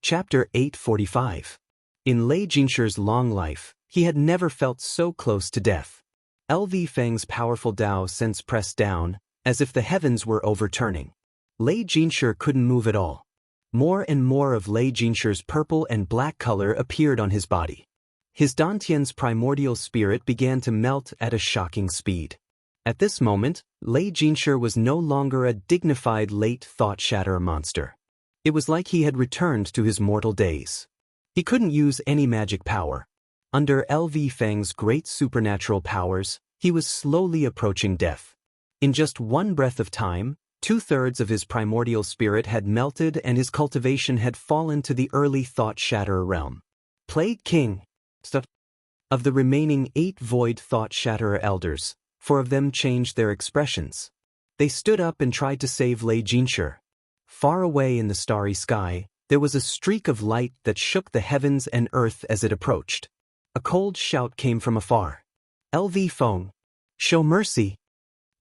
Chapter 845. In Lei Jinshi's long life, he had never felt so close to death. LV Feng's powerful Dao sense pressed down, as if the heavens were overturning. Lei Jinshi couldn't move at all. More and more of Lei Jinshi's purple and black color appeared on his body. His Dantian's primordial spirit began to melt at a shocking speed. At this moment, Lei Jinshi was no longer a dignified late thought-shatterer monster. It was like he had returned to his mortal days. He couldn't use any magic power. Under LV Feng's great supernatural powers, he was slowly approaching death. In just one breath of time, 2/3 of his primordial spirit had melted and his cultivation had fallen to the early thought-shatterer realm. Plague King. Of the remaining 8 void thought-shatterer elders, 4 of them changed their expressions. They stood up and tried to save Lei Jinshi. Far away in the starry sky, there was a streak of light that shook the heavens and earth as it approached. A cold shout came from afar. LV Feng, show mercy.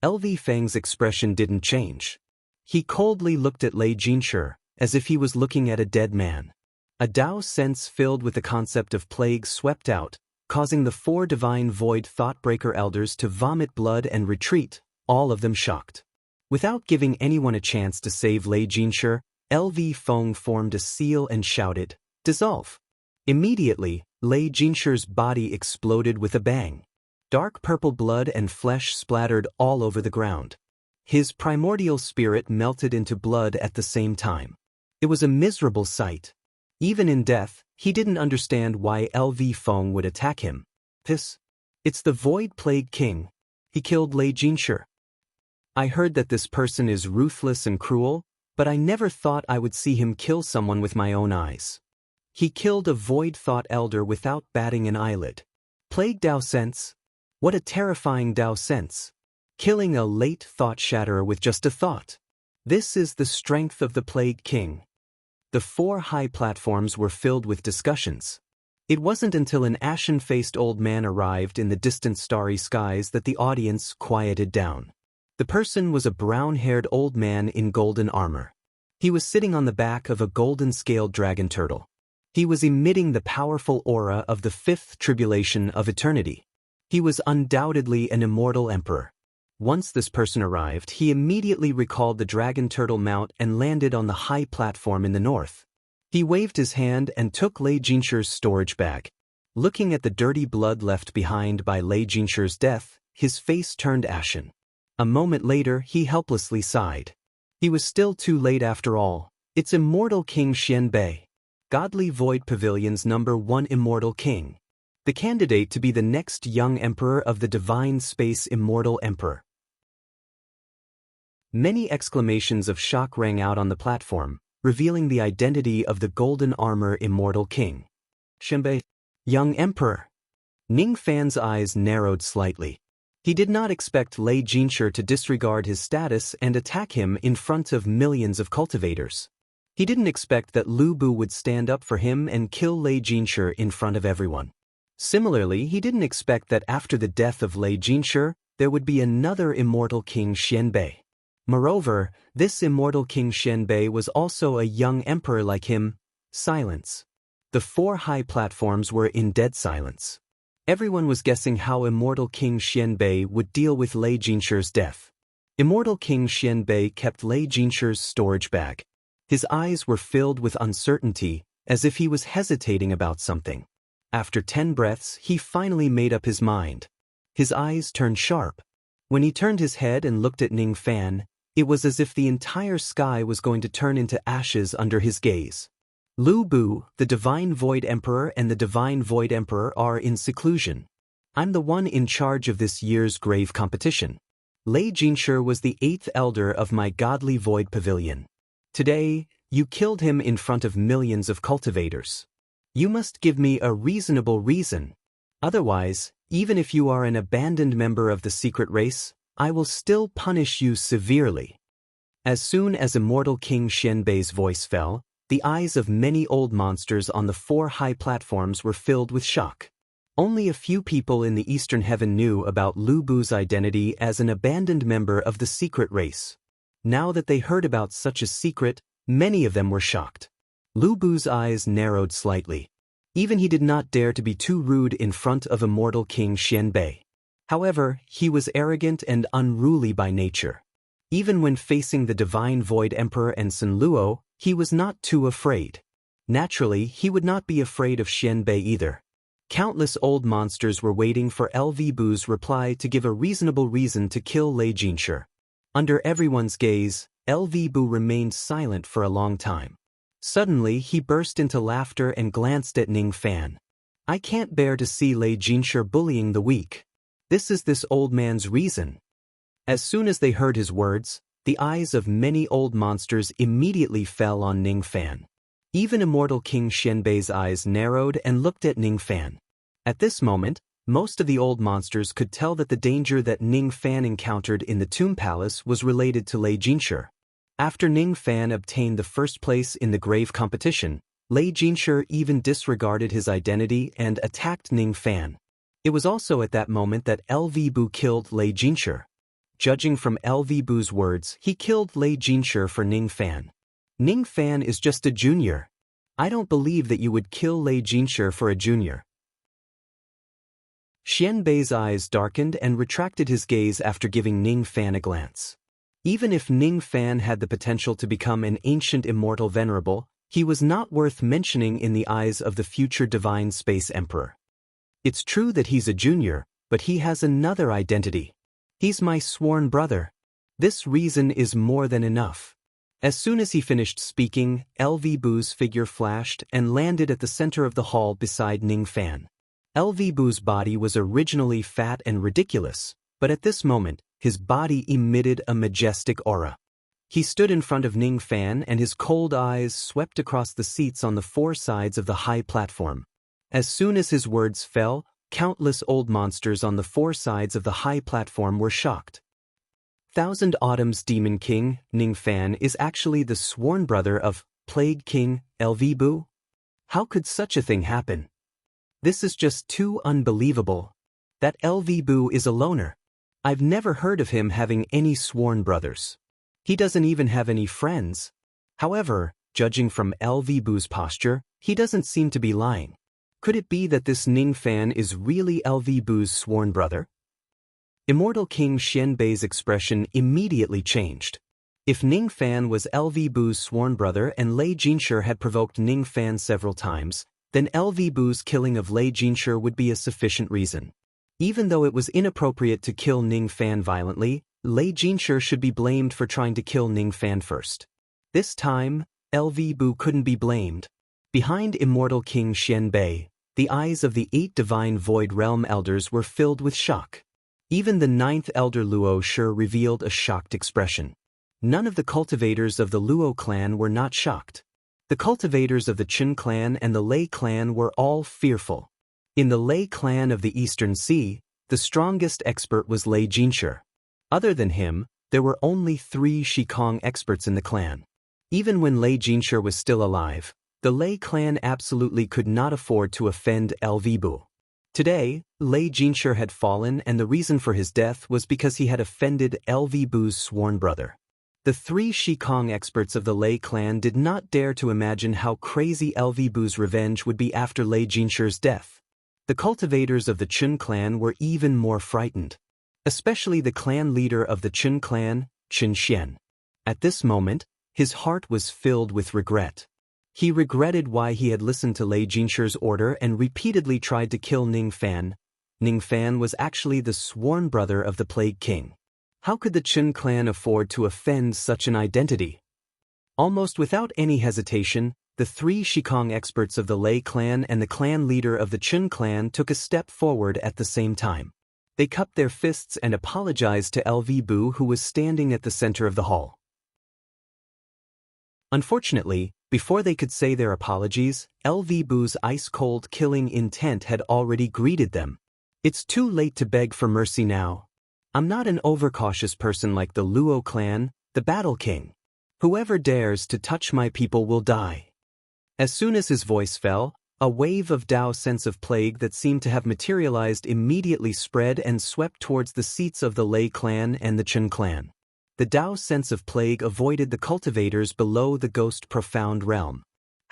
LV Feng's expression didn't change. He coldly looked at Lei Jinshi, as if he was looking at a dead man. A Dao sense filled with the concept of plague swept out, causing the 4 divine void Thoughtbreaker elders to vomit blood and retreat, all of them shocked. Without giving anyone a chance to save Lei Jinshi, LV Feng formed a seal and shouted, "Dissolve!" Immediately, Lei Jinshi's body exploded with a bang. Dark purple blood and flesh splattered all over the ground. His primordial spirit melted into blood at the same time. It was a miserable sight. Even in death, he didn't understand why LV Feng would attack him. It's the Void Plague King. He killed Lei Jinshi. I heard that this person is ruthless and cruel, but I never thought I would see him kill someone with my own eyes. He killed a void thought elder without batting an eyelid. Plague Dao sense? What a terrifying Dao sense. Killing a late thought shatterer with just a thought. This is the strength of the Plague King. The 4 high platforms were filled with discussions. It wasn't until an ashen-faced old man arrived in the distant starry skies that the audience quieted down. The person was a brown-haired old man in golden armor. He was sitting on the back of a golden-scaled dragon turtle. He was emitting the powerful aura of the 5th tribulation of eternity. He was undoubtedly an immortal emperor. Once this person arrived, he immediately recalled the dragon turtle mount and landed on the high platform in the north. He waved his hand and took Lei Jinshi's storage bag. Looking at the dirty blood left behind by Lei Jinshi's death, his face turned ashen. A moment later, he helplessly sighed. He was still too late after all. It's Immortal King Xianbei, Godly Void Pavilion's #1 Immortal King. The candidate to be the next young emperor of the Divine Space Immortal Emperor. Many exclamations of shock rang out on the platform, revealing the identity of the Golden Armor Immortal King. Xianbei, young emperor. Ning Fan's eyes narrowed slightly. He did not expect Lei Jinshi to disregard his status and attack him in front of millions of cultivators. He didn't expect that Lu Bu would stand up for him and kill Lei Jinshi in front of everyone. Similarly, he didn't expect that after the death of Lei Jinshi, there would be another Immortal King Xianbei. Moreover, this Immortal King Xianbei was also a young emperor like him. Silence. The 4 high platforms were in dead silence. Everyone was guessing how Immortal King Xianbei would deal with Lei Jinshi's death. Immortal King Xianbei kept Lei Jinshi's storage bag. His eyes were filled with uncertainty, as if he was hesitating about something. After 10 breaths, he finally made up his mind. His eyes turned sharp. When he turned his head and looked at Ning Fan, it was as if the entire sky was going to turn into ashes under his gaze. Lu Bu, the Divine Void Emperor and the Divine Void Emperor are in seclusion. I'm the one in charge of this year's grave competition. Lei Jinshi was the 8th elder of my Godly Void Pavilion. Today, you killed him in front of millions of cultivators. You must give me a reasonable reason. Otherwise, even if you are an abandoned member of the secret race, I will still punish you severely. As soon as Immortal King Xianbei's voice fell, the eyes of many old monsters on the 4 high platforms were filled with shock. Only a few people in the Eastern Heaven knew about Lu Bu's identity as an abandoned member of the secret race. Now that they heard about such a secret, many of them were shocked. Lu Bu's eyes narrowed slightly. Even he did not dare to be too rude in front of immortal King Xianbei. However, he was arrogant and unruly by nature. Even when facing the divine Void Emperor and Sun Luo, he was not too afraid. Naturally, he would not be afraid of Xianbei either. Countless old monsters were waiting for LV Bu's reply to give a reasonable reason to kill Lei Jinshi. Under everyone's gaze, LV Bu remained silent for a long time. Suddenly, he burst into laughter and glanced at Ning Fan. I can't bear to see Lei Jinshi bullying the weak. This is this old man's reason. As soon as they heard his words, the eyes of many old monsters immediately fell on Ning Fan. Even immortal King Xianbei's eyes narrowed and looked at Ning Fan. At this moment, most of the old monsters could tell that the danger that Ning Fan encountered in the Tomb Palace was related to Lei Jinshi. After Ning Fan obtained the first place in the grave competition, Lei Jinshi even disregarded his identity and attacked Ning Fan. It was also at that moment that LV Bu killed Lei Jinshi. Judging from LV Bu's words, he killed Lei Jinshi for Ning Fan. Ning Fan is just a junior. I don't believe that you would kill Lei Jinshi for a junior. Xianbei's eyes darkened and retracted his gaze after giving Ning Fan a glance. Even if Ning Fan had the potential to become an ancient immortal venerable, he was not worth mentioning in the eyes of the future divine space emperor. It's true that he's a junior, but he has another identity. He's my sworn brother. This reason is more than enough. As soon as he finished speaking, LV Bu's figure flashed and landed at the center of the hall beside Ning Fan. LV Bu's body was originally fat and ridiculous, but at this moment, his body emitted a majestic aura. He stood in front of Ning Fan and his cold eyes swept across the seats on the four sides of the high platform. As soon as his words fell, countless old monsters on the four sides of the high platform were shocked. Thousand Autumn's Demon King, Ning Fan, is actually the sworn brother of Plague King, LV Bu? How could such a thing happen? This is just too unbelievable. That LV Bu is a loner. I've never heard of him having any sworn brothers. He doesn't even have any friends. However, judging from LV Bu's posture, he doesn't seem to be lying. Could it be that this Ning Fan is really LV Bu's sworn brother? Immortal King Xianbei's expression immediately changed. If Ning Fan was LV Bu's sworn brother and Lei Jinshi had provoked Ning Fan several times, then LV Bu's killing of Lei Jinshi would be a sufficient reason. Even though it was inappropriate to kill Ning Fan violently, Lei Jinshi should be blamed for trying to kill Ning Fan first. This time, LV Bu couldn't be blamed. Behind immortal King Xianbei, the eyes of the 8 divine Void Realm elders were filled with shock. Even the 9th elder Luo Shi revealed a shocked expression. None of the cultivators of the Luo clan were not shocked. The cultivators of the Qin clan and the Lei clan were all fearful. In the Lei clan of the Eastern Sea, the strongest expert was Lei Jinshi. Other than him, there were only 3 Shikong experts in the clan. Even when Lei Jinshi was still alive, the Lei clan absolutely could not afford to offend LV Bu. Today, Lei Jinshi had fallen and the reason for his death was because he had offended LV Bu's sworn brother. The 3 Shikong experts of the Lei clan did not dare to imagine how crazy LV Bu's revenge would be after Lei Jinshi's death. The cultivators of the Qin clan were even more frightened. Especially the clan leader of the Qin clan, Qin Xian. At this moment, his heart was filled with regret. He regretted why he had listened to Lei Jinshi's order and repeatedly tried to kill Ning Fan. Ning Fan was actually the sworn brother of the Plague King. How could the Qin clan afford to offend such an identity? Almost without any hesitation, the 3 Shikong experts of the Lei clan and the clan leader of the Qin clan took a step forward at the same time. They cupped their fists and apologized to LV Bu, who was standing at the center of the hall. Unfortunately, before they could say their apologies, LV Bu's ice-cold killing intent had already greeted them. It's too late to beg for mercy now. I'm not an overcautious person like the Luo clan, the Battle King. Whoever dares to touch my people will die. As soon as his voice fell, a wave of Dao sense of plague that seemed to have materialized immediately spread and swept towards the seats of the Lei clan and the Qin clan. The Dao sense of plague avoided the cultivators below the ghost profound realm.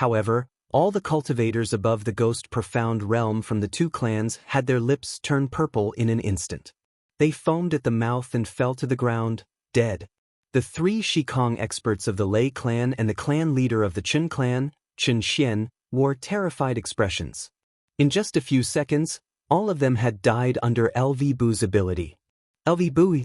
However, all the cultivators above the ghost profound realm from the two clans had their lips turn purple in an instant. They foamed at the mouth and fell to the ground, dead. The three Shikong experts of the Lei clan and the clan leader of the Chen clan, Chen Xian, wore terrified expressions. In just a few seconds, all of them had died under LV Bu's ability. LV Bu?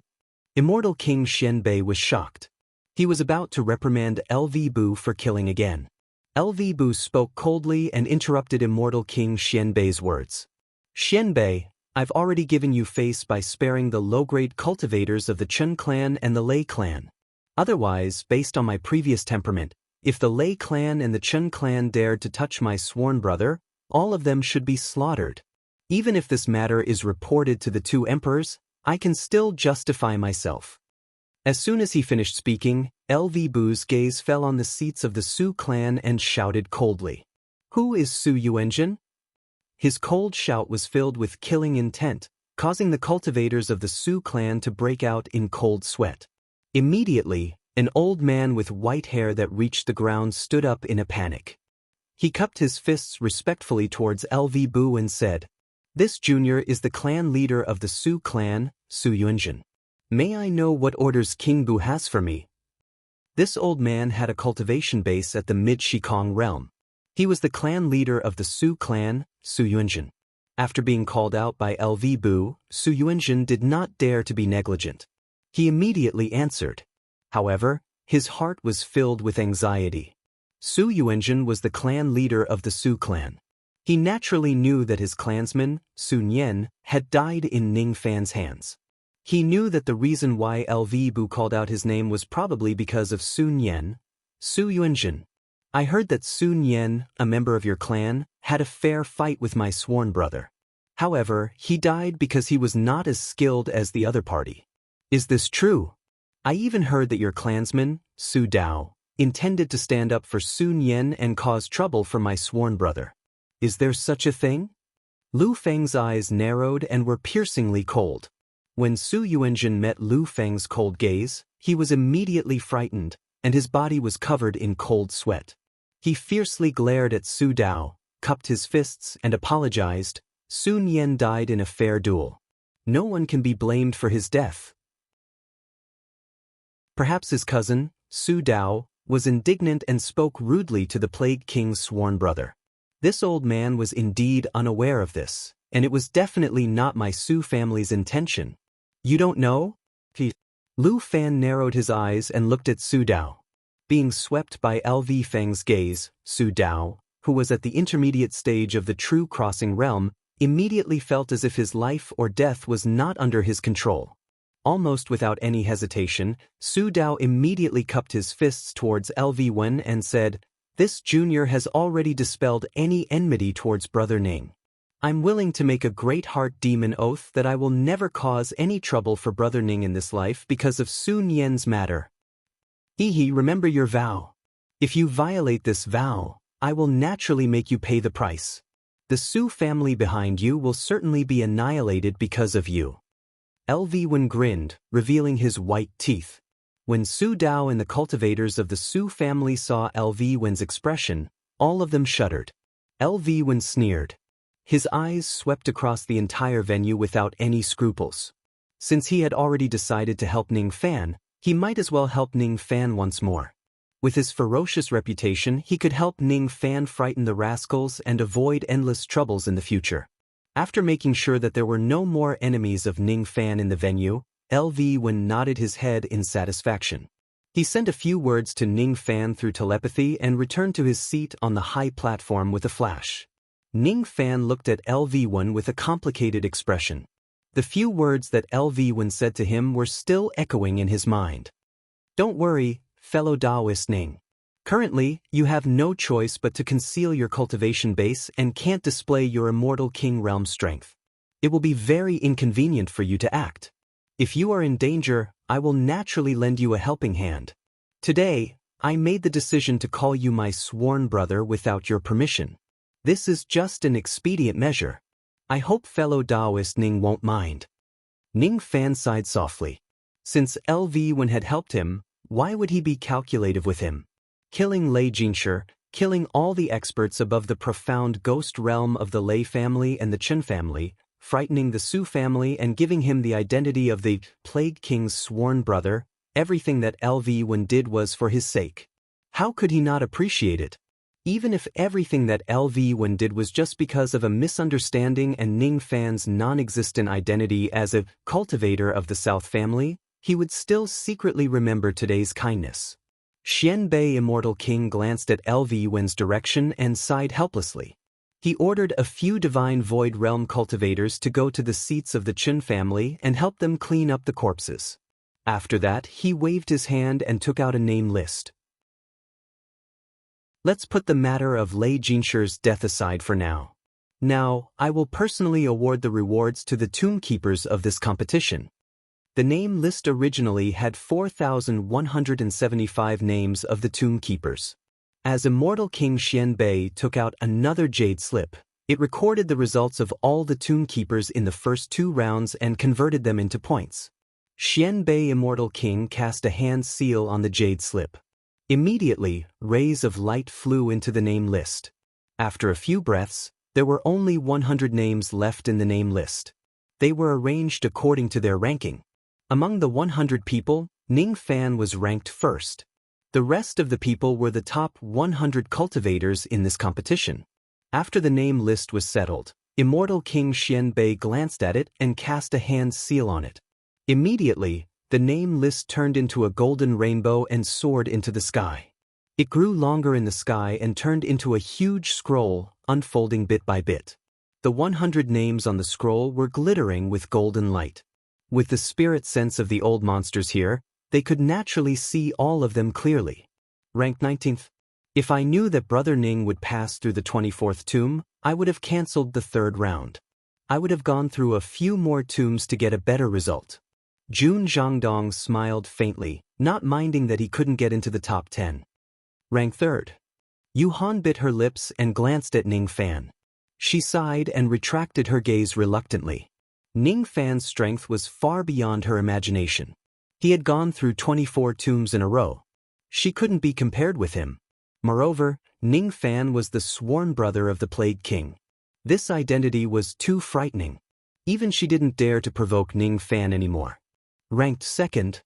Immortal King Xianbei was shocked. He was about to reprimand LV Bu for killing again. LV Bu spoke coldly and interrupted Immortal King Xianbei's words. Xianbei, I've already given you face by sparing the low-grade cultivators of the Chen clan and the Lei clan. Otherwise, based on my previous temperament, if the Lei clan and the Chen clan dared to touch my sworn brother, all of them should be slaughtered. Even if this matter is reported to the two emperors, I can still justify myself. As soon as he finished speaking, LV Bu's gaze fell on the seats of the Su clan and shouted coldly. Who is Su Yuanjin? His cold shout was filled with killing intent, causing the cultivators of the Su clan to break out in cold sweat. Immediately, an old man with white hair that reached the ground stood up in a panic. He cupped his fists respectfully towards LV Bu and said, This junior is the clan leader of the Su clan, Su Yuanjin. May I know what orders King Bu has for me? This old man had a cultivation base at the mid-Shikong realm. He was the clan leader of the Su clan, Su Yuanjin. After being called out by LV Bu, Su Yuanjin did not dare to be negligent. He immediately answered. However, his heart was filled with anxiety. Su Yuanjin was the clan leader of the Su clan. He naturally knew that his clansman, Su Nian, had died in Ning Fan's hands. He knew that the reason why LV Bu called out his name was probably because of Su Nian. Su Yuanjin. I heard that Su Nian, a member of your clan, had a fair fight with my sworn brother. However, he died because he was not as skilled as the other party. Is this true? I even heard that your clansman, Su Dao, intended to stand up for Su Nian and cause trouble for my sworn brother. Is there such a thing? Lu Feng's eyes narrowed and were piercingly cold. When Su Yuanjin met Lu Feng's cold gaze, he was immediately frightened, and his body was covered in cold sweat. He fiercely glared at Su Dao, cupped his fists and apologized. Su Nian died in a fair duel. No one can be blamed for his death. Perhaps his cousin, Su Dao, was indignant and spoke rudely to the Plague King's sworn brother. This old man was indeed unaware of this, and it was definitely not my Su family's intention. You don't know? Lu Fan narrowed his eyes and looked at Su Dao. Being swept by LV Feng's gaze, Su Dao, who was at the intermediate stage of the true crossing realm, immediately felt as if his life or death was not under his control. Almost without any hesitation, Su Dao immediately cupped his fists towards LV Wen and said, This junior has already dispelled any enmity towards Brother Ning. I'm willing to make a great heart demon oath that I will never cause any trouble for Brother Ning in this life because of Su Nian's matter. Remember your vow. If you violate this vow, I will naturally make you pay the price. The Su family behind you will certainly be annihilated because of you. LV Wen grinned, revealing his white teeth. When Su Dao and the cultivators of the Su family saw LV Wen's expression, all of them shuddered. LV Wen sneered. His eyes swept across the entire venue without any scruples. Since he had already decided to help Ning Fan, he might as well help Ning Fan once more. With his ferocious reputation, he could help Ning Fan frighten the rascals and avoid endless troubles in the future. After making sure that there were no more enemies of Ning Fan in the venue, LV Wen nodded his head in satisfaction. He sent a few words to Ning Fan through telepathy and returned to his seat on the high platform with a flash. Ning Fan looked at LV Wen with a complicated expression. The few words that LV Wen said to him were still echoing in his mind. Don't worry, fellow Taoist Ning. Currently, you have no choice but to conceal your cultivation base and can't display your immortal king realm strength. It will be very inconvenient for you to act. If you are in danger, I will naturally lend you a helping hand. Today, I made the decision to call you my sworn brother without your permission. This is just an expedient measure. I hope fellow Taoist Ning won't mind. Ning Fan sighed softly. Since LV Wen had helped him, why would he be calculative with him? Killing Lei Jinshi, killing all the experts above the profound ghost realm of the Lei family and the Chen family, frightening the Su family and giving him the identity of the Plague King's sworn brother. Everything that LV Wen did was for his sake. How could he not appreciate it? Even if everything that LV Wen did was just because of a misunderstanding and Ning Fan's non-existent identity as a cultivator of the South family, he would still secretly remember today's kindness. Xianbei Immortal King glanced at LV Wen's direction and sighed helplessly. He ordered a few Divine Void Realm cultivators to go to the seats of the Chen family and help them clean up the corpses. After that, he waved his hand and took out a name list. Let's put the matter of Lei Jinshi's death aside for now. Now, I will personally award the rewards to the tomb keepers of this competition. The name list originally had 4,175 names of the tomb keepers. As Immortal King Xianbei took out another jade slip, it recorded the results of all the tomb keepers in the first 2 rounds and converted them into points. Xianbei Immortal King cast a hand seal on the jade slip. Immediately, rays of light flew into the name list. After a few breaths, there were only 100 names left in the name list. They were arranged according to their ranking. Among the 100 people, Ning Fan was ranked first. The rest of the people were the top 100 cultivators in this competition. After the name list was settled, Immortal King Xianbei glanced at it and cast a hand seal on it. Immediately, the name list turned into a golden rainbow and soared into the sky. It grew longer in the sky and turned into a huge scroll, unfolding bit by bit. The 100 names on the scroll were glittering with golden light. With the spirit sense of the old monsters here, they could naturally see all of them clearly. Ranked 19th. If I knew that Brother Ning would pass through the 24th tomb, I would have cancelled the 3rd round. I would have gone through a few more tombs to get a better result. Jun Zhangdong smiled faintly, not minding that he couldn't get into the top 10. Rank 3rd. Yu Han bit her lips and glanced at Ning Fan. She sighed and retracted her gaze reluctantly. Ning Fan's strength was far beyond her imagination. He had gone through 24 tombs in a row. She couldn't be compared with him. Moreover, Ning Fan was the sworn brother of the Plague King. This identity was too frightening. Even she didn't dare to provoke Ning Fan anymore. Ranked 2nd.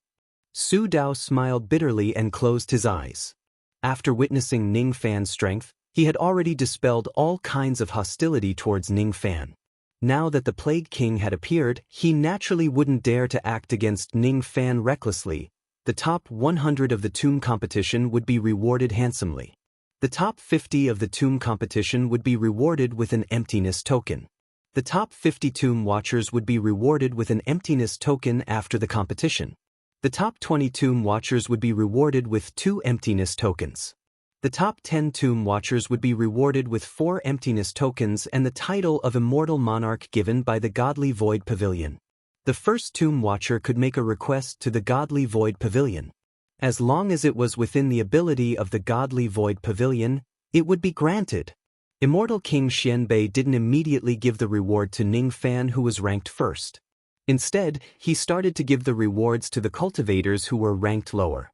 Su Dao smiled bitterly and closed his eyes. After witnessing Ning Fan's strength, he had already dispelled all kinds of hostility towards Ning Fan. Now that the Plague King had appeared, he naturally wouldn't dare to act against Ning Fan recklessly. The top 100 of the tomb competition would be rewarded handsomely. The top 50 of the tomb competition would be rewarded with an emptiness token. The top 50 tomb watchers would be rewarded with an emptiness token after the competition. The top 20 tomb watchers would be rewarded with 2 emptiness tokens. The top 10 tomb watchers would be rewarded with 4 emptiness tokens and the title of Immortal Monarch given by the Godly Void Pavilion. The first tomb watcher could make a request to the Godly Void Pavilion. As long as it was within the ability of the Godly Void Pavilion, it would be granted. Immortal King Xianbei didn't immediately give the reward to Ning Fan, who was ranked first. Instead, he started to give the rewards to the cultivators who were ranked lower.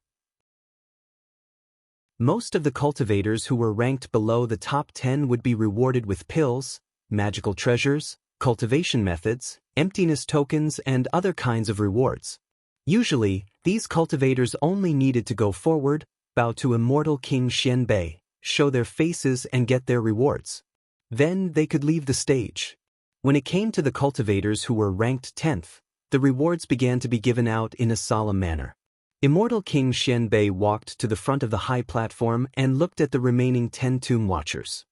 Most of the cultivators who were ranked below the top 10 would be rewarded with pills, magical treasures, cultivation methods, emptiness tokens, and other kinds of rewards. Usually, these cultivators only needed to go forward, bow to Immortal King Xianbei, show their faces and get their rewards. Then they could leave the stage. When it came to the cultivators who were ranked 10th, the rewards began to be given out in a solemn manner. Immortal King Xianbei walked to the front of the high platform and looked at the remaining 10 tomb watchers.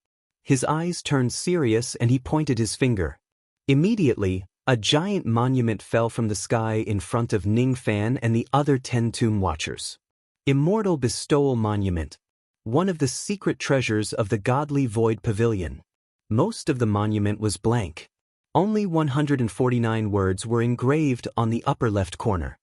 His eyes turned serious and he pointed his finger. Immediately, a giant monument fell from the sky in front of Ning Fan and the other 10 tomb watchers. Immortal Bestowal Monument. One of the secret treasures of the Godly Void Pavilion. Most of the monument was blank. Only 149 words were engraved on the upper left corner.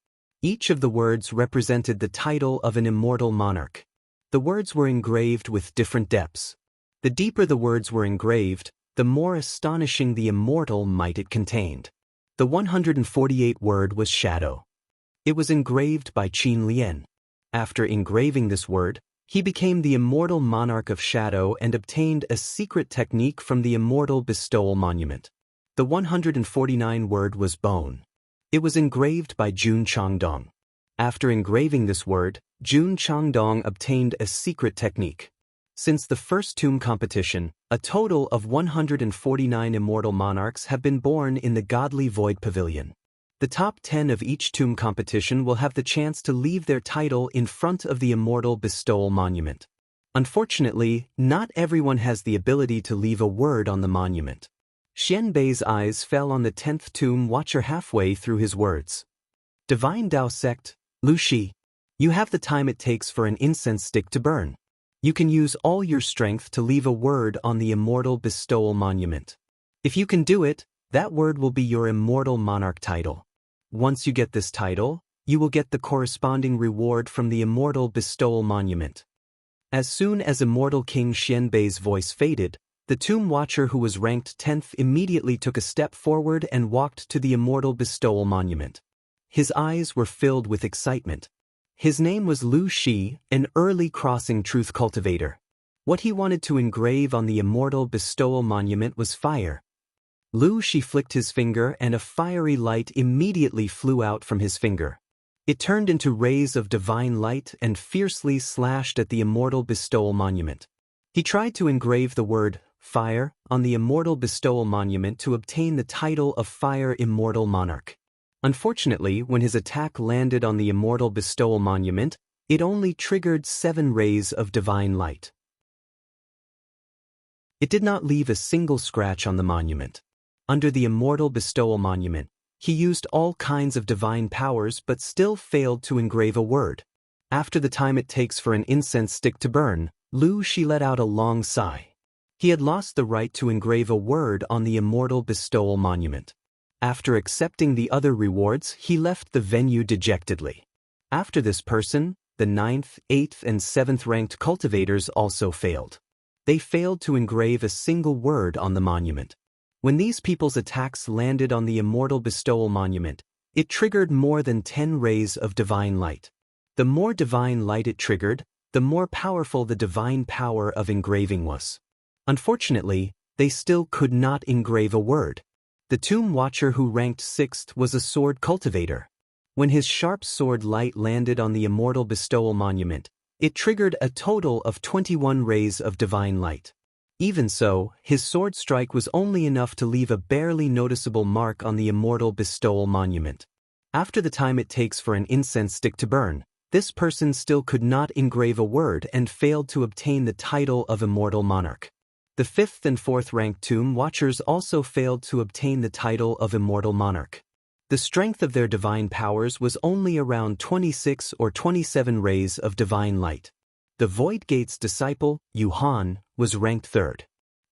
Each of the words represented the title of an immortal monarch. The words were engraved with different depths. The deeper the words were engraved, the more astonishing the immortal might it contained. The 148th word was shadow. It was engraved by Qin Lian. After engraving this word, He became the immortal monarch of shadow and obtained a secret technique from the immortal bestowal monument. The 149 word was bone. It was engraved by Jun Changdong. After engraving this word, Jun Changdong obtained a secret technique. Since the first tomb competition, a total of 149 immortal monarchs have been born in the Godly Void Pavilion. The top 10 of each tomb competition will have the chance to leave their title in front of the immortal bestowal monument. Unfortunately, not everyone has the ability to leave a word on the monument. Xianbei's eyes fell on the 10th tomb watcher halfway through his words. Divine Dao Sect, Lu Shi. You have the time it takes for an incense stick to burn. You can use all your strength to leave a word on the immortal bestowal monument. If you can do it, that word will be your immortal monarch title. Once you get this title, you will get the corresponding reward from the immortal bestowal monument. As soon as immortal King Xianbei's voice faded, the tomb watcher who was ranked 10th immediately took a step forward and walked to the immortal bestowal monument. His eyes were filled with excitement. His name was Lu Shi, an early crossing truth cultivator. What he wanted to engrave on the immortal bestowal monument was fire. Lu Shi flicked his finger and a fiery light immediately flew out from his finger. It turned into rays of divine light and fiercely slashed at the immortal bestowal monument. He tried to engrave the word fire on the immortal bestowal monument to obtain the title of Fire Immortal Monarch. Unfortunately, when his attack landed on the immortal bestowal monument, it only triggered 7 rays of divine light. It did not leave a single scratch on the monument. Under the immortal bestowal monument, he used all kinds of divine powers but still failed to engrave a word. After the time it takes for an incense stick to burn, Lu Shi let out a long sigh. He had lost the right to engrave a word on the immortal bestowal monument. After accepting the other rewards, he left the venue dejectedly. After this person, the 9th, 8th, and 7th ranked cultivators also failed. They failed to engrave a single word on the monument. When these people's attacks landed on the immortal bestowal monument, it triggered more than 10 rays of divine light. The more divine light it triggered, the more powerful the divine power of engraving was. Unfortunately, they still could not engrave a word. The tomb watcher who ranked 6th was a sword cultivator. When his sharp sword light landed on the immortal bestowal monument, it triggered a total of 21 rays of divine light. Even so, his sword strike was only enough to leave a barely noticeable mark on the immortal bestowal monument. After the time it takes for an incense stick to burn, this person still could not engrave a word and failed to obtain the title of immortal monarch. The 5th and 4th ranked tomb watchers also failed to obtain the title of immortal monarch. The strength of their divine powers was only around 26 or 27 rays of divine light. The Void Gate's disciple, Yu Han, was ranked 3rd.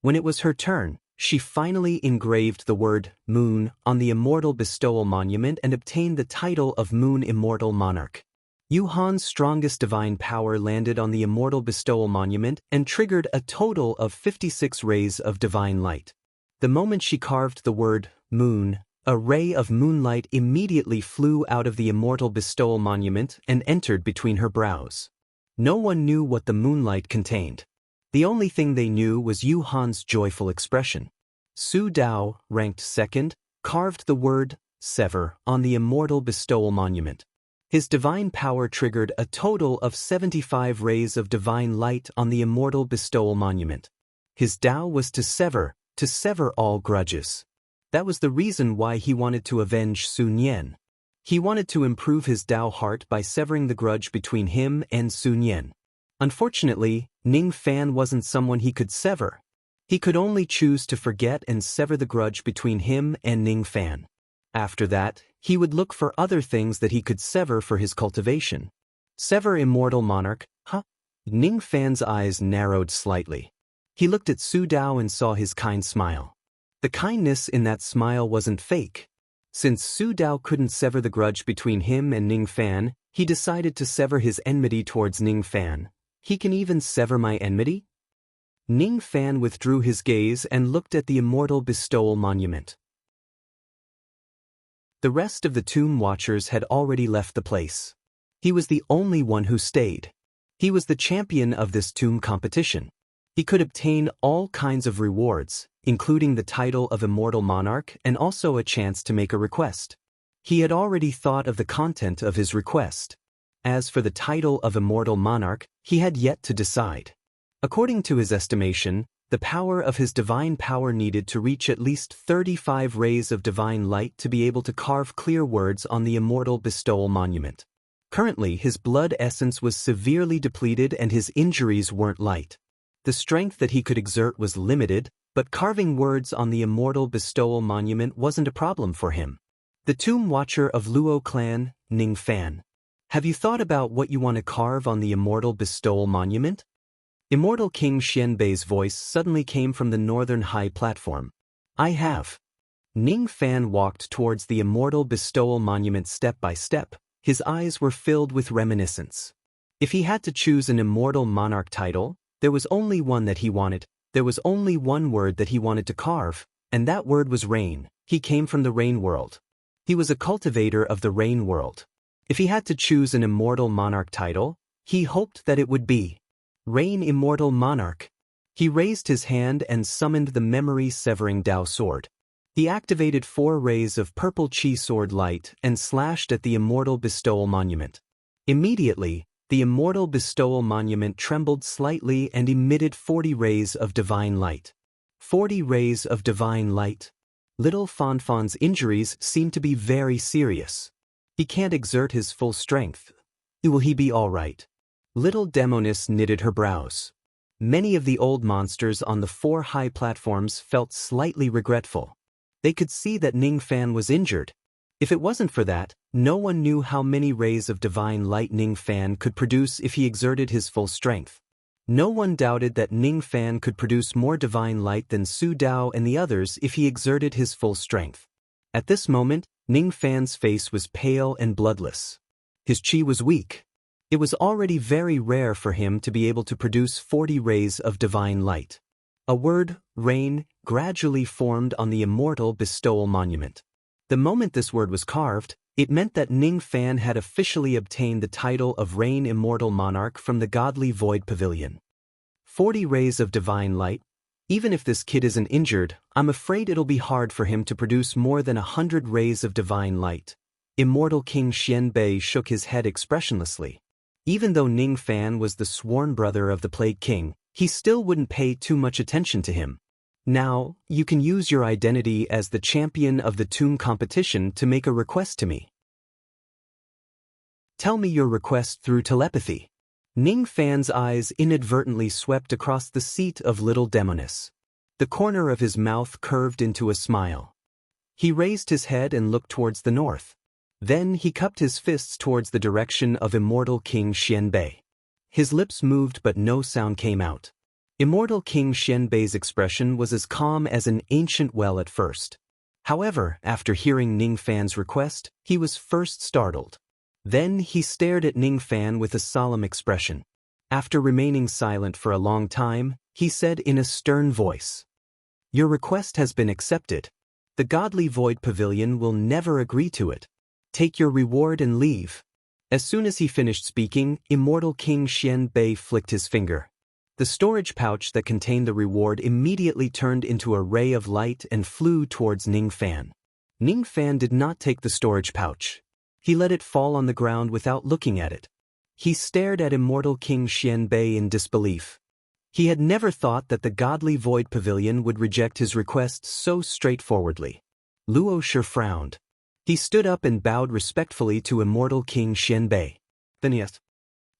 When it was her turn, she finally engraved the word moon on the immortal bestowal monument and obtained the title of Moon Immortal Monarch. Yu Han's strongest divine power landed on the immortal bestowal monument and triggered a total of 56 rays of divine light. The moment she carved the word moon, a ray of moonlight immediately flew out of the immortal bestowal monument and entered between her brows. No one knew what the moonlight contained. The only thing they knew was Yu Han's joyful expression. Su Dao, ranked 2nd, carved the word sever on the immortal bestowal monument. His divine power triggered a total of 75 rays of divine light on the immortal bestowal monument. His Dao was to sever all grudges. That was the reason why he wanted to avenge Sun Yan. He wanted to improve his Dao heart by severing the grudge between him and Sun Yan. Unfortunately, Ning Fan wasn't someone he could sever. He could only choose to forget and sever the grudge between him and Ning Fan. After that, he would look for other things that he could sever for his cultivation. Sever immortal monarch, huh? Ning Fan's eyes narrowed slightly. He looked at Su Dao and saw his kind smile. The kindness in that smile wasn't fake. Since Su Dao couldn't sever the grudge between him and Ning Fan, he decided to sever his enmity towards Ning Fan. He can even sever my enmity? Ning Fan withdrew his gaze and looked at the immortal bestowal monument. The rest of the tomb watchers had already left the place. He was the only one who stayed. He was the champion of this tomb competition. He could obtain all kinds of rewards, including the title of immortal monarch and also a chance to make a request. He had already thought of the content of his request. As for the title of immortal monarch, he had yet to decide. According to his estimation, the power of his divine power needed to reach at least 35 rays of divine light to be able to carve clear words on the immortal bestowal monument. Currently, his blood essence was severely depleted and his injuries weren't light. The strength that he could exert was limited, but carving words on the immortal bestowal monument wasn't a problem for him. The tomb watcher of Luo clan, Ning Fan. Have you thought about what you want to carve on the immortal bestowal monument? Immortal King Xianbei's voice suddenly came from the northern high platform. I have. Ning Fan walked towards the immortal bestowal monument step by step. His eyes were filled with reminiscence. If he had to choose an immortal monarch title, there was only one that he wanted. There was only one word that he wanted to carve, and that word was rain. He came from the rain world. He was a cultivator of the rain world. If he had to choose an immortal monarch title, he hoped that it would be Rain Immortal Monarch. He raised his hand and summoned the memory-severing Dao sword. He activated 4 rays of purple chi sword light and slashed at the immortal bestowal monument. Immediately, the immortal bestowal monument trembled slightly and emitted 40 rays of divine light. 40 rays of divine light. Little Fanfan's injuries seem to be very serious. He can't exert his full strength. Will he be all right? Little Demonis knitted her brows. Many of the old monsters on the 4 high platforms felt slightly regretful. They could see that Ning Fan was injured. If it wasn't for that, no one knew how many rays of divine light Ning Fan could produce if he exerted his full strength. No one doubted that Ning Fan could produce more divine light than Su Dao and the others if he exerted his full strength. At this moment, Ning Fan's face was pale and bloodless. His chi was weak. It was already very rare for him to be able to produce 40 rays of divine light. A word, rain, gradually formed on the immortal bestowal monument. The moment this word was carved, it meant that Ning Fan had officially obtained the title of Rain Immortal Monarch from the Godly Void Pavilion. 40 rays of divine light. Even if this kid isn't injured, I'm afraid it'll be hard for him to produce more than 100 rays of divine light. Immortal King Xianbei shook his head expressionlessly. Even though Ning Fan was the sworn brother of the Plague King, he still wouldn't pay too much attention to him. Now, you can use your identity as the champion of the tomb competition to make a request to me. Tell me your request through telepathy. Ning Fan's eyes inadvertently swept across the seat of Little Demonis. The corner of his mouth curved into a smile. He raised his head and looked towards the north. Then he cupped his fists towards the direction of Immortal King Xianbei. His lips moved but no sound came out. Immortal King Xianbei's expression was as calm as an ancient well at first. However, after hearing Ning Fan's request, he was first startled. Then he stared at Ning Fan with a solemn expression. After remaining silent for a long time, he said in a stern voice, "Your request has been accepted. The Godly Void Pavilion will never agree to it. Take your reward and leave." As soon as he finished speaking, Immortal King Xianbei flicked his finger. The storage pouch that contained the reward immediately turned into a ray of light and flew towards Ning Fan. Ning Fan did not take the storage pouch. He let it fall on the ground without looking at it. He stared at Immortal King Xianbei in disbelief. He had never thought that the Godly Void Pavilion would reject his request so straightforwardly. Luo Shi frowned. He stood up and bowed respectfully to Immortal King Xianbei. Then he asked,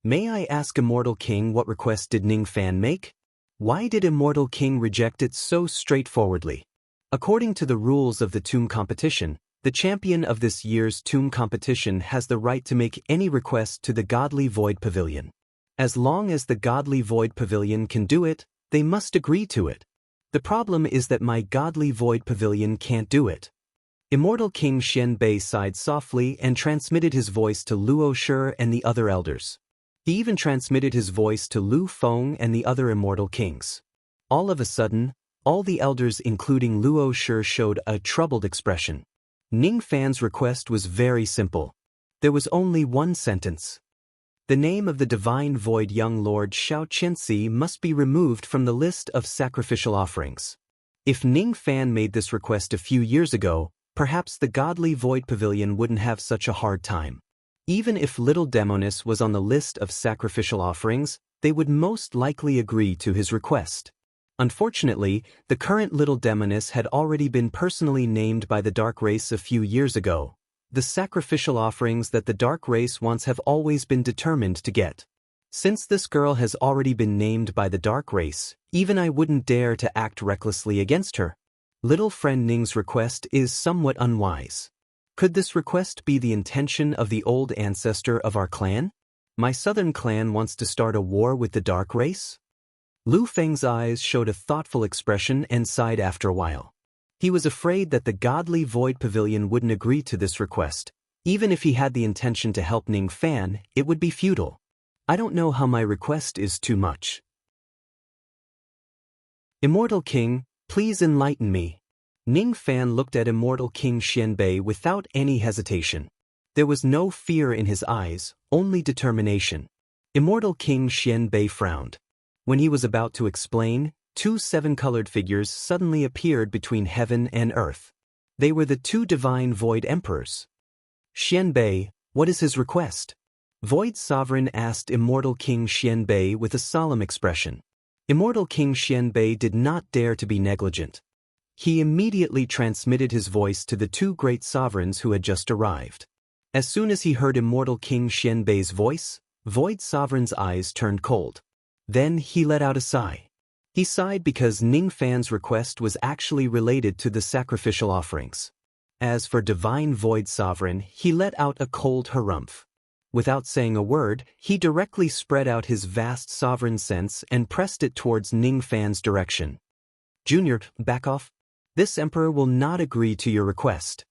"May I ask Immortal King what request did Ning Fan make? Why did Immortal King reject it so straightforwardly?" According to the rules of the tomb competition, the champion of this year's tomb competition has the right to make any request to the Godly Void Pavilion. As long as the Godly Void Pavilion can do it, they must agree to it. The problem is that my Godly Void Pavilion can't do it. Immortal King Xianbei sighed softly and transmitted his voice to Luo Shi and the other elders. He even transmitted his voice to Lu Feng and the other immortal kings. All of a sudden, all the elders including Luo Shi showed a troubled expression. Ning Fan's request was very simple. There was only one sentence. The name of the divine void young lord Xiao Qianxi must be removed from the list of sacrificial offerings. If Ning Fan made this request a few years ago, perhaps the godly void pavilion wouldn't have such a hard time. Even if little Demonis was on the list of sacrificial offerings, they would most likely agree to his request. Unfortunately, the current little Demonis had already been personally named by the Dark Race a few years ago. The sacrificial offerings that the Dark Race wants have always been determined to get. Since this girl has already been named by the Dark Race, even I wouldn't dare to act recklessly against her. Little friend Ning's request is somewhat unwise. Could this request be the intention of the old ancestor of our clan? My southern clan wants to start a war with the Dark Race? Lu Feng's eyes showed a thoughtful expression and sighed after a while. He was afraid that the godly void pavilion wouldn't agree to this request. Even if he had the intention to help Ning Fan, it would be futile. I don't know how my request is too much. Immortal King, please enlighten me. Ning Fan looked at Immortal King Xianbei without any hesitation. There was no fear in his eyes, only determination. Immortal King Xianbei frowned. When he was about to explain, two seven-colored figures suddenly appeared between heaven and earth. They were the two divine void emperors. Xianbei, what is his request? Void Sovereign asked Immortal King Xianbei with a solemn expression. Immortal King Xianbei did not dare to be negligent. He immediately transmitted his voice to the two great sovereigns who had just arrived. As soon as he heard Immortal King Xianbei's voice, Void Sovereign's eyes turned cold. Then he let out a sigh. He sighed because Ning Fan's request was actually related to the sacrificial offerings. As for Divine Void Sovereign, he let out a cold harumph. Without saying a word, he directly spread out his vast sovereign sense and pressed it towards Ning Fan's direction. Junior, back off. This emperor will not agree to your request.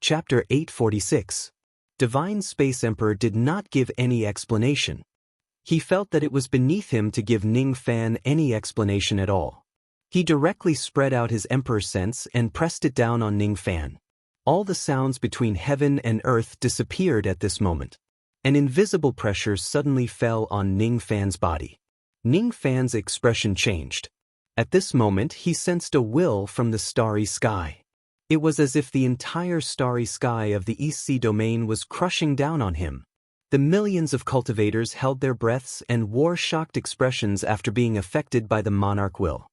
Chapter 846. Divine Space Emperor did not give any explanation. He felt that it was beneath him to give Ning Fan any explanation at all. He directly spread out his Emperor sense and pressed it down on Ning Fan. All the sounds between heaven and earth disappeared at this moment. An invisible pressure suddenly fell on Ning Fan's body. Ning Fan's expression changed. At this moment he sensed a will from the starry sky. It was as if the entire starry sky of the East Sea domain was crushing down on him. The millions of cultivators held their breaths and wore shocked expressions after being affected by the monarch will.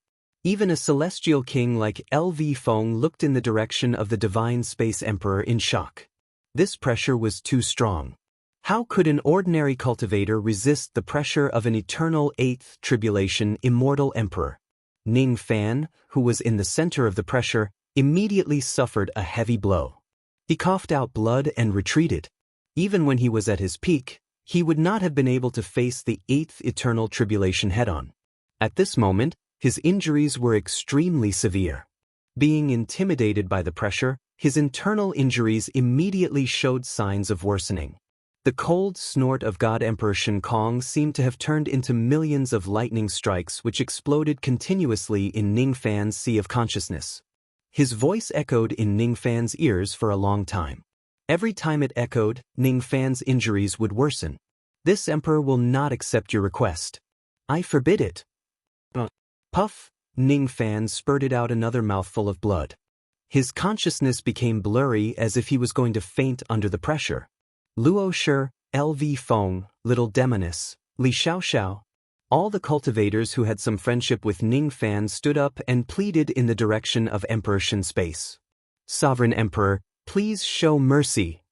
Even a celestial king like LV Feng looked in the direction of the Divine Space Emperor in shock. This pressure was too strong. How could an ordinary cultivator resist the pressure of an eternal eighth tribulation immortal emperor? Ning Fan, who was in the center of the pressure, immediately suffered a heavy blow. He coughed out blood and retreated. Even when he was at his peak, he would not have been able to face the eighth eternal tribulation head-on. At this moment, his injuries were extremely severe. Being intimidated by the pressure, his internal injuries immediately showed signs of worsening. The cold snort of God Emperor Shen Kong seemed to have turned into millions of lightning strikes which exploded continuously in Ning Fan's sea of consciousness. His voice echoed in Ning Fan's ears for a long time. Every time it echoed, Ning Fan's injuries would worsen. This emperor will not accept your request. I forbid it. Puff, Ning Fan spurted out another mouthful of blood. His consciousness became blurry as if he was going to faint under the pressure. Luo Shi, LV Feng, Little Demonis, Li Xiaoxiao. All the cultivators who had some friendship with Ning Fan stood up and pleaded in the direction of Emperor Shen Space. Sovereign Emperor, please show mercy.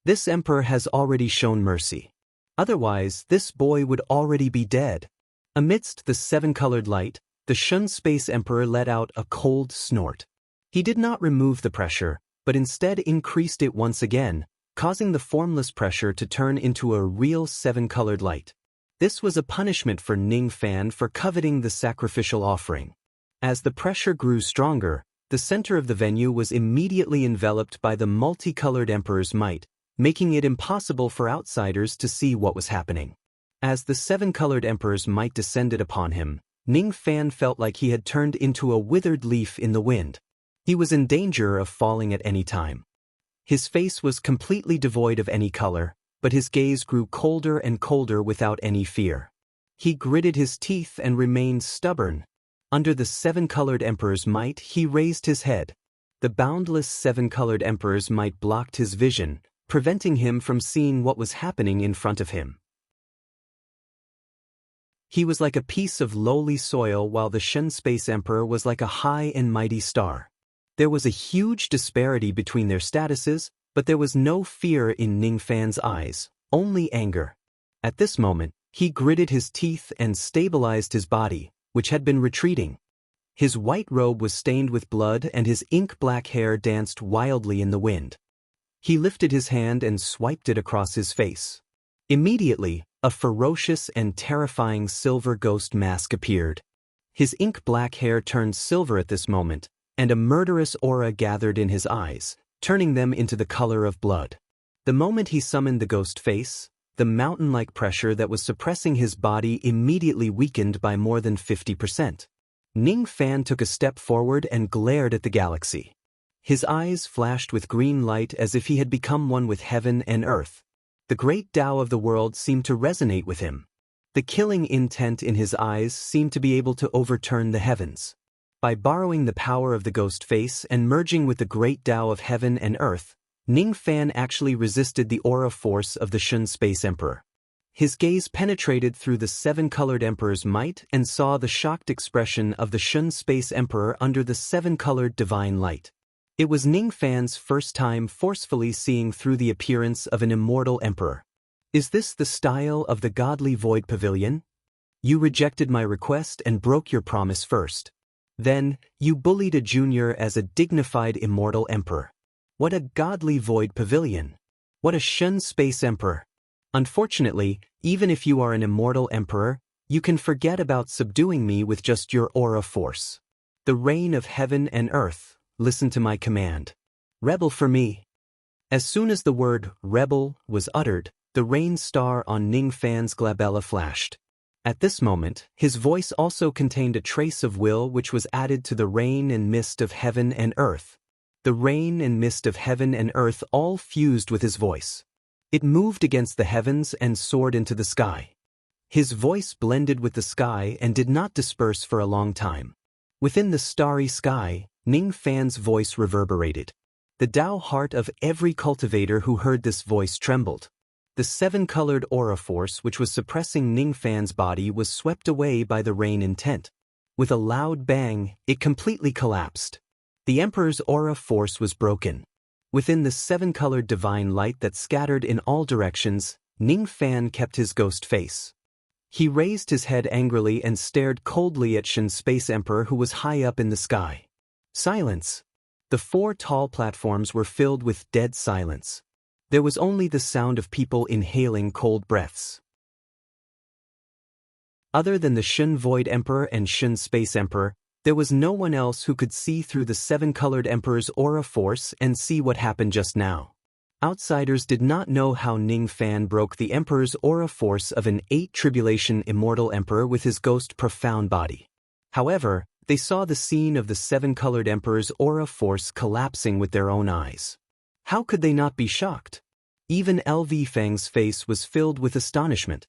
This emperor has already shown mercy. Otherwise, this boy would already be dead. Amidst the seven-colored light, the Shen Space Emperor let out a cold snort. He did not remove the pressure, but instead increased it once again, causing the formless pressure to turn into a real seven-colored light. This was a punishment for Ning Fan for coveting the sacrificial offering. As the pressure grew stronger, the center of the venue was immediately enveloped by the multicolored emperor's might, making it impossible for outsiders to see what was happening. As the seven-colored emperor's might descended upon him, Ning Fan felt like he had turned into a withered leaf in the wind. He was in danger of falling at any time. His face was completely devoid of any color, but his gaze grew colder and colder without any fear. He gritted his teeth and remained stubborn. Under the seven-colored emperor's might, he raised his head. The boundless seven-colored emperor's might blocked his vision, preventing him from seeing what was happening in front of him. He was like a piece of lowly soil while the Shen Space Emperor was like a high and mighty star. There was a huge disparity between their statuses, but there was no fear in Ning Fan's eyes, only anger. At this moment, he gritted his teeth and stabilized his body, which had been retreating. His white robe was stained with blood and his ink-black hair danced wildly in the wind. He lifted his hand and swiped it across his face. Immediately, a ferocious and terrifying silver ghost mask appeared. His ink-black hair turned silver at this moment, and a murderous aura gathered in his eyes, turning them into the color of blood. The moment he summoned the ghost face, the mountain-like pressure that was suppressing his body immediately weakened by more than 50%. Ning Fan took a step forward and glared at the galaxy. His eyes flashed with green light as if he had become one with heaven and earth. The great Tao of the world seemed to resonate with him. The killing intent in his eyes seemed to be able to overturn the heavens. By borrowing the power of the ghost face and merging with the great Tao of heaven and earth, Ning Fan actually resisted the aura force of the Shen Space Emperor. His gaze penetrated through the seven-colored emperor's might and saw the shocked expression of the Shen Space Emperor under the seven-colored divine light. It was Ning Fan's first time forcefully seeing through the appearance of an immortal emperor. Is this the style of the godly void pavilion? You rejected my request and broke your promise first. Then, you bullied a junior as a dignified immortal emperor. What a godly void pavilion! What a Shen Space Emperor! Unfortunately, even if you are an immortal emperor, you can forget about subduing me with just your aura force. The reign of heaven and earth, listen to my command. Rebel for me. As soon as the word rebel was uttered, the rain star on Ning Fan's glabella flashed. At this moment, his voice also contained a trace of will which was added to the rain and mist of heaven and earth. The rain and mist of heaven and earth all fused with his voice. It moved against the heavens and soared into the sky. His voice blended with the sky and did not disperse for a long time. Within the starry sky, Ning Fan's voice reverberated. The Tao heart of every cultivator who heard this voice trembled. The seven-colored aura force which was suppressing Ning Fan's body was swept away by the rain intent. With a loud bang, it completely collapsed. The Emperor's aura force was broken. Within the seven-colored divine light that scattered in all directions, Ning Fan kept his ghost face. He raised his head angrily and stared coldly at Shen Space Emperor who was high up in the sky. Silence. The four tall platforms were filled with dead silence. There was only the sound of people inhaling cold breaths. Other than the Shen Void Emperor and Shen Space Emperor, there was no one else who could see through the seven-colored Emperor's aura force and see what happened just now. Outsiders did not know how Ning Fan broke the Emperor's aura force of an 8-tribulation immortal Emperor with his ghost profound body. However, they saw the scene of the seven-colored Emperor's aura force collapsing with their own eyes. How could they not be shocked? Even LV Feng's face was filled with astonishment.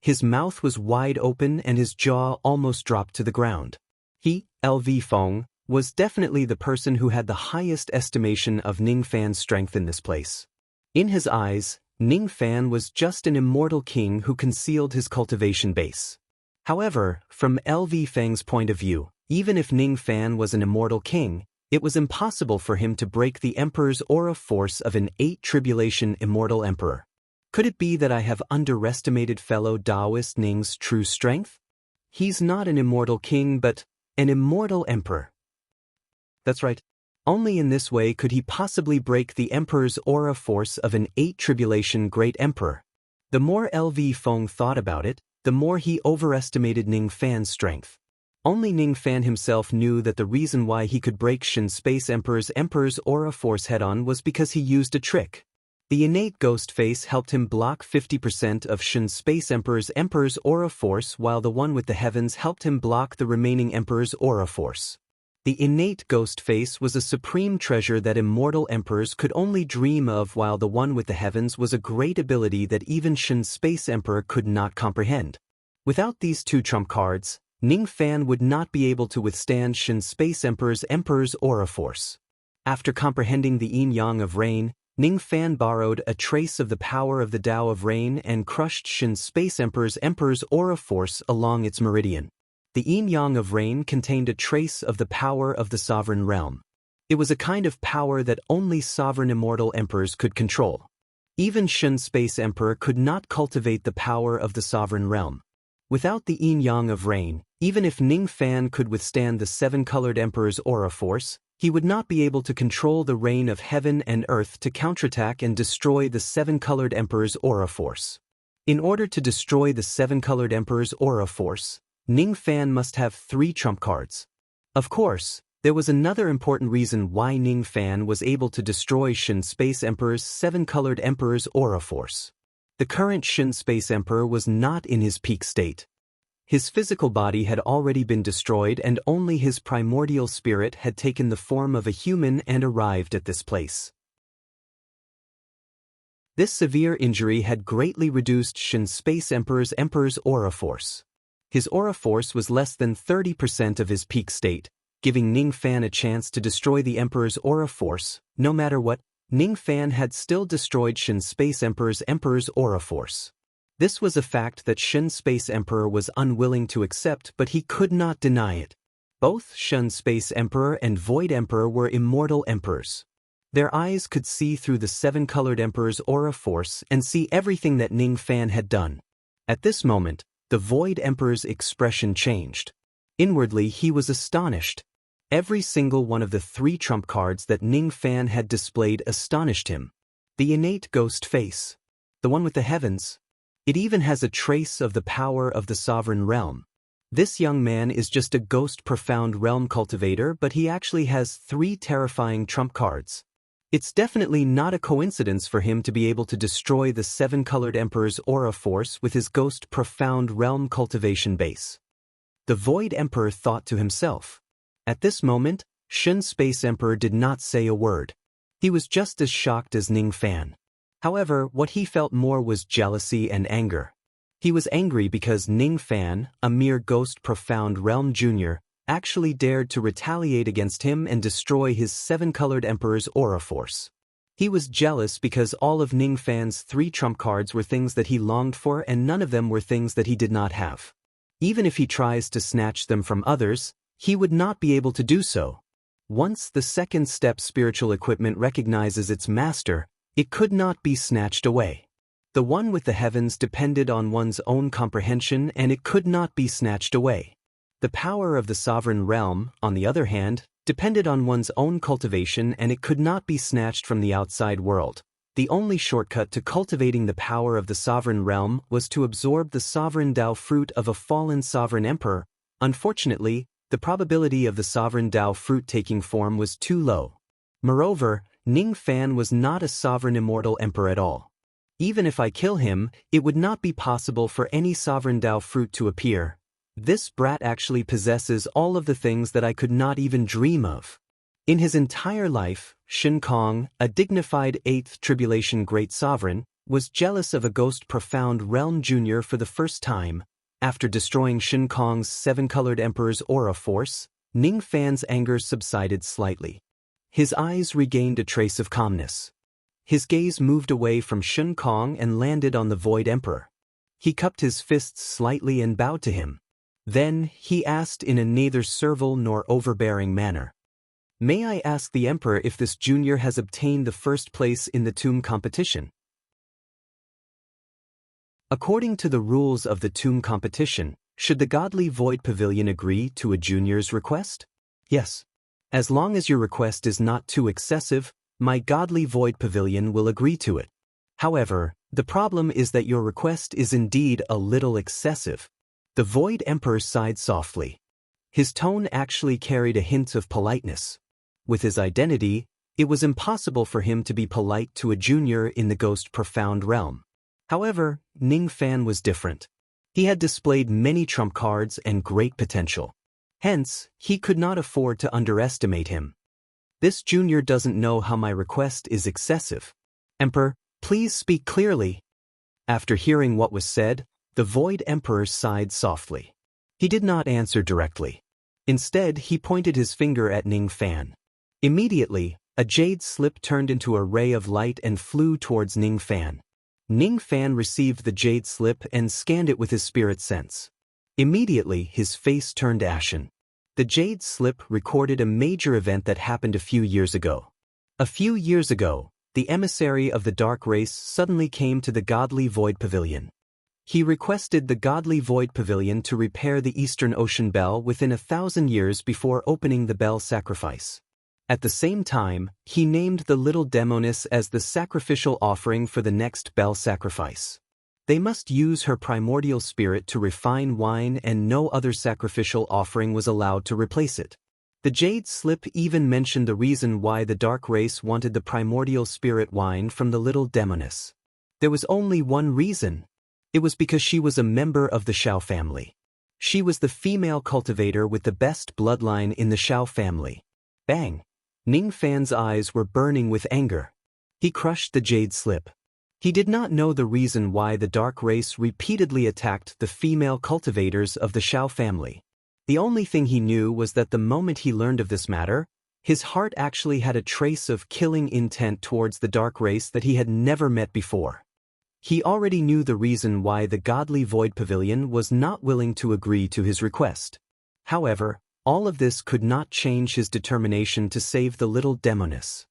His mouth was wide open and his jaw almost dropped to the ground. He, LV Feng, was definitely the person who had the highest estimation of Ning Fan's strength in this place. In his eyes, Ning Fan was just an immortal king who concealed his cultivation base. However, from LV Feng's point of view, even if Ning Fan was an immortal king, it was impossible for him to break the Emperor's aura force of an 8-tribulation immortal emperor. Could it be that I have underestimated fellow Taoist Ning's true strength? He's not an immortal king but an immortal emperor. That's right. Only in this way could he possibly break the Emperor's aura force of an 8-tribulation great emperor. The more LV Feng thought about it, the more he overestimated Ning Fan's strength. Only Ning Fan himself knew that the reason why he could break Shen Space Emperor's aura force head-on was because he used a trick. The innate ghost face helped him block 50% of Shen Space Emperor's aura force while the one with the heavens helped him block the remaining Emperor's aura force. The innate ghost face was a supreme treasure that immortal emperors could only dream of, while the one with the heavens was a great ability that even Shen's space emperor could not comprehend. Without these two trump cards, Ning Fan would not be able to withstand Shen's space emperor's aura force. After comprehending the yin-yang of rain, Ning Fan borrowed a trace of the power of the Tao of rain and crushed Shen's space emperor's aura force along its meridian. The yin-yang of rain contained a trace of the power of the sovereign realm. It was a kind of power that only sovereign immortal emperors could control. Even Shen's space emperor could not cultivate the power of the sovereign realm. Without the yin-yang of rain, even if Ning Fan could withstand the seven-colored emperor's aura force, he would not be able to control the rain of heaven and earth to counterattack and destroy the seven-colored emperor's aura force. In order to destroy the seven-colored emperor's aura force, Ning Fan must have 3 trump cards. Of course, there was another important reason why Ning Fan was able to destroy Shen Space Emperor's seven-colored emperor's aura force. The current Shen Space Emperor was not in his peak state. His physical body had already been destroyed and only his primordial spirit had taken the form of a human and arrived at this place. This severe injury had greatly reduced Shen Space Emperor's aura force. His aura force was less than 30% of his peak state, giving Ning Fan a chance to destroy the Emperor's aura force. No matter what, Ning Fan had still destroyed Shen Space Emperor's aura force. This was a fact that Shen Space Emperor was unwilling to accept, but he could not deny it. Both Shen Space Emperor and Void Emperor were immortal emperors. Their eyes could see through the seven-colored Emperor's aura force and see everything that Ning Fan had done. At this moment, the Void Emperor's expression changed. Inwardly, he was astonished. Every single one of the 3 trump cards that Ning Fan had displayed astonished him. The innate ghost face. The one with the heavens. It even has a trace of the power of the sovereign realm. This young man is just a ghost profound realm cultivator, but he actually has 3 terrifying trump cards. It's definitely not a coincidence for him to be able to destroy the seven-colored Emperor's aura force with his ghost profound realm cultivation base. The Void Emperor thought to himself. At this moment, Shen Space Emperor did not say a word. He was just as shocked as Ning Fan. However, what he felt more was jealousy and anger. He was angry because Ning Fan, a mere ghost profound realm junior, actually dared to retaliate against him and destroy his seven-colored Emperor's aura force. He was jealous because all of Ning Fan's 3 trump cards were things that he longed for and none of them were things that he did not have. Even if he tries to snatch them from others, he would not be able to do so. Once the second step spiritual equipment recognizes its master, it could not be snatched away. The one with the heavens depended on one's own comprehension and it could not be snatched away. The power of the sovereign realm, on the other hand, depended on one's own cultivation and it could not be snatched from the outside world. The only shortcut to cultivating the power of the sovereign realm was to absorb the sovereign Tao fruit of a fallen sovereign emperor. Unfortunately, the probability of the sovereign Tao fruit taking form was too low. Moreover, Ning Fan was not a sovereign immortal emperor at all. Even if I kill him, it would not be possible for any sovereign Tao fruit to appear. This brat actually possesses all of the things that I could not even dream of. In his entire life, Shin Kong, a dignified 8th Tribulation Great Sovereign, was jealous of a ghost profound realm junior for the first time. After destroying Shin Kong's seven-colored Emperor's aura force, Ning Fan's anger subsided slightly. His eyes regained a trace of calmness. His gaze moved away from Shin Kong and landed on the Void Emperor. He cupped his fists slightly and bowed to him. Then, he asked in a neither servile nor overbearing manner. May I ask the Emperor if this junior has obtained the first place in the tomb competition? According to the rules of the tomb competition, should the godly Void Pavilion agree to a junior's request? Yes. As long as your request is not too excessive, my godly Void Pavilion will agree to it. However, the problem is that your request is indeed a little excessive. The Void Emperor sighed softly. His tone actually carried a hint of politeness. With his identity, it was impossible for him to be polite to a junior in the ghost profound realm. However, Ning Fan was different. He had displayed many trump cards and great potential. Hence, he could not afford to underestimate him. This junior doesn't know how my request is excessive. Emperor, please speak clearly. After hearing what was said, the Void Emperor sighed softly. He did not answer directly. Instead, he pointed his finger at Ning Fan. Immediately, a jade slip turned into a ray of light and flew towards Ning Fan. Ning Fan received the jade slip and scanned it with his spirit sense. Immediately, his face turned ashen. The jade slip recorded a major event that happened a few years ago. A few years ago, the emissary of the dark race suddenly came to the Godly Void Pavilion. He requested the Godly Void Pavilion to repair the Eastern Ocean Bell within 1,000 years before opening the bell sacrifice. At the same time, he named the little demoness as the sacrificial offering for the next bell sacrifice. They must use her primordial spirit to refine wine, and no other sacrificial offering was allowed to replace it. The jade slip even mentioned the reason why the dark race wanted the primordial spirit wine from the little demoness. There was only one reason. It was because she was a member of the Shao family. She was the female cultivator with the best bloodline in the Shao family. Bang! Ning Fan's eyes were burning with anger. He crushed the jade slip. He did not know the reason why the dark race repeatedly attacked the female cultivators of the Shao family. The only thing he knew was that the moment he learned of this matter, his heart actually had a trace of killing intent towards the dark race that he had never met before. He already knew the reason why the Godly Void Pavilion was not willing to agree to his request. However, all of this could not change his determination to save the little demoness.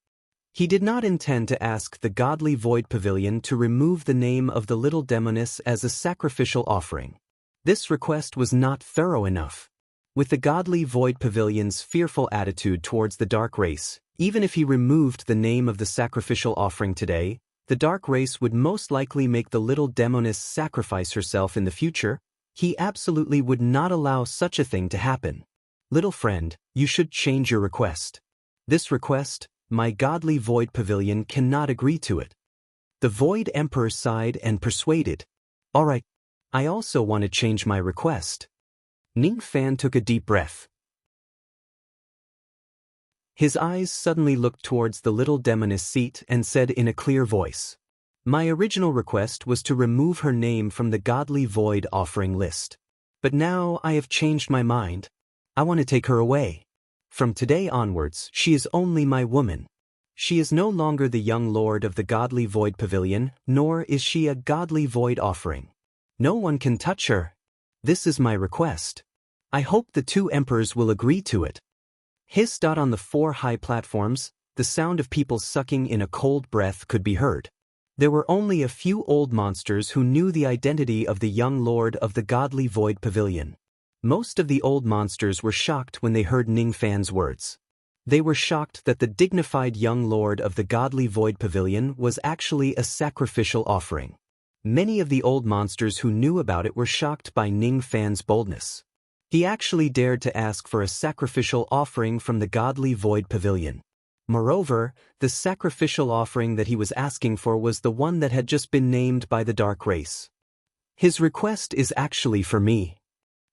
He did not intend to ask the Godly Void Pavilion to remove the name of the little demoness as a sacrificial offering. This request was not thorough enough. With the Godly Void Pavilion's fearful attitude towards the dark race, even if he removed the name of the sacrificial offering today, the dark race would most likely make the little demoness sacrifice herself in the future. He absolutely would not allow such a thing to happen. Little friend, you should change your request. This request, my Godly Void Pavilion cannot agree to it. The Void Emperor sighed and persuaded. All right, I also want to change my request. Ning Fan took a deep breath. His eyes suddenly looked towards the little demoness seat and said in a clear voice, my original request was to remove her name from the Godly Void offering list. But now I have changed my mind. I want to take her away. From today onwards, she is only my woman. She is no longer the young lord of the Godly Void Pavilion, nor is she a Godly Void offering. No one can touch her. This is my request. I hope the two emperors will agree to it. Hissed out on the 4 high platforms, the sound of people sucking in a cold breath could be heard. There were only a few old monsters who knew the identity of the young lord of the Godly Void Pavilion. Most of the old monsters were shocked when they heard Ning Fan's words. They were shocked that the dignified young lord of the Godly Void Pavilion was actually a sacrificial offering. Many of the old monsters who knew about it were shocked by Ning Fan's boldness. He actually dared to ask for a sacrificial offering from the Godly Void Pavilion. Moreover, the sacrificial offering that he was asking for was the one that had just been named by the dark race. His request is actually for me.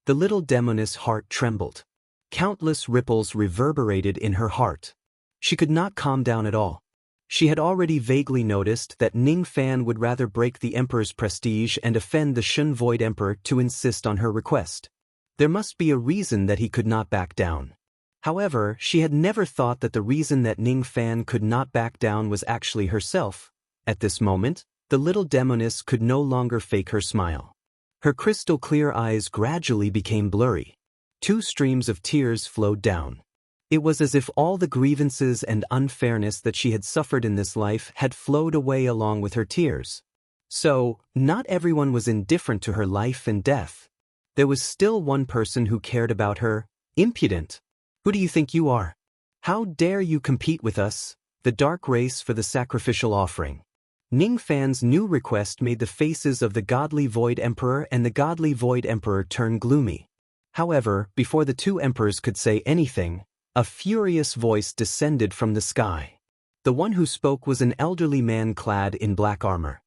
The little demoness' heart trembled. Countless ripples reverberated in her heart. She could not calm down at all. She had already vaguely noticed that Ning Fan would rather break the Emperor's prestige and offend the Shun Void Emperor to insist on her request. There must be a reason that he could not back down. However, she had never thought that the reason that Ning Fan could not back down was actually herself. At this moment, the little demoness could no longer fake her smile. Her crystal-clear eyes gradually became blurry. 2 streams of tears flowed down. It was as if all the grievances and unfairness that she had suffered in this life had flowed away along with her tears. So, not everyone was indifferent to her life and death. There was still one person who cared about her. Impudent! Who do you think you are? How dare you compete with us, the dark race, for the sacrificial offering? Ning Fan's new request made the faces of the Godly Void Emperor and the Godly Void Emperor turn gloomy. However, before the 2 emperors could say anything, a furious voice descended from the sky. The one who spoke was an elderly man clad in black armor.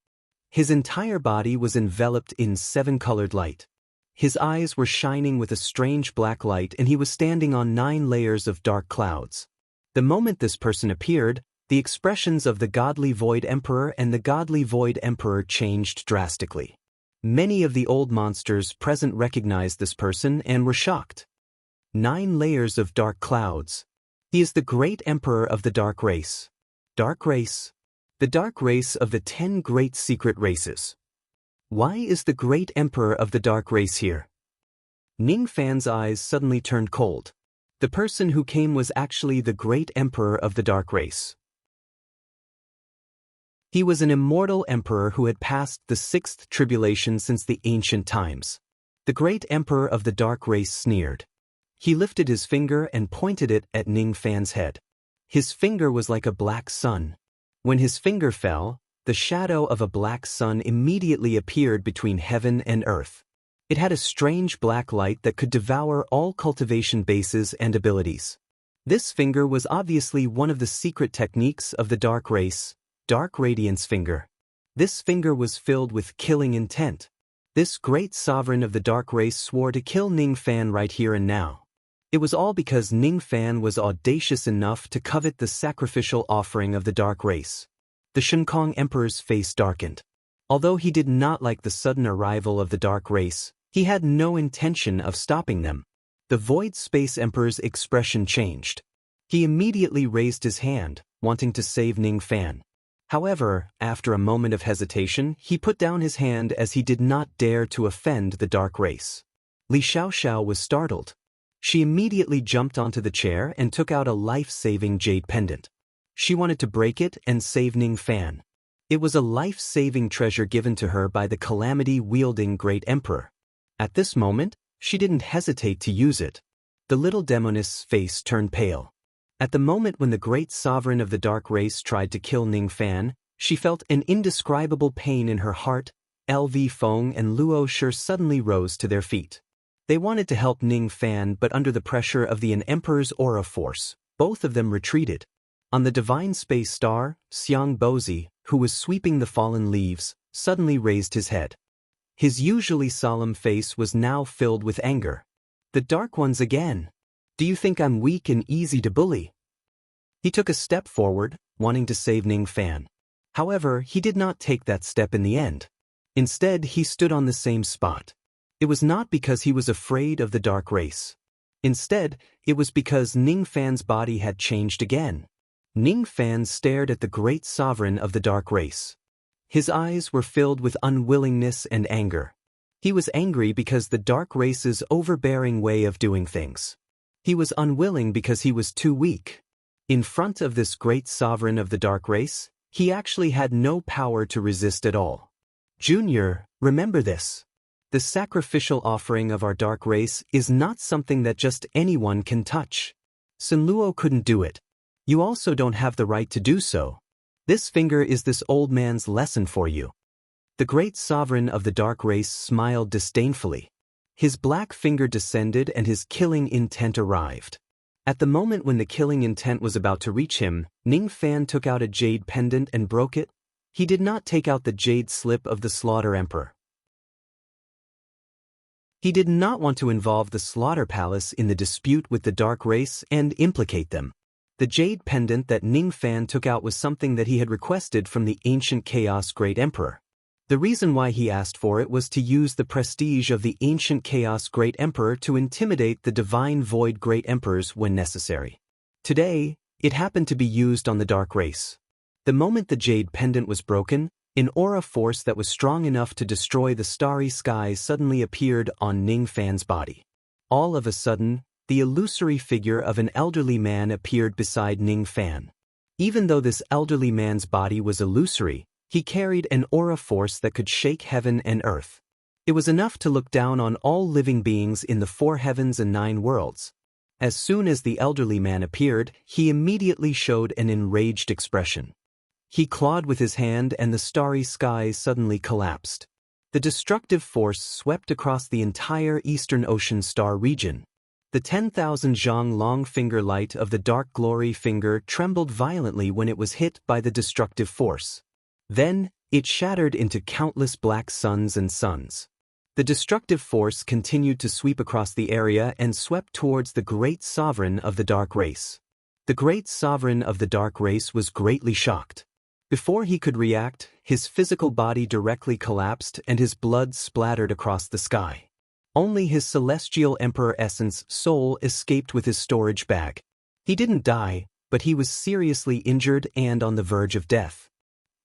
His entire body was enveloped in 7-colored light. His eyes were shining with a strange black light and he was standing on 9 layers of dark clouds. The moment this person appeared, the expressions of the godly Void Emperor and the godly Void Emperor changed drastically. Many of the old monsters present recognized this person and were shocked. 9 layers of dark clouds. He is the great emperor of the dark race. Dark race. The dark race of the 10 great secret races. Why is the great emperor of the dark race here? Ning Fan's eyes suddenly turned cold. The person who came was actually the great emperor of the dark race. He was an immortal emperor who had passed the 6th tribulation since the ancient times. The great emperor of the dark race sneered. He lifted his finger and pointed it at Ning Fan's head. His finger was like a black sun. When his finger fell, the shadow of a black sun immediately appeared between heaven and earth. It had a strange black light that could devour all cultivation bases and abilities. This finger was obviously one of the secret techniques of the dark race, Dark Radiance Finger. This finger was filled with killing intent. This great sovereign of the dark race swore to kill Ning Fan right here and now. It was all because Ning Fan was audacious enough to covet the sacrificial offering of the dark race. The Shinkong Emperor's face darkened. Although he did not like the sudden arrival of the dark race, he had no intention of stopping them. The Void Space Emperor's expression changed. He immediately raised his hand, wanting to save Ning Fan. However, after a moment of hesitation, he put down his hand as he did not dare to offend the dark race. Li Xiaoxiao was startled. She immediately jumped onto the chair and took out a life-saving jade pendant. She wanted to break it and save Ning Fan. It was a life-saving treasure given to her by the calamity-wielding Great Emperor. At this moment, she didn't hesitate to use it. The little demoness's face turned pale. At the moment when the great sovereign of the dark race tried to kill Ning Fan, she felt an indescribable pain in her heart. LV Feng and Luo Shi suddenly rose to their feet. They wanted to help Ning Fan, but under the pressure of the Emperor's aura force, both of them retreated. On the divine space star, Xiang Bozi, who was sweeping the fallen leaves, suddenly raised his head. His usually solemn face was now filled with anger. The Dark Ones again. Do you think I'm weak and easy to bully? He took a step forward, wanting to save Ning Fan. However, he did not take that step in the end. Instead, he stood on the same spot. It was not because he was afraid of the dark race. Instead, it was because Ning Fan's body had changed again. Ning Fan stared at the great sovereign of the dark race. His eyes were filled with unwillingness and anger. He was angry because the dark race's overbearing way of doing things. He was unwilling because he was too weak. In front of this great sovereign of the dark race, he actually had no power to resist at all. Junior, remember this. The sacrificial offering of our dark race is not something that just anyone can touch. Sun Luo couldn't do it. You also don't have the right to do so. This finger is this old man's lesson for you. The great sovereign of the dark race smiled disdainfully. His black finger descended and his killing intent arrived. At the moment when the killing intent was about to reach him, Ning Fan took out a jade pendant and broke it. He did not take out the jade slip of the Slaughter Emperor. He did not want to involve the Slaughter Palace in the dispute with the dark race and implicate them. The jade pendant that Ning Fan took out was something that he had requested from the ancient Chaos Great Emperor. The reason why he asked for it was to use the prestige of the ancient Chaos Great Emperor to intimidate the divine Void Great Emperors when necessary. Today, it happened to be used on the dark race. The moment the jade pendant was broken, an aura force that was strong enough to destroy the starry sky suddenly appeared on Ning Fan's body. All of a sudden, the illusory figure of an elderly man appeared beside Ning Fan. Even though this elderly man's body was illusory, he carried an aura force that could shake heaven and earth. It was enough to look down on all living beings in the 4 heavens and 9 worlds. As soon as the elderly man appeared, he immediately showed an enraged expression. He clawed with his hand and the starry skies suddenly collapsed. The destructive force swept across the entire Eastern Ocean star region. The 10,000 zhang long finger light of the dark glory finger trembled violently when it was hit by the destructive force. Then, it shattered into countless black suns and suns. The destructive force continued to sweep across the area and swept towards the great sovereign of the dark race. The great sovereign of the dark race was greatly shocked. Before he could react, his physical body directly collapsed and his blood splattered across the sky. Only his celestial emperor essence soul escaped with his storage bag. He didn't die, but he was seriously injured and on the verge of death.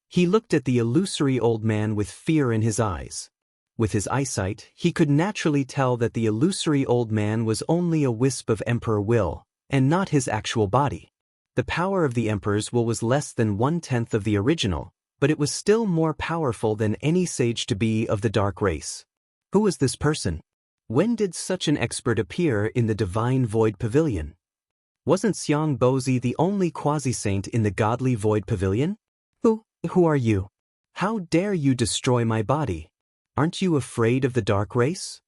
He looked at the illusory old man with fear in his eyes. With his eyesight, he could naturally tell that the illusory old man was only a wisp of emperor will, and not his actual body. The power of the emperor's will was less than 1/10 of the original, but it was still more powerful than any sage to be of the dark race. Who was this person? When did such an expert appear in the Divine Void Pavilion? Wasn't Xiang Bozi the only quasi-saint in the Godly Void Pavilion? Who are you? How dare you destroy my body? Aren't you afraid of the dark race?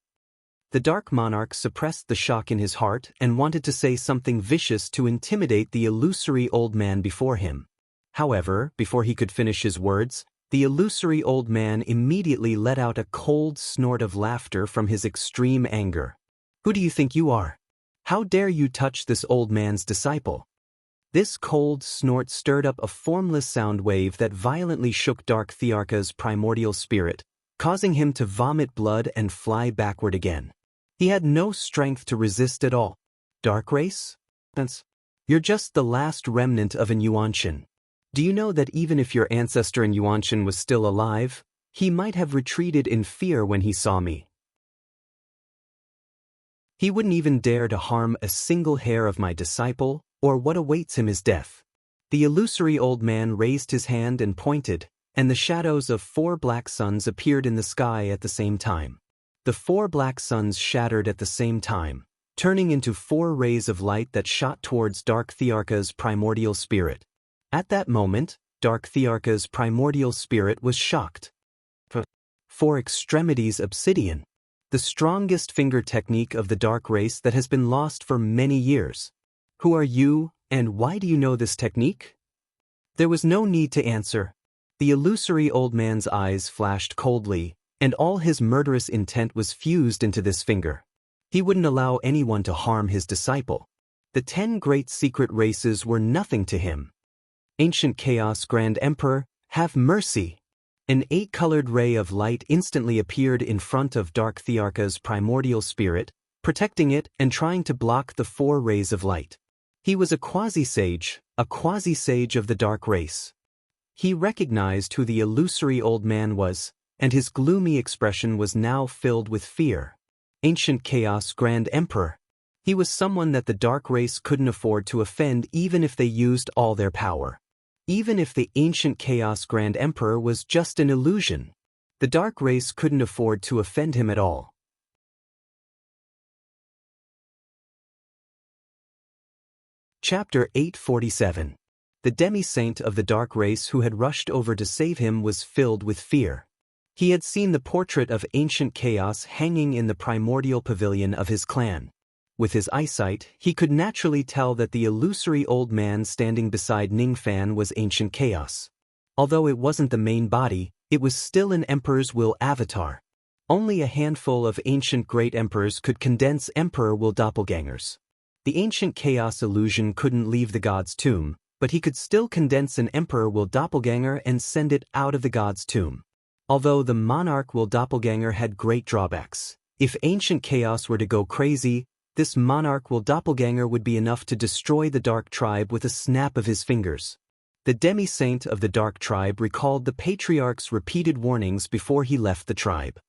The Dark Monarch suppressed the shock in his heart and wanted to say something vicious to intimidate the illusory old man before him. However, before he could finish his words, the illusory old man immediately let out a cold snort of laughter from his extreme anger. Who do you think you are? How dare you touch this old man's disciple? This cold snort stirred up a formless sound wave that violently shook Dark Thearka's primordial spirit, causing him to vomit blood and fly backward again. He had no strength to resist at all. Dark race? You're just the last remnant of an Yuanshan. Do you know that even if your ancestor in Yuanshan was still alive, he might have retreated in fear when he saw me? He wouldn't even dare to harm a single hair of my disciple, or what awaits him is death. The illusory old man raised his hand and pointed, and the shadows of 4 black suns appeared in the sky at the same time. The 4 black suns shattered at the same time, turning into 4 rays of light that shot towards Dark Thearka's primordial spirit. At that moment, Dark Thearka's primordial spirit was shocked. 4 extremities obsidian. The strongest finger technique of the dark race that has been lost for many years. Who are you, and why do you know this technique? There was no need to answer. The illusory old man's eyes flashed coldly, and all his murderous intent was fused into this finger. He wouldn't allow anyone to harm his disciple. The 10 great secret races were nothing to him. Ancient Chaos Grand Emperor, have mercy! An 8-colored ray of light instantly appeared in front of Dark Thearka's primordial spirit, protecting it and trying to block the 4 rays of light. He was a quasi-sage of the dark race. He recognized who the illusory old man was, and his gloomy expression was now filled with fear. Ancient Chaos Grand Emperor. He was someone that the dark race couldn't afford to offend even if they used all their power. Even if the Ancient Chaos Grand Emperor was just an illusion, the dark race couldn't afford to offend him at all. Chapter 847. The demi-saint of the dark race who had rushed over to save him was filled with fear. He had seen the portrait of ancient chaos hanging in the primordial pavilion of his clan. With his eyesight, he could naturally tell that the illusory old man standing beside Ningfan was ancient chaos. Although it wasn't the main body, it was still an emperor's will avatar. Only a handful of ancient great emperors could condense emperor will doppelgangers. The ancient chaos illusion couldn't leave the god's tomb, but he could still condense an emperor will doppelganger and send it out of the god's tomb. Although the monarch will doppelganger had great drawbacks. If ancient chaos were to go crazy, this monarch will doppelganger would be enough to destroy the dark tribe with a snap of his fingers. The demi-saint of the dark tribe recalled the patriarch's repeated warnings before he left the tribe.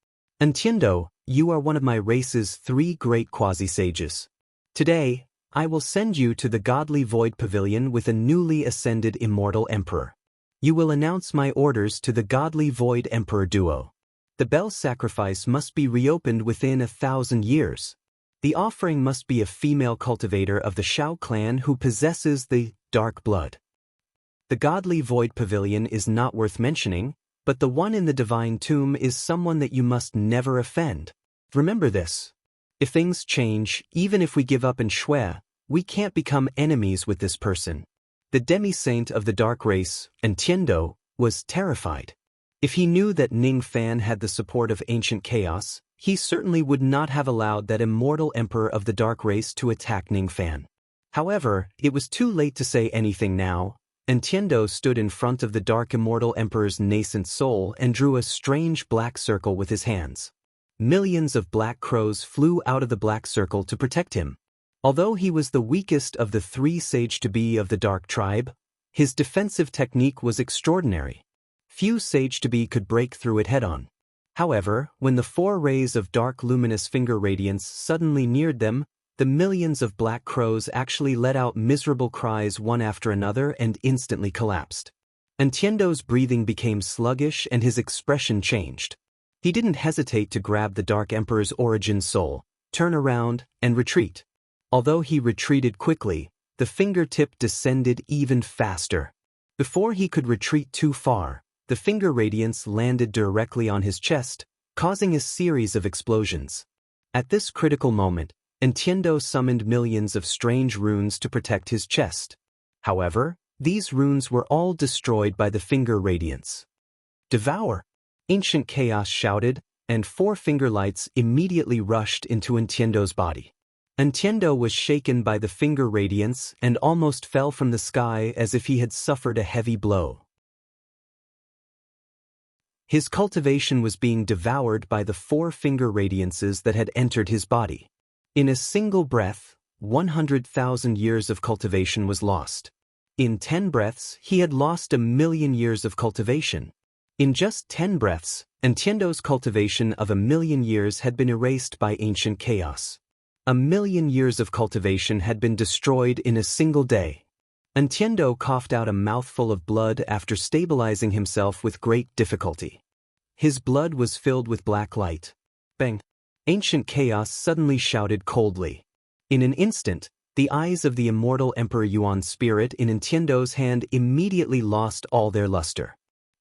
Entiendo, you are one of my race's 3 great quasi-sages. Today, I will send you to the Godly Void Pavilion with a newly ascended immortal emperor. You will announce my orders to the Godly Void Emperor duo. The bell sacrifice must be reopened within 1,000 years. The offering must be a female cultivator of the Shao clan who possesses the dark blood. The Godly Void Pavilion is not worth mentioning, but the one in the Divine Tomb is someone that you must never offend. Remember this. If things change, even if we give up in Shui, we can't become enemies with this person. The demi-saint of the dark race, Entiendo, was terrified. If he knew that Ningfan had the support of ancient chaos, he certainly would not have allowed that immortal emperor of the dark race to attack Ningfan. However, it was too late to say anything now, and Tiendo stood in front of the dark immortal emperor's nascent soul and drew a strange black circle with his hands. Millions of black crows flew out of the black circle to protect him. Although he was the weakest of the 3 sage-to-be of the dark tribe, his defensive technique was extraordinary. Few sage-to-be could break through it head-on. However, when the 4 rays of dark luminous finger radiance suddenly neared them, the millions of black crows actually let out miserable cries one after another and instantly collapsed. Tiendo's breathing became sluggish and his expression changed. He didn't hesitate to grab the Dark Emperor's origin soul, turn around, and retreat. Although he retreated quickly, the fingertip descended even faster. Before he could retreat too far, the finger radiance landed directly on his chest, causing a series of explosions. At this critical moment, Tiendo summoned millions of strange runes to protect his chest. However, these runes were all destroyed by the finger radiance. "Devour!" Ancient Chaos shouted, and 4 finger lights immediately rushed into Tiendo's body. Tiendo was shaken by the finger radiance and almost fell from the sky as if he had suffered a heavy blow. His cultivation was being devoured by the 4 finger radiances that had entered his body. In a single breath, 100,000 years of cultivation was lost. In 10 breaths, he had lost 1,000,000 years of cultivation. In just 10 breaths, Tiendo's cultivation of 1,000,000 years had been erased by ancient chaos. 1,000,000 years of cultivation had been destroyed in a single day. Tiendo coughed out a mouthful of blood after stabilizing himself with great difficulty. His blood was filled with black light. Bang! Ancient Chaos suddenly shouted coldly. In an instant, the eyes of the immortal Emperor Yuan spirit in Tiendo's hand immediately lost all their luster.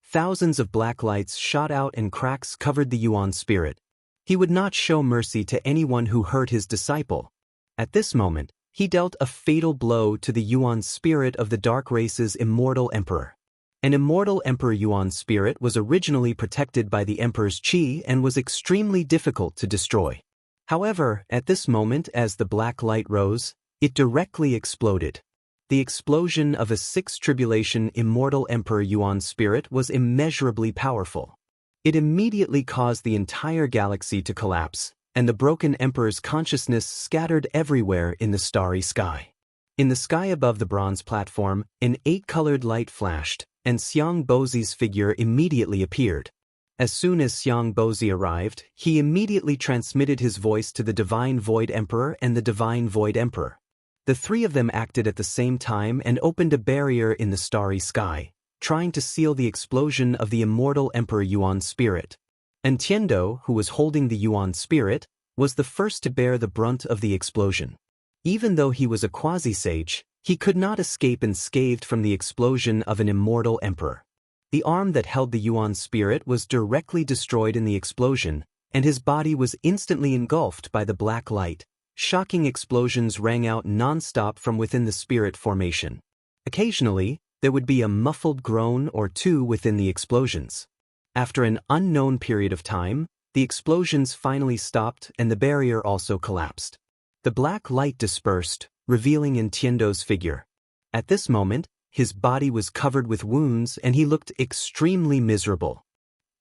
Thousands of black lights shot out and cracks covered the Yuan spirit. He would not show mercy to anyone who hurt his disciple. At this moment, he dealt a fatal blow to the Yuan spirit of the dark race's immortal emperor. An immortal Emperor Yuan spirit was originally protected by the Emperor's Qi and was extremely difficult to destroy. However, at this moment as the black light rose, it directly exploded. The explosion of a 6th tribulation immortal Emperor Yuan spirit was immeasurably powerful. It immediately caused the entire galaxy to collapse, and the broken Emperor's consciousness scattered everywhere in the starry sky. In the sky above the bronze platform, an 8-colored light flashed, and Xiang Bozi's figure immediately appeared. As soon as Xiang Bozi arrived, he immediately transmitted his voice to the Divine Void Emperor and the Divine Void Emperor. The 3 of them acted at the same time and opened a barrier in the starry sky, trying to seal the explosion of the immortal Emperor Yuan spirit. Tiendo, who was holding the Yuan spirit, was the first to bear the brunt of the explosion. Even though he was a quasi-sage, he could not escape unscathed from the explosion of an immortal emperor. The arm that held the Yuan spirit was directly destroyed in the explosion, and his body was instantly engulfed by the black light. Shocking explosions rang out non-stop from within the spirit formation. Occasionally, there would be a muffled groan or 2 within the explosions. After an unknown period of time, the explosions finally stopped and the barrier also collapsed. The black light dispersed, revealing Tiendo's figure. At this moment, his body was covered with wounds and he looked extremely miserable.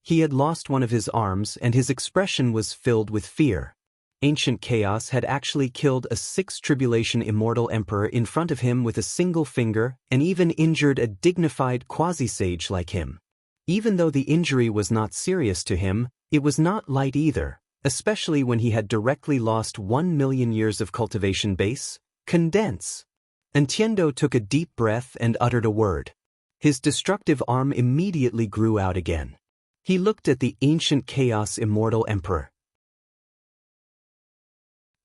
He had lost one of his arms and his expression was filled with fear. Ancient Chaos had actually killed a 6th tribulation immortal emperor in front of him with a single finger and even injured a dignified quasi-sage like him. Even though the injury was not serious to him, it was not light either, especially when he had directly lost 1,000,000 years of cultivation base. Condense. Tiendo took a deep breath and uttered a word. His destructive arm immediately grew out again. He looked at the ancient Chaos immortal emperor.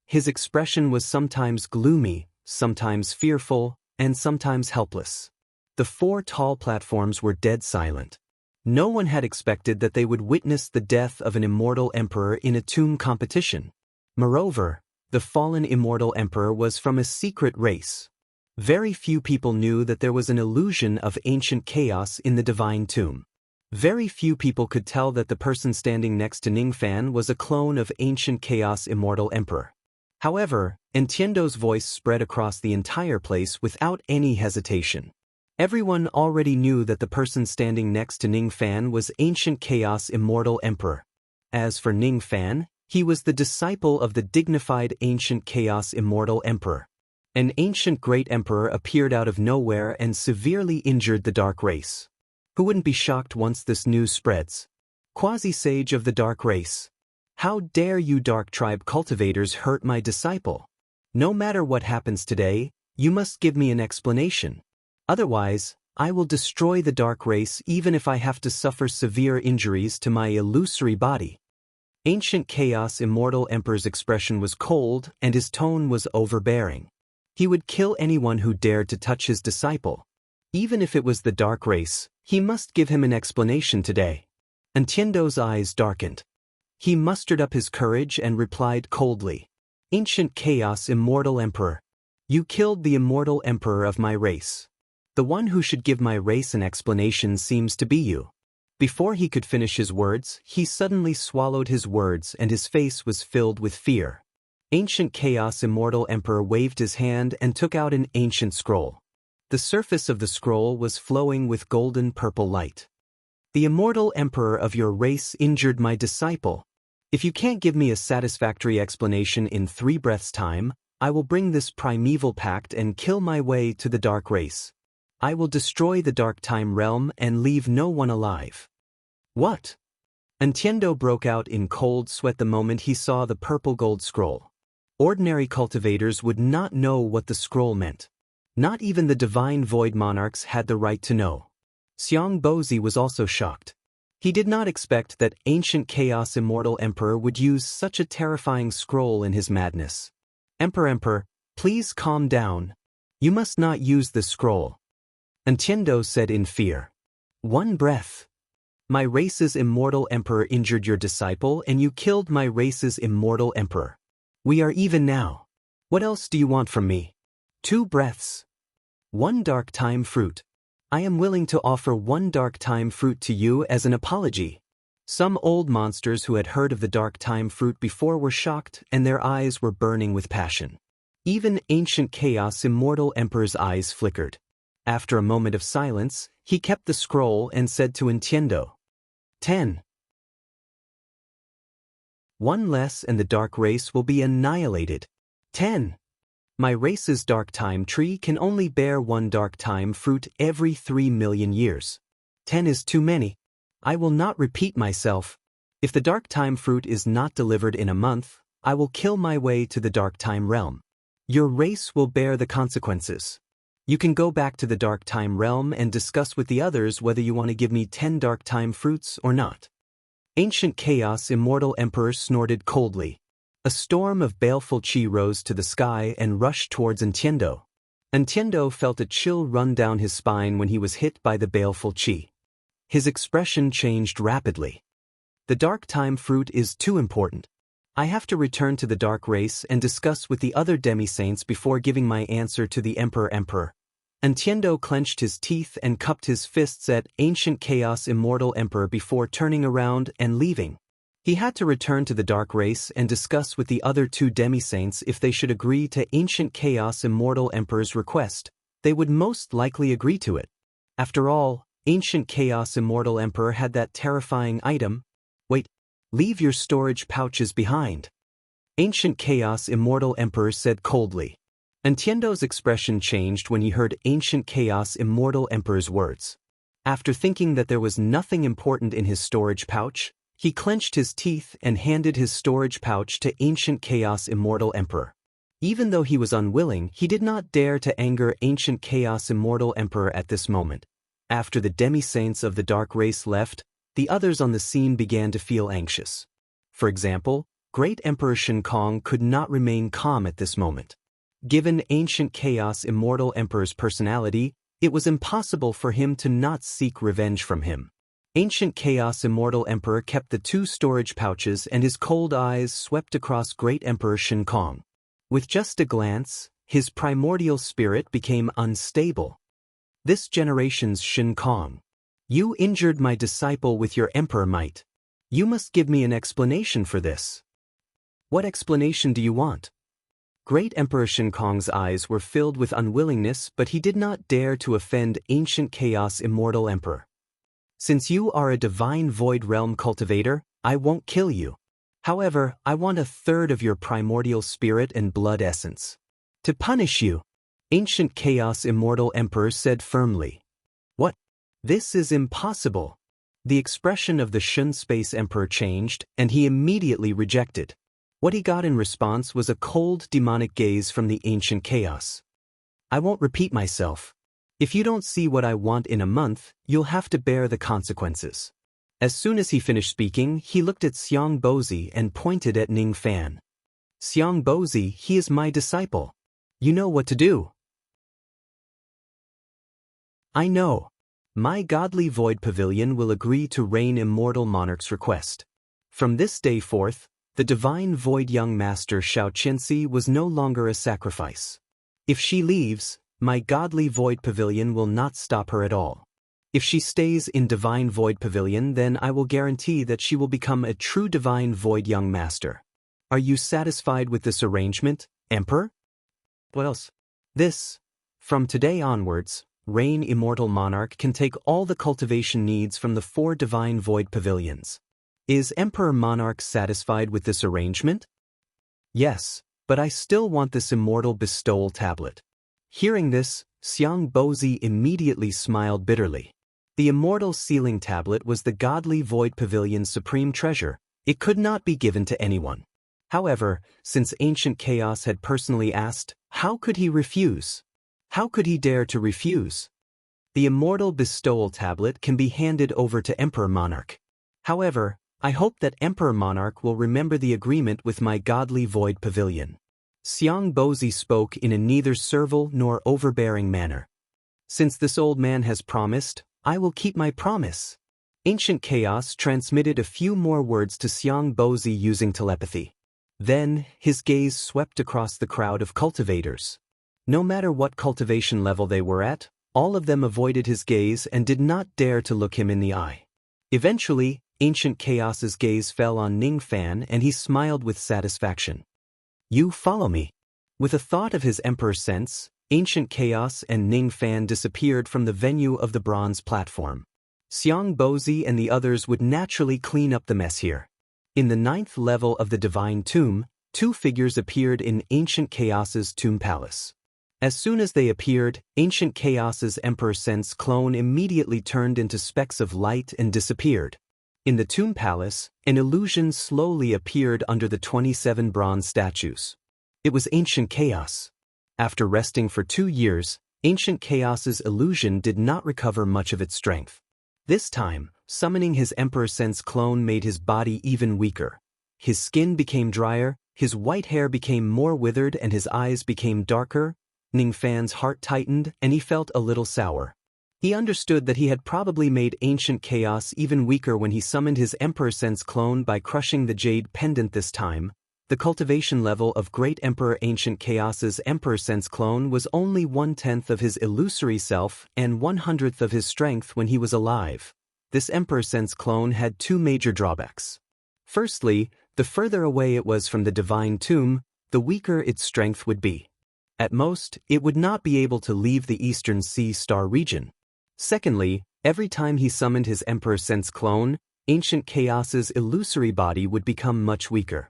His expression was sometimes gloomy, sometimes fearful, and sometimes helpless. The 4 tall platforms were dead silent. No one had expected that they would witness the death of an immortal emperor in a tomb competition. Moreover, the fallen immortal emperor was from a secret race. Very few people knew that there was an illusion of ancient chaos in the divine tomb. Very few people could tell that the person standing next to Ningfan was a clone of ancient Chaos Immortal Emperor. However, Entiendo's voice spread across the entire place without any hesitation. Everyone already knew that the person standing next to Ningfan was ancient Chaos Immortal Emperor. As for Ningfan, he was the disciple of the dignified ancient Chaos Immortal Emperor. An ancient great emperor appeared out of nowhere and severely injured the dark race. Who wouldn't be shocked once this news spreads? Quasi-sage of the dark race. How dare you dark tribe cultivators hurt my disciple? No matter what happens today, you must give me an explanation. Otherwise, I will destroy the dark race even if I have to suffer severe injuries to my illusory body. Ancient Chaos Immortal Emperor's expression was cold and his tone was overbearing. He would kill anyone who dared to touch his disciple. Even if it was the dark race, he must give him an explanation today. Entiendo's eyes darkened. He mustered up his courage and replied coldly. Ancient Chaos Immortal Emperor, you killed the immortal emperor of my race. The one who should give my race an explanation seems to be you. Before he could finish his words, he suddenly swallowed his words and his face was filled with fear. Ancient Chaos Immortal Emperor waved his hand and took out an ancient scroll. The surface of the scroll was flowing with golden purple light. The immortal emperor of your race injured my disciple. If you can't give me a satisfactory explanation in 3 breaths' time, I will bring this primeval pact and kill my way to the dark race. I will destroy the dark time realm and leave no one alive. What? Entiendo broke out in cold sweat the moment he saw the purple gold scroll. Ordinary cultivators would not know what the scroll meant. Not even the divine void monarchs had the right to know. Xiang Bozi was also shocked. He did not expect that ancient Chaos Immortal Emperor would use such a terrifying scroll in his madness. Emperor, please calm down. You must not use this scroll. Entiendo said in fear. 1 breath. My race's immortal emperor injured your disciple and you killed my race's immortal emperor. We are even now. What else do you want from me? 2 breaths. 1 dark time fruit. I am willing to offer 1 dark time fruit to you as an apology. Some old monsters who had heard of the dark time fruit before were shocked and their eyes were burning with passion. Even ancient Chaos Immortal Emperor's eyes flickered. After a moment of silence, he kept the scroll and said to Entiendo. 10. 1 less and the dark race will be annihilated. 10. My race's dark time tree can only bear 1 dark time fruit every 3 million years. 10 is too many. I will not repeat myself. If the dark time fruit is not delivered in a month, I will kill my way to the dark time realm. Your race will bear the consequences. You can go back to the dark time realm and discuss with the others whether you want to give me 10 dark time fruits or not. Ancient Chaos Immortal Emperor snorted coldly. A storm of baleful chi rose to the sky and rushed towards Entiendo. Entiendo felt a chill run down his spine when he was hit by the baleful chi. His expression changed rapidly. The dark time fruit is too important. I have to return to the dark race and discuss with the other demi-saints before giving my answer to the Emperor. Entiendo clenched his teeth and cupped his fists at Ancient Chaos Immortal Emperor before turning around and leaving. He had to return to the dark race and discuss with the other 2 demi-saints if they should agree to Ancient Chaos Immortal Emperor's request. They would most likely agree to it. After all, Ancient Chaos Immortal Emperor had that terrifying item. Wait, leave your storage pouches behind. Ancient Chaos Immortal Emperor said coldly. Entiendo's expression changed when he heard Ancient Chaos Immortal Emperor's words. After thinking that there was nothing important in his storage pouch, he clenched his teeth and handed his storage pouch to Ancient Chaos Immortal Emperor. Even though he was unwilling, he did not dare to anger Ancient Chaos Immortal Emperor at this moment. After the demi-saints of the dark race left, the others on the scene began to feel anxious. For example, Great Emperor Shen Kong could not remain calm at this moment. Given Ancient Chaos Immortal Emperor's personality, it was impossible for him to not seek revenge from him. Ancient Chaos Immortal Emperor kept the 2 storage pouches and his cold eyes swept across Great Emperor Shen Kong. With just a glance, his primordial spirit became unstable. This generation's Shen Kong. You injured my disciple with your emperor might. You must give me an explanation for this. What explanation do you want? Great Emperor Shinkong's eyes were filled with unwillingness, but he did not dare to offend ancient chaos immortal emperor. Since you are a divine void realm cultivator, I won't kill you. However, I want a third of your primordial spirit and blood essence. To punish you, ancient chaos immortal emperor said firmly. What? This is impossible. The expression of the Shun Space Emperor changed, and he immediately rejected. What he got in response was a cold, demonic gaze from the ancient chaos. I won't repeat myself. If you don't see what I want in a month, you'll have to bear the consequences. As soon as he finished speaking, he looked at Xiang Bozi and pointed at Ning Fan. Xiang Bozi, he is my disciple. You know what to do. I know. My godly void pavilion will agree to reign immortal monarch's request. From this day forth, the divine void young master Xiao Qianxi was no longer a sacrifice. If she leaves, my godly void pavilion will not stop her at all. If she stays in divine void pavilion, then I will guarantee that she will become a true divine void young master. Are you satisfied with this arrangement, Emperor? What else? This, from today onwards, reign immortal monarch can take all the cultivation needs from the 4 divine void pavilions. Is Emperor Monarch satisfied with this arrangement? Yes, but I still want this immortal bestowal tablet. Hearing this, Xiang Bozi immediately smiled bitterly. The immortal sealing tablet was the godly void pavilion's supreme treasure. It could not be given to anyone. However, since ancient chaos had personally asked, how could he refuse? How could he dare to refuse? The immortal bestowal tablet can be handed over to Emperor Monarch. However, I hope that Emperor Monarch will remember the agreement with my godly void pavilion. Xiang Bozi spoke in a neither servile nor overbearing manner. Since this old man has promised, I will keep my promise. Ancient Chaos transmitted a few more words to Xiang Bozi using telepathy. Then, his gaze swept across the crowd of cultivators. No matter what cultivation level they were at, all of them avoided his gaze and did not dare to look him in the eye. Eventually, Ancient Chaos's gaze fell on Ning Fan and he smiled with satisfaction. You follow me. With a thought of his emperor's sense, Ancient Chaos and Ning Fan disappeared from the venue of the bronze platform. Xiang Bozi and the others would naturally clean up the mess here. In the 9th level of the Divine Tomb, 2 figures appeared in Ancient Chaos's tomb palace. As soon as they appeared, Ancient Chaos's Emperor Sense clone immediately turned into specks of light and disappeared. In the tomb palace, an illusion slowly appeared under the 27 bronze statues. It was Ancient Chaos. After resting for 2 years, Ancient Chaos's illusion did not recover much of its strength. This time, summoning his Emperor Sense clone made his body even weaker. His skin became drier, his white hair became more withered and his eyes became darker. Ning Fan's heart tightened and he felt a little sour. He understood that he had probably made Ancient Chaos even weaker when he summoned his Emperor Sense clone by crushing the jade pendant this time. The cultivation level of Great Emperor Ancient Chaos's Emperor Sense clone was only 1/10 of his illusory self and 1/100th of his strength when he was alive. This Emperor Sense clone had 2 major drawbacks. Firstly, the further away it was from the Divine Tomb, the weaker its strength would be. At most, it would not be able to leave the Eastern Sea Star region. Secondly, every time he summoned his Emperor Sense clone, Ancient Chaos's illusory body would become much weaker.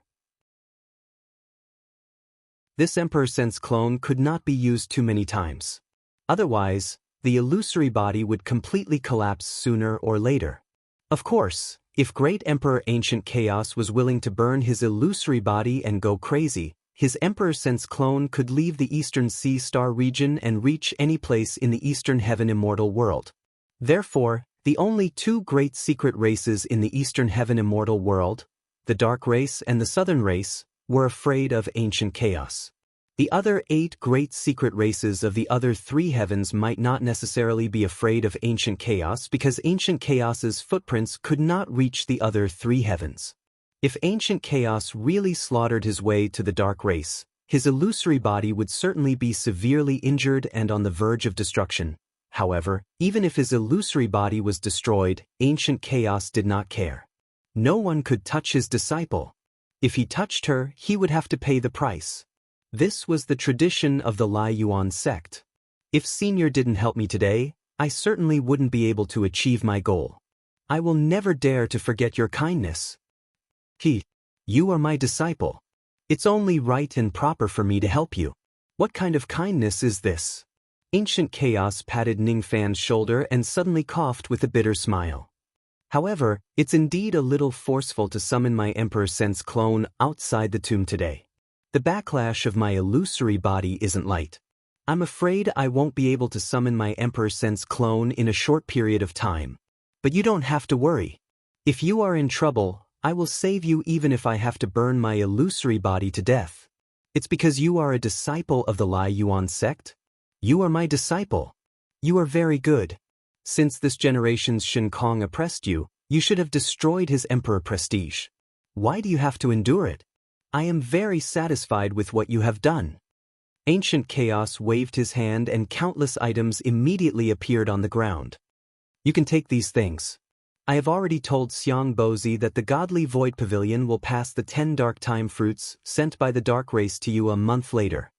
This Emperor Sense clone could not be used too many times. Otherwise, the illusory body would completely collapse sooner or later. Of course, if Great Emperor Ancient Chaos was willing to burn his illusory body and go crazy, his Emperor Sense clone could leave the Eastern Sea Star region and reach any place in the Eastern Heaven Immortal world. Therefore, the only 2 great secret races in the Eastern Heaven Immortal world, the Dark Race and the Southern Race, were afraid of Ancient Chaos. The other 8 great secret races of the other 3 heavens might not necessarily be afraid of Ancient Chaos because Ancient Chaos's footprints could not reach the other 3 heavens. If Ancient Chaos really slaughtered his way to the Dark Race, his illusory body would certainly be severely injured and on the verge of destruction. However, even if his illusory body was destroyed, ancient chaos did not care. No one could touch his disciple. If he touched her, he would have to pay the price. This was the tradition of the Lai Yuan sect. If Senior didn't help me today, I certainly wouldn't be able to achieve my goal. I will never dare to forget your kindness. You are my disciple. It's only right and proper for me to help you. What kind of kindness is this? Ancient Chaos patted Ningfan's shoulder and suddenly coughed with a bitter smile. However, it's indeed a little forceful to summon my Emperor Sense clone outside the tomb today. The backlash of my illusory body isn't light. I'm afraid I won't be able to summon my Emperor Sense clone in a short period of time. But you don't have to worry. If you are in trouble, I will save you even if I have to burn my illusory body to death. It's because you are a disciple of the Lai Yuan sect? You are my disciple. You are very good. Since this generation's Shin Kong oppressed you, you should have destroyed his emperor prestige. Why do you have to endure it? I am very satisfied with what you have done. Ancient Chaos waved his hand and countless items immediately appeared on the ground. You can take these things. I have already told Xiang Bozi that the Godly Void Pavilion will pass the 10 Dark Time fruits sent by the Dark Race to you a month later.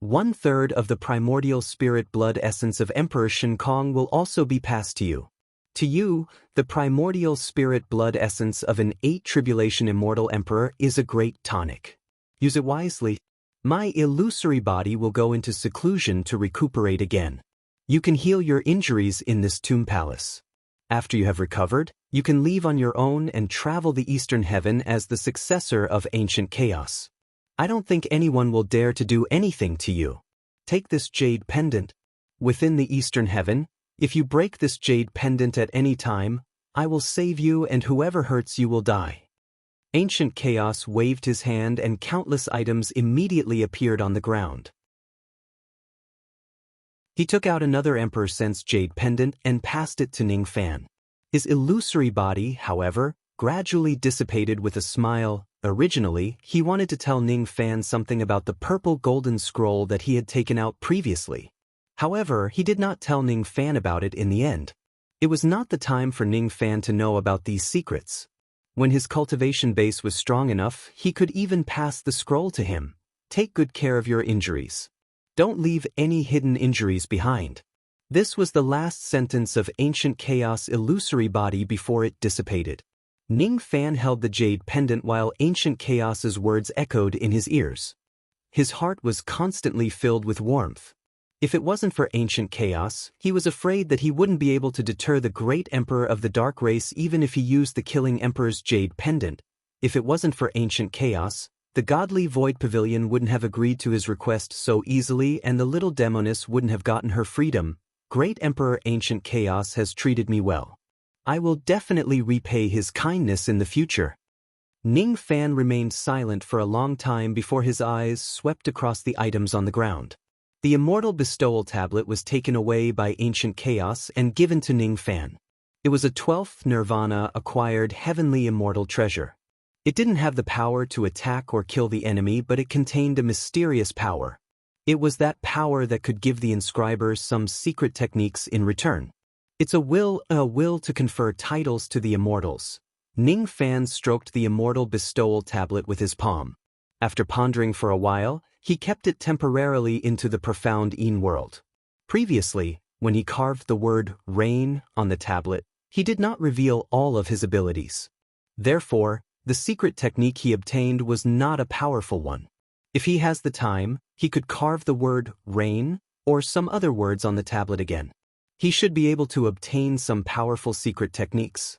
1/3 of the primordial spirit blood essence of Emperor Shin Kong will also be passed to you. To you, the primordial spirit blood essence of an 8 tribulation immortal emperor is a great tonic. Use it wisely. My illusory body will go into seclusion to recuperate again. You can heal your injuries in this tomb palace. After you have recovered, you can leave on your own and travel the Eastern Heaven as the successor of Ancient Chaos. I don't think anyone will dare to do anything to you. Take this jade pendant. Within the Eastern Heaven, if you break this jade pendant at any time, I will save you and whoever hurts you will die. Ancient Chaos waved his hand and countless items immediately appeared on the ground. He took out another Emperor Sense jade pendant and passed it to Ningfan. His illusory body, however, gradually dissipated with a smile. Originally, he wanted to tell Ningfan something about the purple golden scroll that he had taken out previously. However, he did not tell Ningfan about it in the end. It was not the time for Ningfan to know about these secrets. When his cultivation base was strong enough, he could even pass the scroll to him. Take good care of your injuries. Don't leave any hidden injuries behind. This was the last sentence of Ancient Chaos' illusory body before it dissipated. Ningfan held the jade pendant while Ancient Chaos's words echoed in his ears. His heart was constantly filled with warmth. If it wasn't for Ancient Chaos, he was afraid that he wouldn't be able to deter the great emperor of the Dark Race even if he used the killing emperor's jade pendant. If it wasn't for Ancient Chaos, the Godly Void Pavilion wouldn't have agreed to his request so easily and the little demoness wouldn't have gotten her freedom. Great Emperor Ancient Chaos has treated me well. I will definitely repay his kindness in the future. Ningfan remained silent for a long time before his eyes swept across the items on the ground. The Immortal Bestowal Tablet was taken away by Ancient Chaos and given to Ningfan. It was a 12th Nirvana acquired heavenly immortal treasure. It didn't have the power to attack or kill the enemy, but it contained a mysterious power. It was that power that could give the inscribers some secret techniques in return. It's a will to confer titles to the immortals. Ningfan stroked the Immortal Bestowal Tablet with his palm. After pondering for a while, he kept it temporarily into the profound Yin world. Previously, when he carved the word Rain on the tablet, he did not reveal all of his abilities. Therefore, the secret technique he obtained was not a powerful one. If he has the time, he could carve the word Rain or some other words on the tablet again. He should be able to obtain some powerful secret techniques.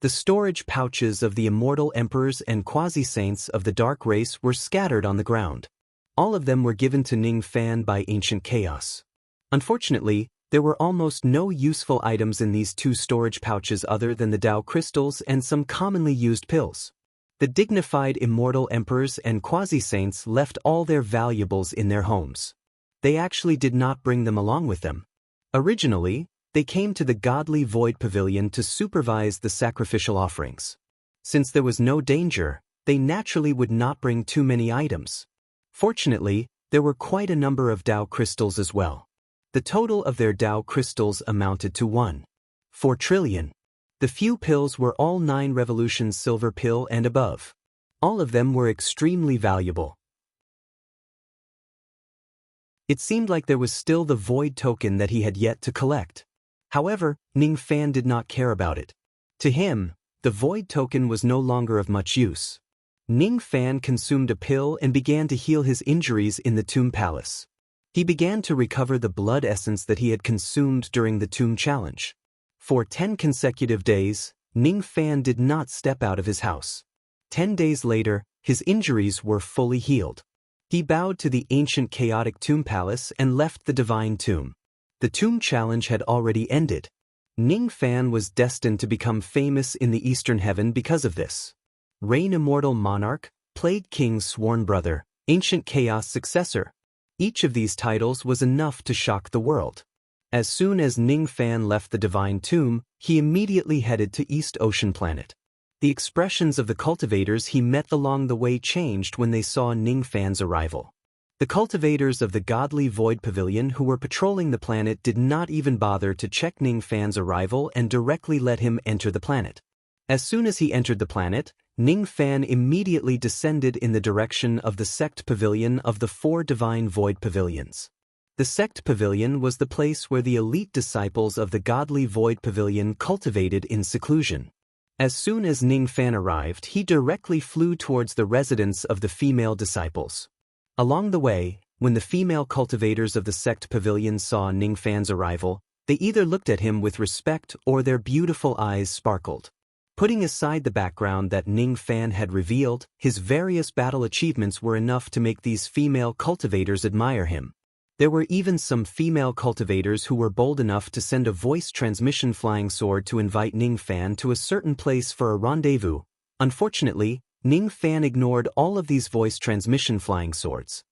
The storage pouches of the immortal emperors and quasi-saints of the Dark Race were scattered on the ground. All of them were given to Ningfan by Ancient Chaos. Unfortunately, there were almost no useful items in these 2 storage pouches other than the Dao crystals and some commonly used pills. The dignified immortal emperors and quasi-saints left all their valuables in their homes. They actually did not bring them along with them. Originally, they came to the Godly Void Pavilion to supervise the sacrificial offerings. Since there was no danger, they naturally would not bring too many items. Fortunately, there were quite a number of Dao crystals as well. The total of their Tao crystals amounted to 1.4 trillion. The few pills were all 9 revolutions silver pill and above. All of them were extremely valuable. It seemed like there was still the void token that he had yet to collect. However, Ning Fan did not care about it. To him, the void token was no longer of much use. Ning Fan consumed a pill and began to heal his injuries in the Tomb Palace. He began to recover the blood essence that he had consumed during the Tomb Challenge. For 10 consecutive days, Ning Fan did not step out of his house. 10 days later, his injuries were fully healed. He bowed to the ancient chaotic Tomb Palace and left the Divine Tomb. The Tomb Challenge had already ended. Ning Fan was destined to become famous in the Eastern Heaven because of this. Reign Immortal Monarch, Plague King's sworn brother, Ancient Chaos successor. Each of these titles was enough to shock the world. As soon as Ning Fan left the Divine Tomb, he immediately headed to East Ocean Planet. The expressions of the cultivators he met along the way changed when they saw Ning Fan's arrival. The cultivators of the Godly Void Pavilion who were patrolling the planet did not even bother to check Ning Fan's arrival and directly let him enter the planet. As soon as he entered the planet, Ning Fan immediately descended in the direction of the Sect Pavilion of the 4 Divine Void Pavilions. The Sect Pavilion was the place where the elite disciples of the Godly Void Pavilion cultivated in seclusion. As soon as Ning Fan arrived, he directly flew towards the residence of the female disciples. Along the way, when the female cultivators of the Sect Pavilion saw Ning Fan's arrival, they either looked at him with respect or their beautiful eyes sparkled. Putting aside the background that Ning Fan had revealed, his various battle achievements were enough to make these female cultivators admire him. There were even some female cultivators who were bold enough to send a voice transmission flying sword to invite Ning Fan to a certain place for a rendezvous. Unfortunately, Ning Fan ignored all of these voice transmission flying swords.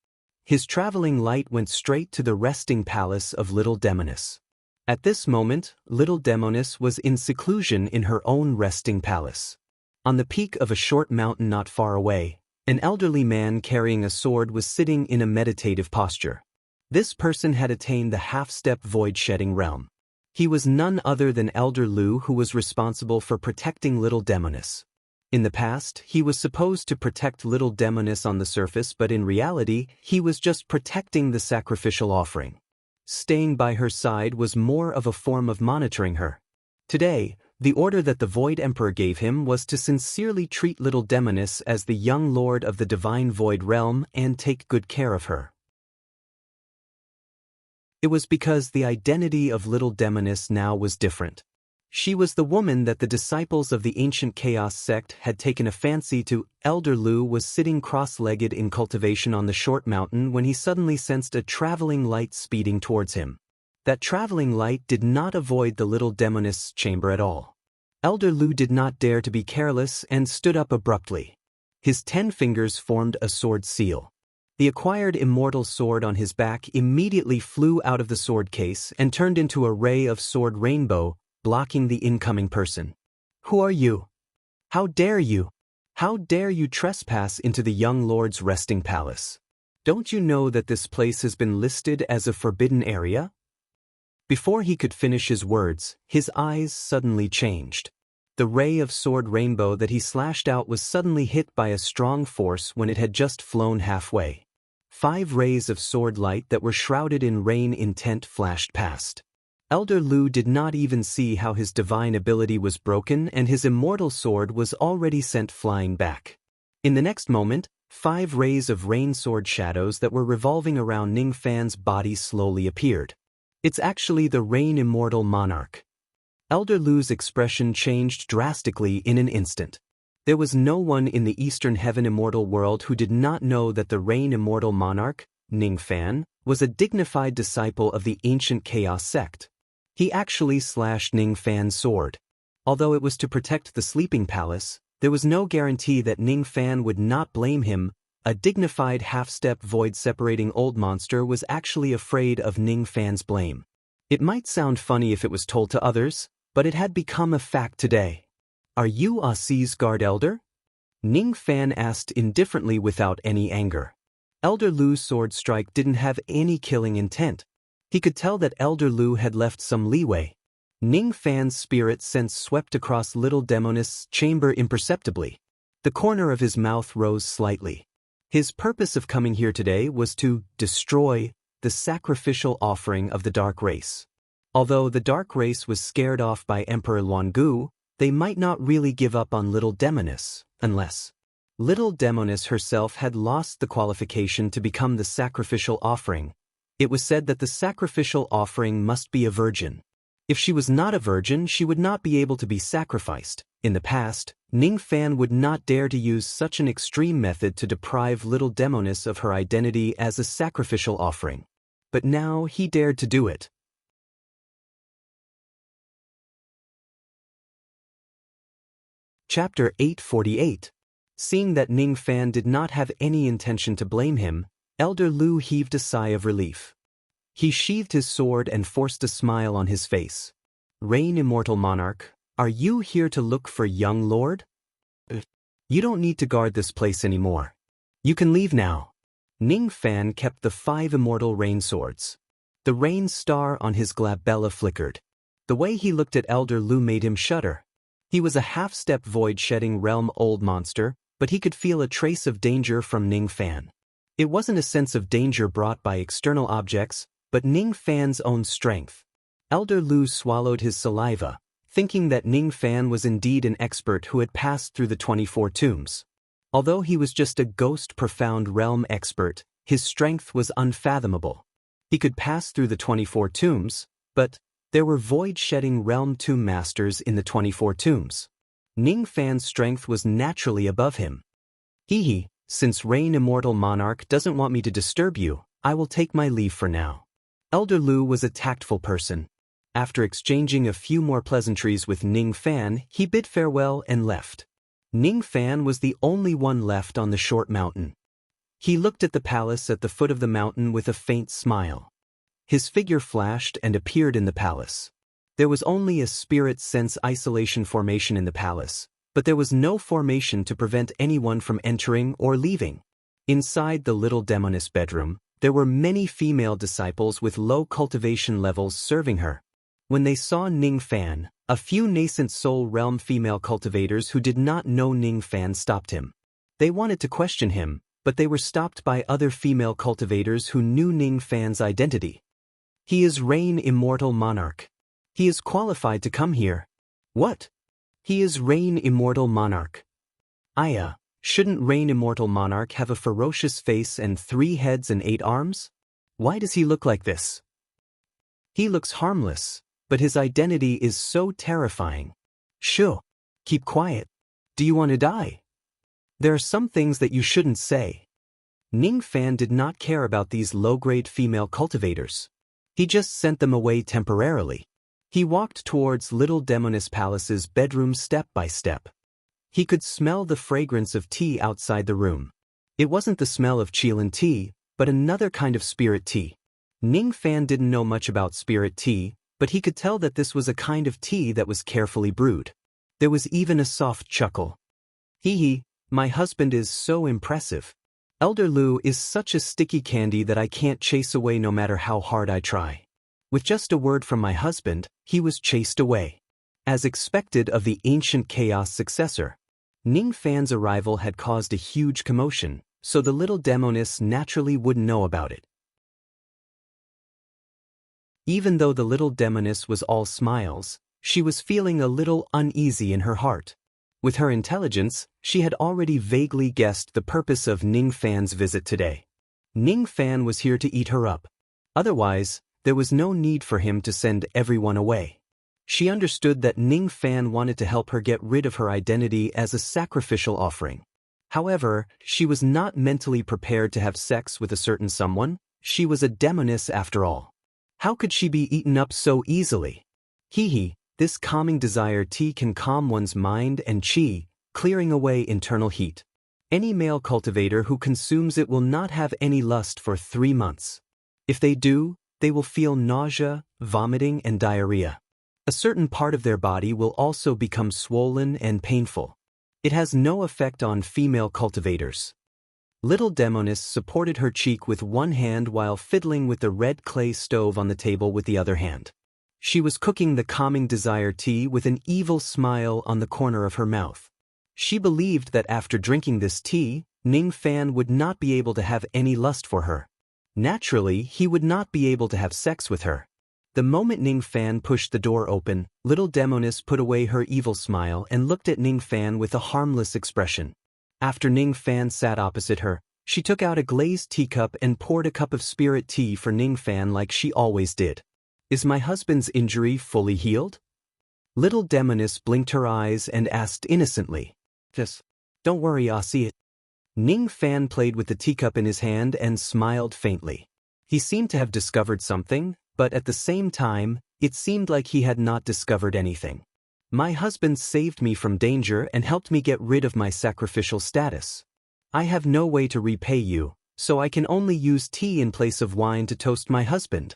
His traveling light went straight to the resting palace of Little Demoness. At this moment, Little Demoness was in seclusion in her own resting palace. On the peak of a short mountain not far away, an elderly man carrying a sword was sitting in a meditative posture. This person had attained the half-step void-shedding realm. He was none other than Elder Lu, who was responsible for protecting Little Demoness. In the past, he was supposed to protect Little Demoness on the surface, but in reality, he was just protecting the sacrificial offering. Staying by her side was more of a form of monitoring her. Today, the order that the Void Emperor gave him was to sincerely treat Little Demoness as the young lord of the Divine Void Realm and take good care of her. It was because the identity of Little Demoness now was different. She was the woman that the disciples of the ancient Chaos sect had taken a fancy to. Elder Lu was sitting cross-legged in cultivation on the short mountain when he suddenly sensed a traveling light speeding towards him. That traveling light did not avoid the Little Demoness chamber at all. Elder Lu did not dare to be careless and stood up abruptly. His 10 fingers formed a sword seal. The acquired immortal sword on his back immediately flew out of the sword case and turned into a ray of sword rainbow, blocking the incoming person. "Who are you? How dare you? How dare you trespass into the young lord's resting palace? Don't you know that this place has been listed as a forbidden area?" Before he could finish his words, his eyes suddenly changed. The ray of sword rainbow that he slashed out was suddenly hit by a strong force when it had just flown halfway. 5 rays of sword light that were shrouded in rain intent flashed past. Elder Lu did not even see how his divine ability was broken and his immortal sword was already sent flying back. In the next moment, 5 rays of rain sword shadows that were revolving around Ning Fan's body slowly appeared. "It's actually the Rain Immortal Monarch." Elder Lu's expression changed drastically in an instant. There was no one in the Eastern Heaven Immortal world who did not know that the Rain Immortal Monarch, Ning Fan, was a dignified disciple of the ancient Chaos sect. He actually slashed Ning Fan's sword. Although it was to protect the sleeping palace, there was no guarantee that Ning Fan would not blame him. A dignified half-step void-separating old monster was actually afraid of Ning Fan's blame. It might sound funny if it was told to others, but it had become a fact today. "Are you Asi's guard elder?" Ning Fan asked indifferently without any anger. Elder Lu's sword strike didn't have any killing intent. He could tell that Elder Lu had left some leeway. Ning Fan's spirit sense swept across little Demonist's chamber imperceptibly. The corner of his mouth rose slightly. His purpose of coming here today was to destroy the sacrificial offering of the dark race. Although the dark race was scared off by Emperor Luangu, they might not really give up on little Demoness, unless little Demoness herself had lost the qualification to become the sacrificial offering. It was said that the sacrificial offering must be a virgin. If she was not a virgin, she would not be able to be sacrificed. In the past, Ning Fan would not dare to use such an extreme method to deprive little Demoness of her identity as a sacrificial offering. But now he dared to do it. Chapter 848. Seeing that Ning Fan did not have any intention to blame him, Elder Lu heaved a sigh of relief. He sheathed his sword and forced a smile on his face. "Reign, immortal monarch, are you here to look for young lord? You don't need to guard this place anymore. You can leave now." Ning Fan kept the 5 immortal rain swords. The rain star on his glabella flickered. The way he looked at Elder Lu made him shudder. He was a half-step void-shedding realm old monster, but he could feel a trace of danger from Ning Fan. It wasn't a sense of danger brought by external objects, but Ning Fan's own strength. Elder Lu swallowed his saliva, thinking that Ning Fan was indeed an expert who had passed through the 24 tombs. Although he was just a ghost profound realm expert, his strength was unfathomable. He could pass through the 24 tombs, but there were void-shedding realm tomb masters in the 24 tombs. Ning Fan's strength was naturally above him. Hee, since Reign Immortal Monarch doesn't want me to disturb you, I will take my leave for now. Elder Lu was a tactful person. After exchanging a few more pleasantries with Ning Fan, he bid farewell and left. Ning Fan was the only one left on the short mountain. He looked at the palace at the foot of the mountain with a faint smile. His figure flashed and appeared in the palace. There was only a spirit sense isolation formation in the palace, but there was no formation to prevent anyone from entering or leaving. Inside the little Demoness bedroom, there were many female disciples with low cultivation levels serving her. When they saw Ning Fan, a few nascent soul realm female cultivators who did not know Ning Fan stopped him. They wanted to question him, but they were stopped by other female cultivators who knew Ning Fan's identity. "He is Reign Immortal Monarch. He is qualified to come here." "What? He is Reign Immortal Monarch. Shouldn't Reign Immortal Monarch have a ferocious face and 3 heads and 8 arms? Why does he look like this? He looks harmless, but his identity is so terrifying." "Shoo! Keep quiet. Do you want to die?" "There are some things that you shouldn't say." Ning Fan did not care about these low-grade female cultivators. He just sent them away temporarily. He walked towards Little Demoness Palace's bedroom step by step. He could smell the fragrance of tea outside the room. It wasn't the smell of Qilin tea, but another kind of spirit tea. Ning Fan didn't know much about spirit tea, but he could tell that this was a kind of tea that was carefully brewed. There was even a soft chuckle. "Hee, my husband is so impressive. Elder Lu is such a sticky candy that I can't chase away no matter how hard I try." With just a word from my husband, he was chased away. As expected of the ancient chaos successor, Ning Fan's arrival had caused a huge commotion, so the little Demoness naturally wouldn't know about it. Even though the little Demoness was all smiles, she was feeling a little uneasy in her heart. With her intelligence, she had already vaguely guessed the purpose of Ning Fan's visit today. Ning Fan was here to eat her up. Otherwise, there was no need for him to send everyone away. She understood that Ning Fan wanted to help her get rid of her identity as a sacrificial offering. However, she was not mentally prepared to have sex with a certain someone. She was a demoness after all. How could she be eaten up so easily? This calming desire tea can calm one's mind and chi, clearing away internal heat. Any male cultivator who consumes it will not have any lust for 3 months. If they do, they will feel nausea, vomiting, and diarrhea. A certain part of their body will also become swollen and painful. It has no effect on female cultivators. Little Demonis supported her cheek with one hand while fiddling with the red clay stove on the table with the other hand. She was cooking the calming desire tea with an evil smile on the corner of her mouth. She believed that after drinking this tea, Ning Fan would not be able to have any lust for her. Naturally, he would not be able to have sex with her. The moment Ning Fan pushed the door open, Little Demonis put away her evil smile and looked at Ning Fan with a harmless expression. After Ning Fan sat opposite her, she took out a glazed teacup and poured a cup of spirit tea for Ning Fan like she always did. "Is my husband's injury fully healed?" Little Demonis blinked her eyes and asked innocently. "Just don't worry, I'll see it." Ning Fan played with the teacup in his hand and smiled faintly. He seemed to have discovered something, but at the same time, it seemed like he had not discovered anything. "My husband saved me from danger and helped me get rid of my sacrificial status. I have no way to repay you, so I can only use tea in place of wine to toast my husband."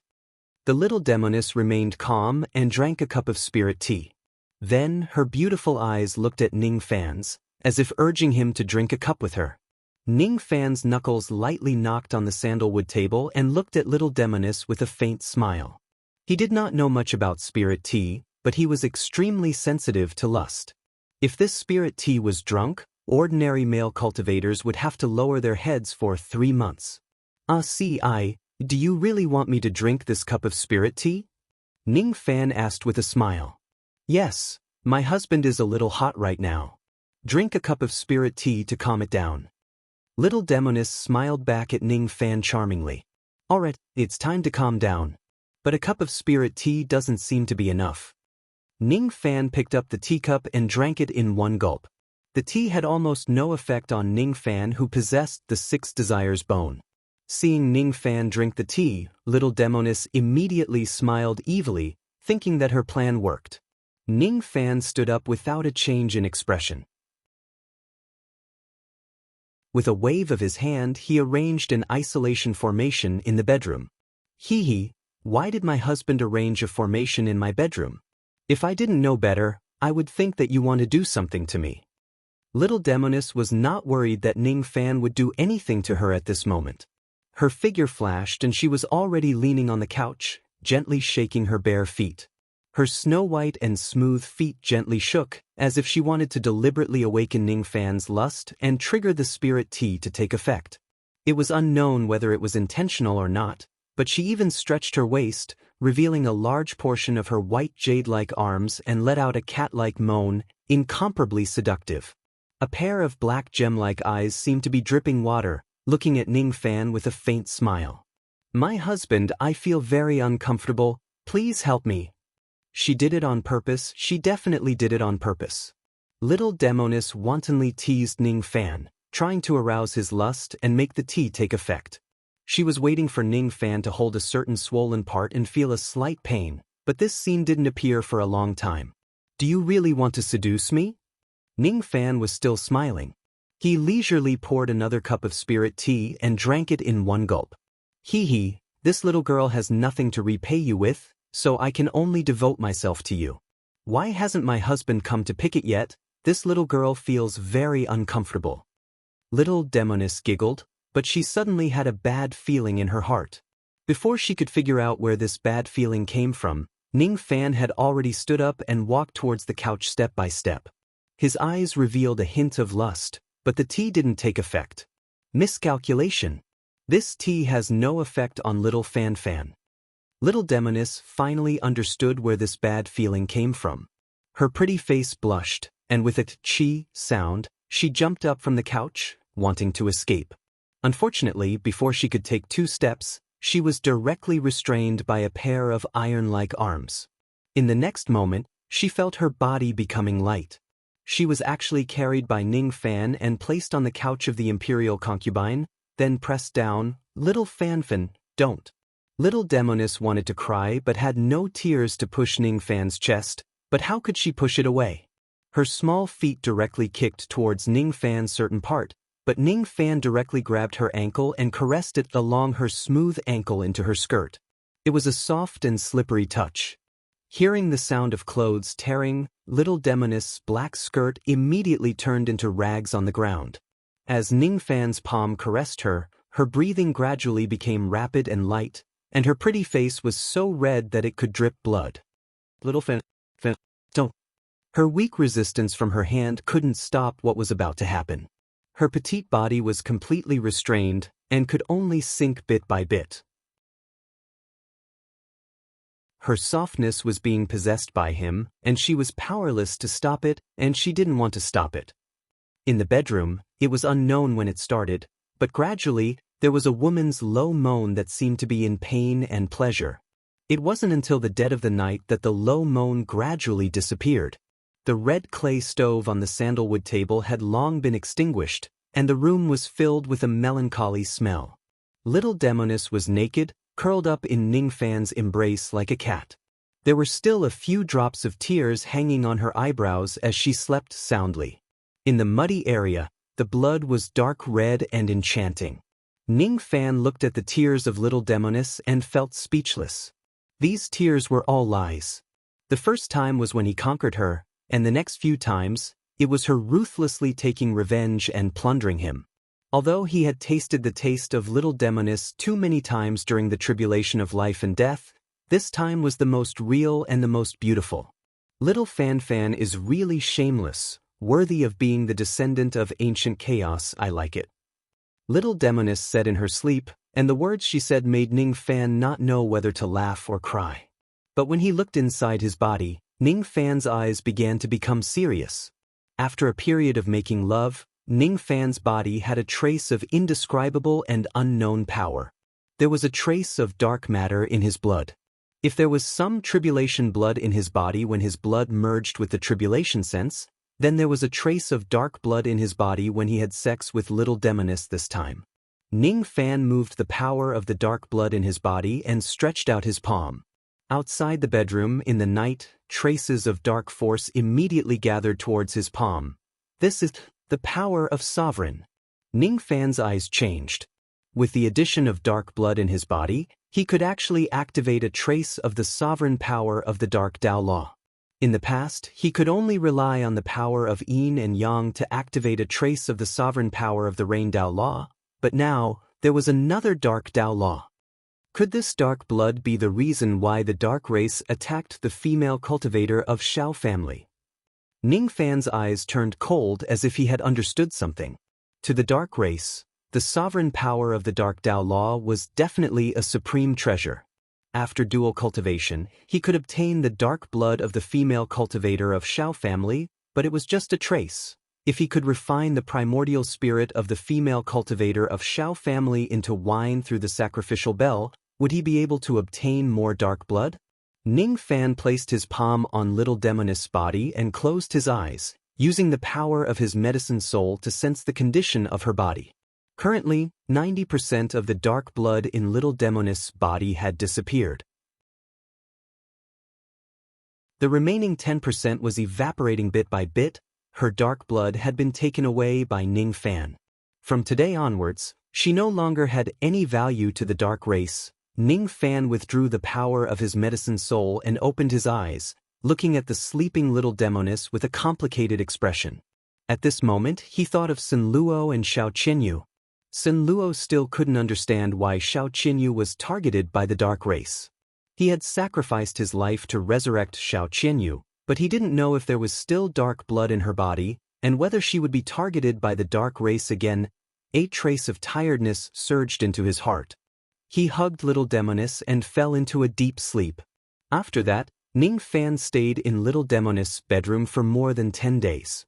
The Little Demonis remained calm and drank a cup of spirit tea. Then her beautiful eyes looked at Ning Fan's, as if urging him to drink a cup with her. Ning Fan's knuckles lightly knocked on the sandalwood table and looked at Little Demonis with a faint smile. He did not know much about spirit tea, but he was extremely sensitive to lust. If this spirit tea was drunk, ordinary male cultivators would have to lower their heads for 3 months. Do you really want me to drink this cup of spirit tea?" Ning Fan asked with a smile. "Yes, my husband is a little hot right now. Drink a cup of spirit tea to calm it down." Little Demonis smiled back at Ning Fan charmingly. "Alright, it's time to calm down. But a cup of spirit tea doesn't seem to be enough." Ning Fan picked up the teacup and drank it in one gulp. The tea had almost no effect on Ning Fan, who possessed the 6 desires bone. Seeing Ning Fan drink the tea, Little Demonis immediately smiled evilly, thinking that her plan worked. Ning Fan stood up without a change in expression. With a wave of his hand, he arranged an isolation formation in the bedroom. Why did my husband arrange a formation in my bedroom? If I didn't know better, I would think that you want to do something to me." Little Demonis was not worried that Ning Fan would do anything to her at this moment. Her figure flashed and she was already leaning on the couch, gently shaking her bare feet. Her snow-white and smooth feet gently shook, as if she wanted to deliberately awaken Ning Fan's lust and trigger the spirit tea to take effect. It was unknown whether it was intentional or not, but she even stretched her waist, revealing a large portion of her white jade-like arms, and let out a cat-like moan, incomparably seductive. A pair of black gem-like eyes seemed to be dripping water, looking at Ning Fan with a faint smile. "My husband, I feel very uncomfortable, please help me." She did it on purpose, she definitely did it on purpose. Little Demonis wantonly teased Ning Fan, trying to arouse his lust and make the tea take effect. She was waiting for Ning Fan to hold a certain swollen part and feel a slight pain, but this scene didn't appear for a long time. "Do you really want to seduce me?" Ning Fan was still smiling. He leisurely poured another cup of spirit tea and drank it in one gulp. This little girl has nothing to repay you with, so I can only devote myself to you. Why hasn't my husband come to pick it yet? This little girl feels very uncomfortable." Little Demonis giggled, but she suddenly had a bad feeling in her heart. Before she could figure out where this bad feeling came from, Ning Fan had already stood up and walked towards the couch step by step. His eyes revealed a hint of lust, but the tea didn't take effect. Miscalculation. This tea has no effect on Little Fan. Little Demonis finally understood where this bad feeling came from. Her pretty face blushed, and with a "chi" sound, she jumped up from the couch, wanting to escape. Unfortunately, before she could take 2 steps, she was directly restrained by a pair of iron-like arms. In the next moment, she felt her body becoming light. She was actually carried by Ning Fan and placed on the couch of the imperial concubine, then pressed down. "Little Fan, don't." Little Demonis wanted to cry but had no tears to push Ning Fan's chest, but how could she push it away? Her small feet directly kicked towards Ning Fan's certain part, but Ning Fan directly grabbed her ankle and caressed it along her smooth ankle into her skirt. It was a soft and slippery touch. Hearing the sound of clothes tearing, Little Demonis' black skirt immediately turned into rags on the ground. As Ning Fan's palm caressed her, her breathing gradually became rapid and light, and her pretty face was so red that it could drip blood. Little Fan, don't. Her weak resistance from her hand couldn't stop what was about to happen. Her petite body was completely restrained and could only sink bit by bit. Her softness was being possessed by him, and she was powerless to stop it, and she didn't want to stop it. In the bedroom, it was unknown when it started, but gradually, there was a woman's low moan that seemed to be in pain and pleasure. It wasn't until the dead of the night that the low moan gradually disappeared. The red clay stove on the sandalwood table had long been extinguished, and the room was filled with a melancholy smell. Little Demoness was naked, curled up in Ning Fan's embrace like a cat. There were still a few drops of tears hanging on her eyebrows as she slept soundly. In the muddy area, the blood was dark red and enchanting. Ning Fan looked at the tears of Little Demoness and felt speechless. These tears were all lies. The first time was when he conquered her, and the next few times, it was her ruthlessly taking revenge and plundering him. Although he had tasted the taste of Little Demoness too many times during the tribulation of life and death, this time was the most real and the most beautiful. Little Fan Fan is really shameless, worthy of being the descendant of ancient chaos. I like it. Little Demoness said in her sleep, and the words she said made Ning Fan not know whether to laugh or cry. But when he looked inside his body, Ning Fan's eyes began to become serious. After a period of making love, Ning Fan's body had a trace of indescribable and unknown power. There was a trace of dark matter in his blood. If there was some tribulation blood in his body when his blood merged with the tribulation sense, then there was a trace of dark blood in his body when he had sex with Little Demoness this time. Ning Fan moved the power of the dark blood in his body and stretched out his palm. Outside the bedroom, in the night, traces of dark force immediately gathered towards his palm. This is the power of Sovereign. Ning Fan's eyes changed. With the addition of dark blood in his body, he could actually activate a trace of the sovereign power of the Dark Tao Law. In the past, he could only rely on the power of Yin and Yang to activate a trace of the sovereign power of the Rain Tao Law, but now, there was another Dark Tao Law. Could this dark blood be the reason why the dark race attacked the female cultivator of Shao family? Ning Fan's eyes turned cold as if he had understood something. To the dark race, the sovereign power of the Dark Tao Law was definitely a supreme treasure. After dual cultivation, he could obtain the dark blood of the female cultivator of Shao family, but it was just a trace. If he could refine the primordial spirit of the female cultivator of Shao family into wine through the sacrificial bell, would he be able to obtain more dark blood? Ning Fan placed his palm on Little Demoness' body and closed his eyes, using the power of his medicine soul to sense the condition of her body. Currently, 90% of the dark blood in Little Demoness' body had disappeared. The remaining 10% was evaporating bit by bit. Her dark blood had been taken away by Ning Fan. From today onwards, she no longer had any value to the dark race. Ning Fan withdrew the power of his medicine soul and opened his eyes, looking at the sleeping Little Demoness with a complicated expression. At this moment, he thought of Sun Luo and Xiao Qinyu. Sun Luo still couldn't understand why Xiao Qinyu was targeted by the dark race. He had sacrificed his life to resurrect Xiao Qinyu, but he didn't know if there was still dark blood in her body, and whether she would be targeted by the dark race again. A trace of tiredness surged into his heart. He hugged Little Demoness and fell into a deep sleep. After that, Ning Fan stayed in Little Demoness' bedroom for more than 10 days.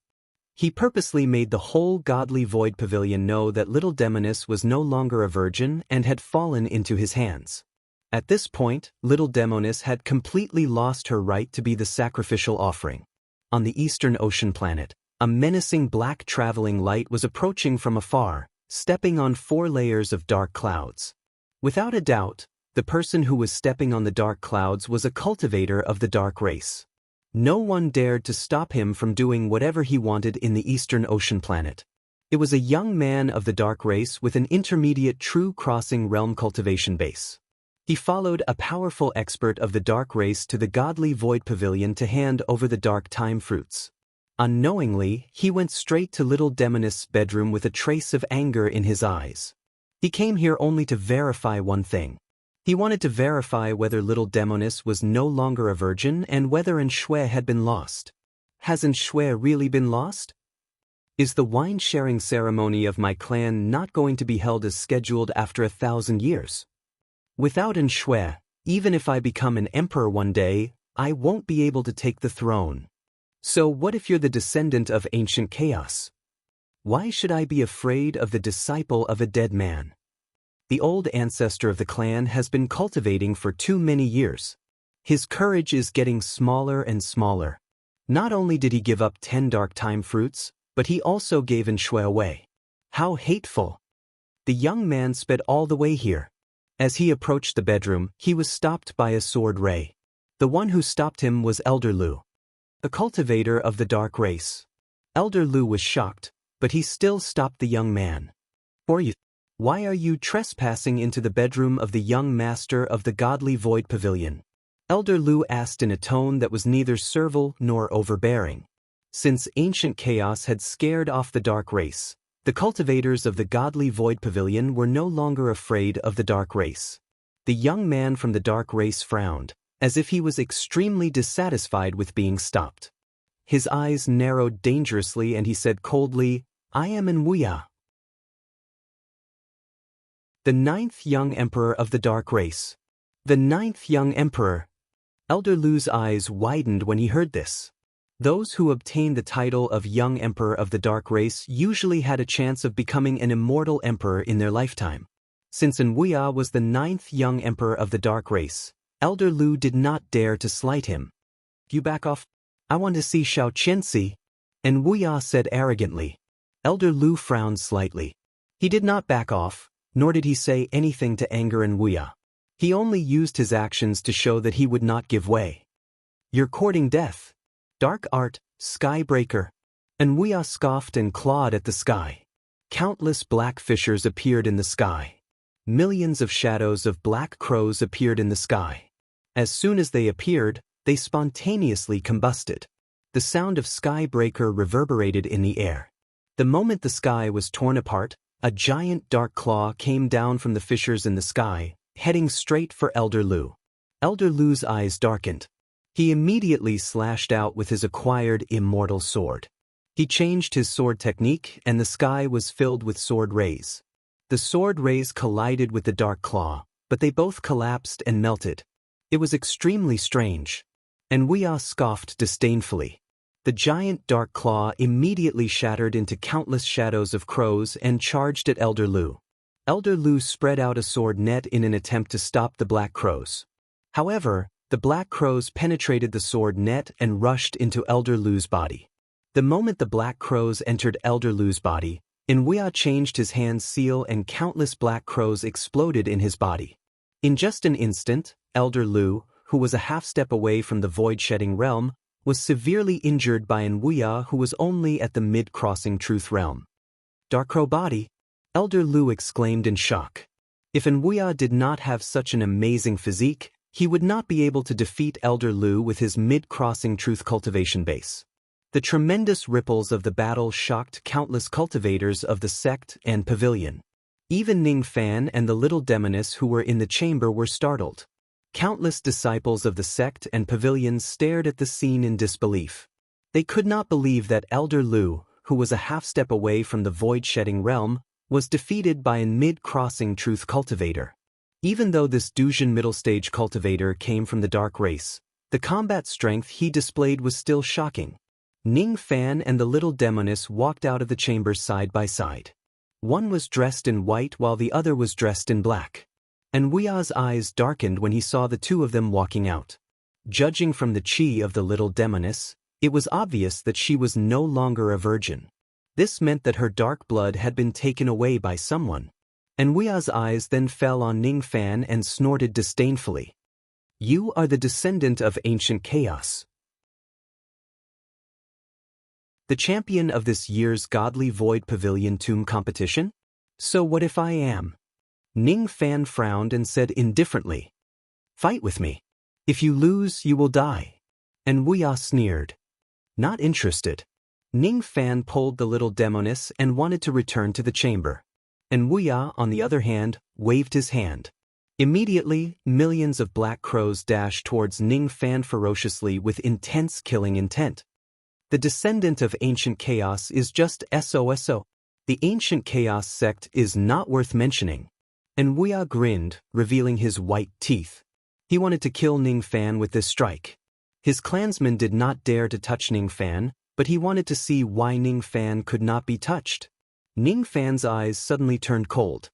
He purposely made the whole godly void pavilion know that Little Demoness was no longer a virgin and had fallen into his hands. At this point, Little Demoness had completely lost her right to be the sacrificial offering. On the Eastern Ocean planet, a menacing black traveling light was approaching from afar, stepping on 4 layers of dark clouds. Without a doubt, the person who was stepping on the dark clouds was a cultivator of the dark race. No one dared to stop him from doing whatever he wanted in the Eastern Ocean planet. It was a young man of the dark race with an intermediate true crossing realm cultivation base. He followed a powerful expert of the dark race to the godly void pavilion to hand over the dark time fruits. Unknowingly, he went straight to little Demonist's bedroom with a trace of anger in his eyes. He came here only to verify one thing. He wanted to verify whether little Demonist was no longer a virgin and whether Enshui had been lost. Has Enshui really been lost? Is the wine-sharing ceremony of my clan not going to be held as scheduled after 1,000 years? Without Enshui, even if I become an emperor one day, I won't be able to take the throne. So what if you're the descendant of ancient chaos? Why should I be afraid of the disciple of a dead man? The old ancestor of the clan has been cultivating for too many years. His courage is getting smaller and smaller. Not only did he give up 10 dark time fruits, but he also gave Enshui away. How hateful! The young man sped all the way here. As he approached the bedroom, he was stopped by a sword ray. The one who stopped him was Elder Lu, a cultivator of the dark race. Elder Lu was shocked, but he still stopped the young man. Why are you trespassing into the bedroom of the young master of the godly void pavilion? Elder Lu asked in a tone that was neither servile nor overbearing. Since ancient chaos had scared off the dark race, the cultivators of the godly void pavilion were no longer afraid of the dark race. The young man from the dark race frowned, as if he was extremely dissatisfied with being stopped. His eyes narrowed dangerously and he said coldly, I am Enwuya, the 9th young emperor of the dark race. The 9th young emperor. Elder Lu's eyes widened when he heard this. Those who obtained the title of young emperor of the dark race usually had a chance of becoming an immortal emperor in their lifetime. Since Enwuya was the 9th young emperor of the dark race, Elder Lu did not dare to slight him. You back off. I want to see Xiao Qianxi, Enwuya said arrogantly. Elder Lu frowned slightly. He did not back off, nor did he say anything to anger Enwuya. He only used his actions to show that he would not give way. You're courting death. Dark art, skybreaker. Enwuya scoffed and clawed at the sky. Countless black fissures appeared in the sky. Millions of shadows of black crows appeared in the sky. As soon as they appeared, they spontaneously combusted. The sound of skybreaker reverberated in the air. The moment the sky was torn apart, a giant dark claw came down from the fissures in the sky, heading straight for Elder Lu. Elder Lu's eyes darkened. He immediately slashed out with his acquired immortal sword. He changed his sword technique and the sky was filled with sword rays. The sword rays collided with the dark claw, but they both collapsed and melted. It was extremely strange. Enwuya scoffed disdainfully. The giant dark claw immediately shattered into countless shadows of crows and charged at Elder Lu. Elder Lu spread out a sword net in an attempt to stop the black crows. However, the black crows penetrated the sword net and rushed into Elder Lu's body. The moment the black crows entered Elder Lu's body, Enwuya changed his hand's seal and countless black crows exploded in his body. In just an instant, Elder Lu, who was a half-step away from the void-shedding realm, was severely injured by Enwuya, who was only at the mid-crossing truth realm. Dark crow body? Elder Lu exclaimed in shock. If Enwuya did not have such an amazing physique, he would not be able to defeat Elder Lu with his mid-crossing truth cultivation base. The tremendous ripples of the battle shocked countless cultivators of the sect and pavilion. Even Ning Fan and the little demoness who were in the chamber were startled. Countless disciples of the sect and pavilion stared at the scene in disbelief. They could not believe that Elder Lu, who was a half-step away from the void-shedding realm, was defeated by a mid-crossing truth cultivator. Even though this Duzhen middle-stage cultivator came from the dark race, the combat strength he displayed was still shocking. Ning Fan and the little demoness walked out of the chamber side by side. One was dressed in white while the other was dressed in black. Enwuya's eyes darkened when he saw the two of them walking out. Judging from the chi of the little demoness, it was obvious that she was no longer a virgin. This meant that her dark blood had been taken away by someone. Enwuya's eyes then fell on Ning Fan and snorted disdainfully. You are the descendant of ancient chaos. The champion of this year's Godly Void Pavilion Tomb competition? So what if I am? Ning Fan frowned and said indifferently. Fight with me. If you lose, you will die. Enwuya sneered. Not interested. Ning Fan pulled the little demoness and wanted to return to the chamber. And Wuya, on the other hand, waved his hand. Immediately, millions of black crows dashed towards Ning Fan ferociously with intense killing intent. The descendant of ancient chaos is just SOSO. The ancient chaos sect is not worth mentioning. And Wuya grinned, revealing his white teeth. He wanted to kill Ning Fan with this strike. His clansmen did not dare to touch Ning Fan, but he wanted to see why Ning Fan could not be touched. Ning Fan's eyes suddenly turned cold.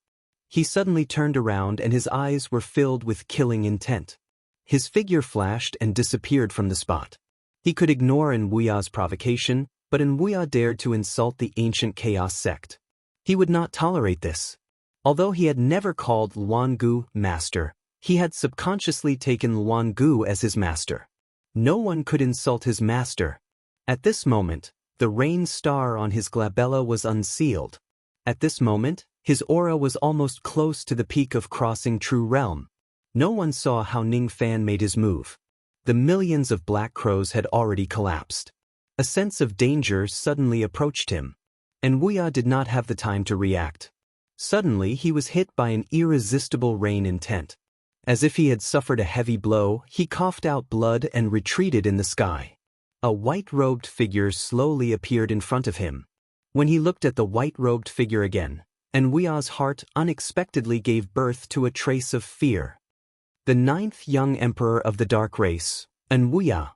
He suddenly turned around and his eyes were filled with killing intent. His figure flashed and disappeared from the spot. He could ignore Nwuya's provocation, but Nwuya dared to insult the ancient chaos sect. He would not tolerate this. Although he had never called Luangu master, he had subconsciously taken Luangu as his master. No one could insult his master. At this moment, the rain star on his glabella was unsealed. At this moment, his aura was almost close to the peak of crossing true realm. No one saw how Ning Fan made his move. The millions of black crows had already collapsed. A sense of danger suddenly approached him. And Wuya did not have the time to react. Suddenly he was hit by an irresistible rain intent. As if he had suffered a heavy blow, he coughed out blood and retreated in the sky. A white-robed figure slowly appeared in front of him. When he looked at the white-robed figure again, Nwuya's heart unexpectedly gave birth to a trace of fear. The 9th young emperor of the dark race, Nwuya.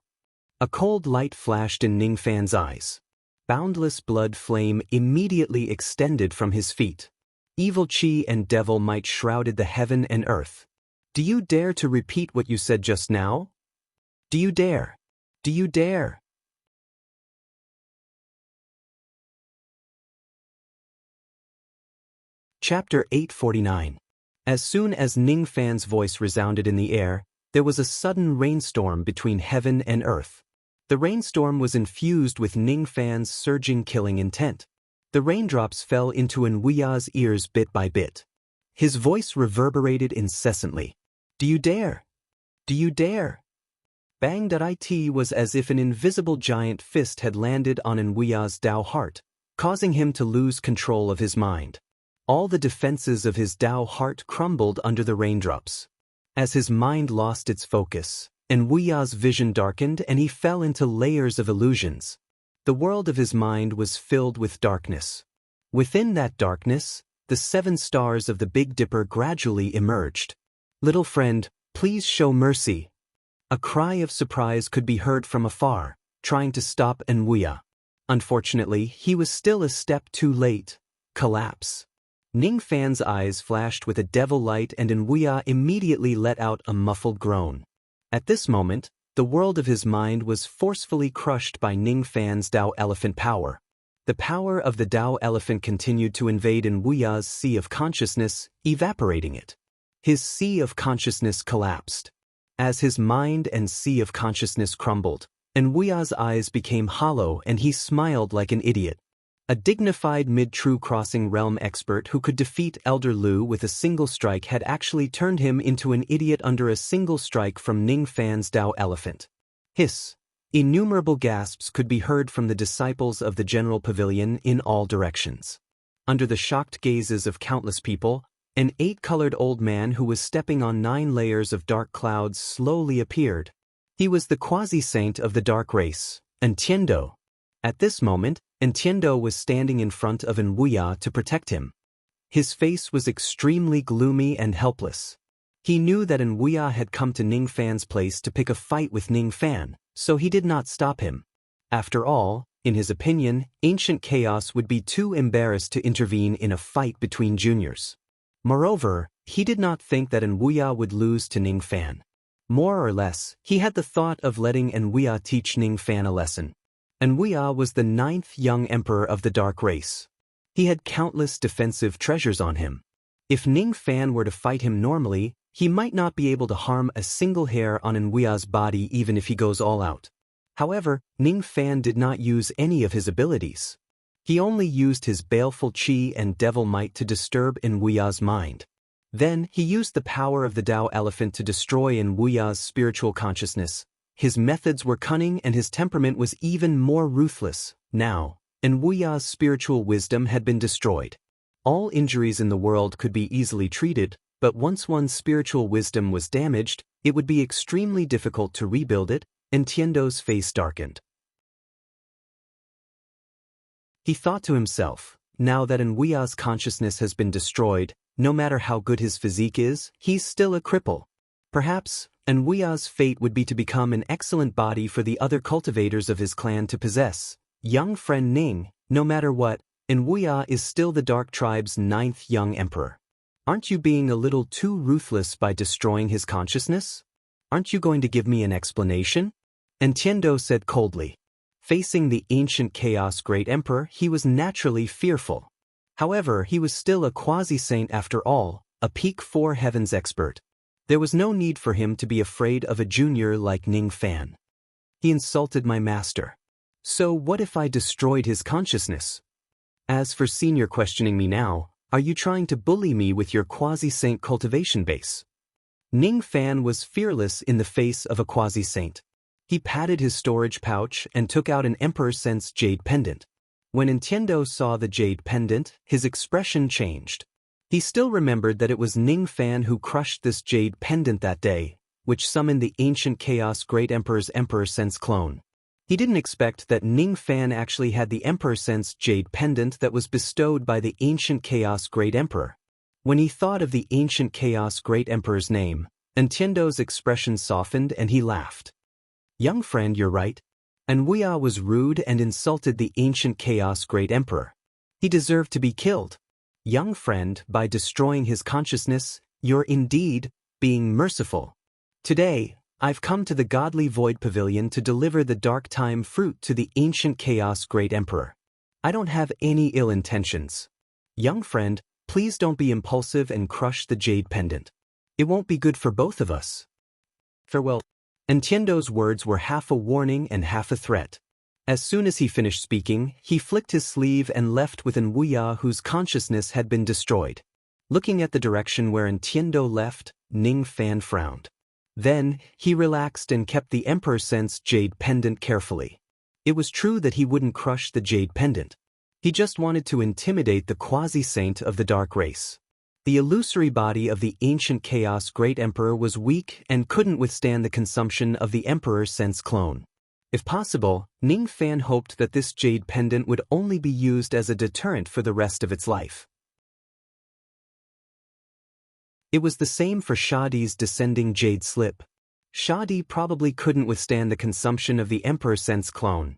A cold light flashed in Ning Fan's eyes. Boundless blood flame immediately extended from his feet. Evil chi and devil might shrouded the heaven and earth. Do you dare to repeat what you said just now? Do you dare? Do you dare? Chapter 849. As soon as Ning Fan's voice resounded in the air, there was a sudden rainstorm between heaven and earth. The rainstorm was infused with Ning Fan's surging killing intent. The raindrops fell into Nwuya's ears bit by bit. His voice reverberated incessantly. Do you dare? Do you dare? Bang.it was as if an invisible giant fist had landed on Nwuya's Dao heart, causing him to lose control of his mind. All the defenses of his Dao heart crumbled under the raindrops. As his mind lost its focus, Nwuya's vision darkened and he fell into layers of illusions. The world of his mind was filled with darkness. Within that darkness, the 7 stars of the Big Dipper gradually emerged. Little friend, please show mercy. A cry of surprise could be heard from afar, trying to stop Nwuya. Unfortunately, he was still a step too late. Collapse. Ning Fan's eyes flashed with a devil light and Nwuya immediately let out a muffled groan. At this moment, the world of his mind was forcefully crushed by Ning Fan's Dao Elephant power. The power of the Dao Elephant continued to invade Nwuya's sea of consciousness, evaporating it. His sea of consciousness collapsed. As his mind and sea of consciousness crumbled, Nwuya's eyes became hollow and he smiled like an idiot. A dignified mid-true crossing realm expert who could defeat Elder Lu with a single strike had actually turned him into an idiot under a single strike from Ning Fan's Dao Elephant. Hiss. Innumerable gasps could be heard from the disciples of the General Pavilion in all directions. Under the shocked gazes of countless people, an 8-colored old man who was stepping on 9 layers of dark clouds slowly appeared. He was the quasi-saint of the dark race, Entiendo. At this moment, Entiendo was standing in front of Nwuya to protect him. His face was extremely gloomy and helpless. He knew that Nwuya had come to Ning Fan's place to pick a fight with Ning Fan, so he did not stop him. After all, in his opinion, ancient chaos would be too embarrassed to intervene in a fight between juniors. Moreover, he did not think that Nwuya would lose to Ning Fan. More or less, he had the thought of letting Nwuya teach Ning Fan a lesson. Nwuya was the 9th young emperor of the dark race. He had countless defensive treasures on him. If Ning Fan were to fight him normally, he might not be able to harm a single hair on Nwuya's body even if he goes all out. However, Ning Fan did not use any of his abilities. He only used his baleful chi and devil might to disturb Nwuya's mind. Then, he used the power of the Dao Elephant to destroy Nwuya's spiritual consciousness. His methods were cunning and his temperament was even more ruthless, Now, Enwuya's spiritual wisdom had been destroyed. All injuries in the world could be easily treated, but once one's spiritual wisdom was damaged, it would be extremely difficult to rebuild it, and Tiendo's face darkened. He thought to himself, now that Enwuya's consciousness has been destroyed, no matter how good his physique is, he's still a cripple. Perhaps, Enwuya's fate would be to become an excellent body for the other cultivators of his clan to possess. Young friend Ning, no matter what, Enwuya is still the Dark Tribe's 9th young emperor. Aren't you being a little too ruthless by destroying his consciousness? Aren't you going to give me an explanation? And Tiendo said coldly. Facing the ancient Chaos Great Emperor, he was naturally fearful. However, he was still a quasi-saint after all, a peak 4 heavens expert. There was no need for him to be afraid of a junior like Ning Fan. He insulted my master. So what if I destroyed his consciousness? As for senior questioning me now, are you trying to bully me with your quasi-saint cultivation base? Ning Fan was fearless in the face of a quasi-saint. He patted his storage pouch and took out an Emperor's Sense jade pendant. When Nintendo saw the jade pendant, his expression changed. He still remembered that it was Ning Fan who crushed this jade pendant that day, which summoned the ancient Chaos Great Emperor's Emperor's Sense clone. He didn't expect that Ning Fan actually had the Emperor's Sense jade pendant that was bestowed by the ancient Chaos Great Emperor. When he thought of the ancient Chaos Great Emperor's name, Nintendo's expression softened and he laughed. Young friend, you're right. Enwuya was rude and insulted the ancient Chaos Great Emperor. He deserved to be killed. Young friend, by destroying his consciousness, you're indeed being merciful. Today, I've come to the Godly Void Pavilion to deliver the Dark Time fruit to the ancient Chaos Great Emperor. I don't have any ill intentions. Young friend, please don't be impulsive and crush the jade pendant. It won't be good for both of us. Farewell. Nintendo's words were half a warning and half a threat. As soon as he finished speaking, he flicked his sleeve and left with Enwuya, whose consciousness had been destroyed. Looking at the direction where Nintendo left, Ning Fan frowned. Then, he relaxed and kept the Emperor's Sense jade pendant carefully. It was true that he wouldn't crush the jade pendant. He just wanted to intimidate the quasi-saint of the dark race. The illusory body of the ancient Chaos Great Emperor was weak and couldn't withstand the consumption of the Emperor's Sense clone. If possible, Ning Fan hoped that this jade pendant would only be used as a deterrent for the rest of its life. It was the same for Shadi's descending jade slip. Shadi probably couldn't withstand the consumption of the Emperor's Sense clone.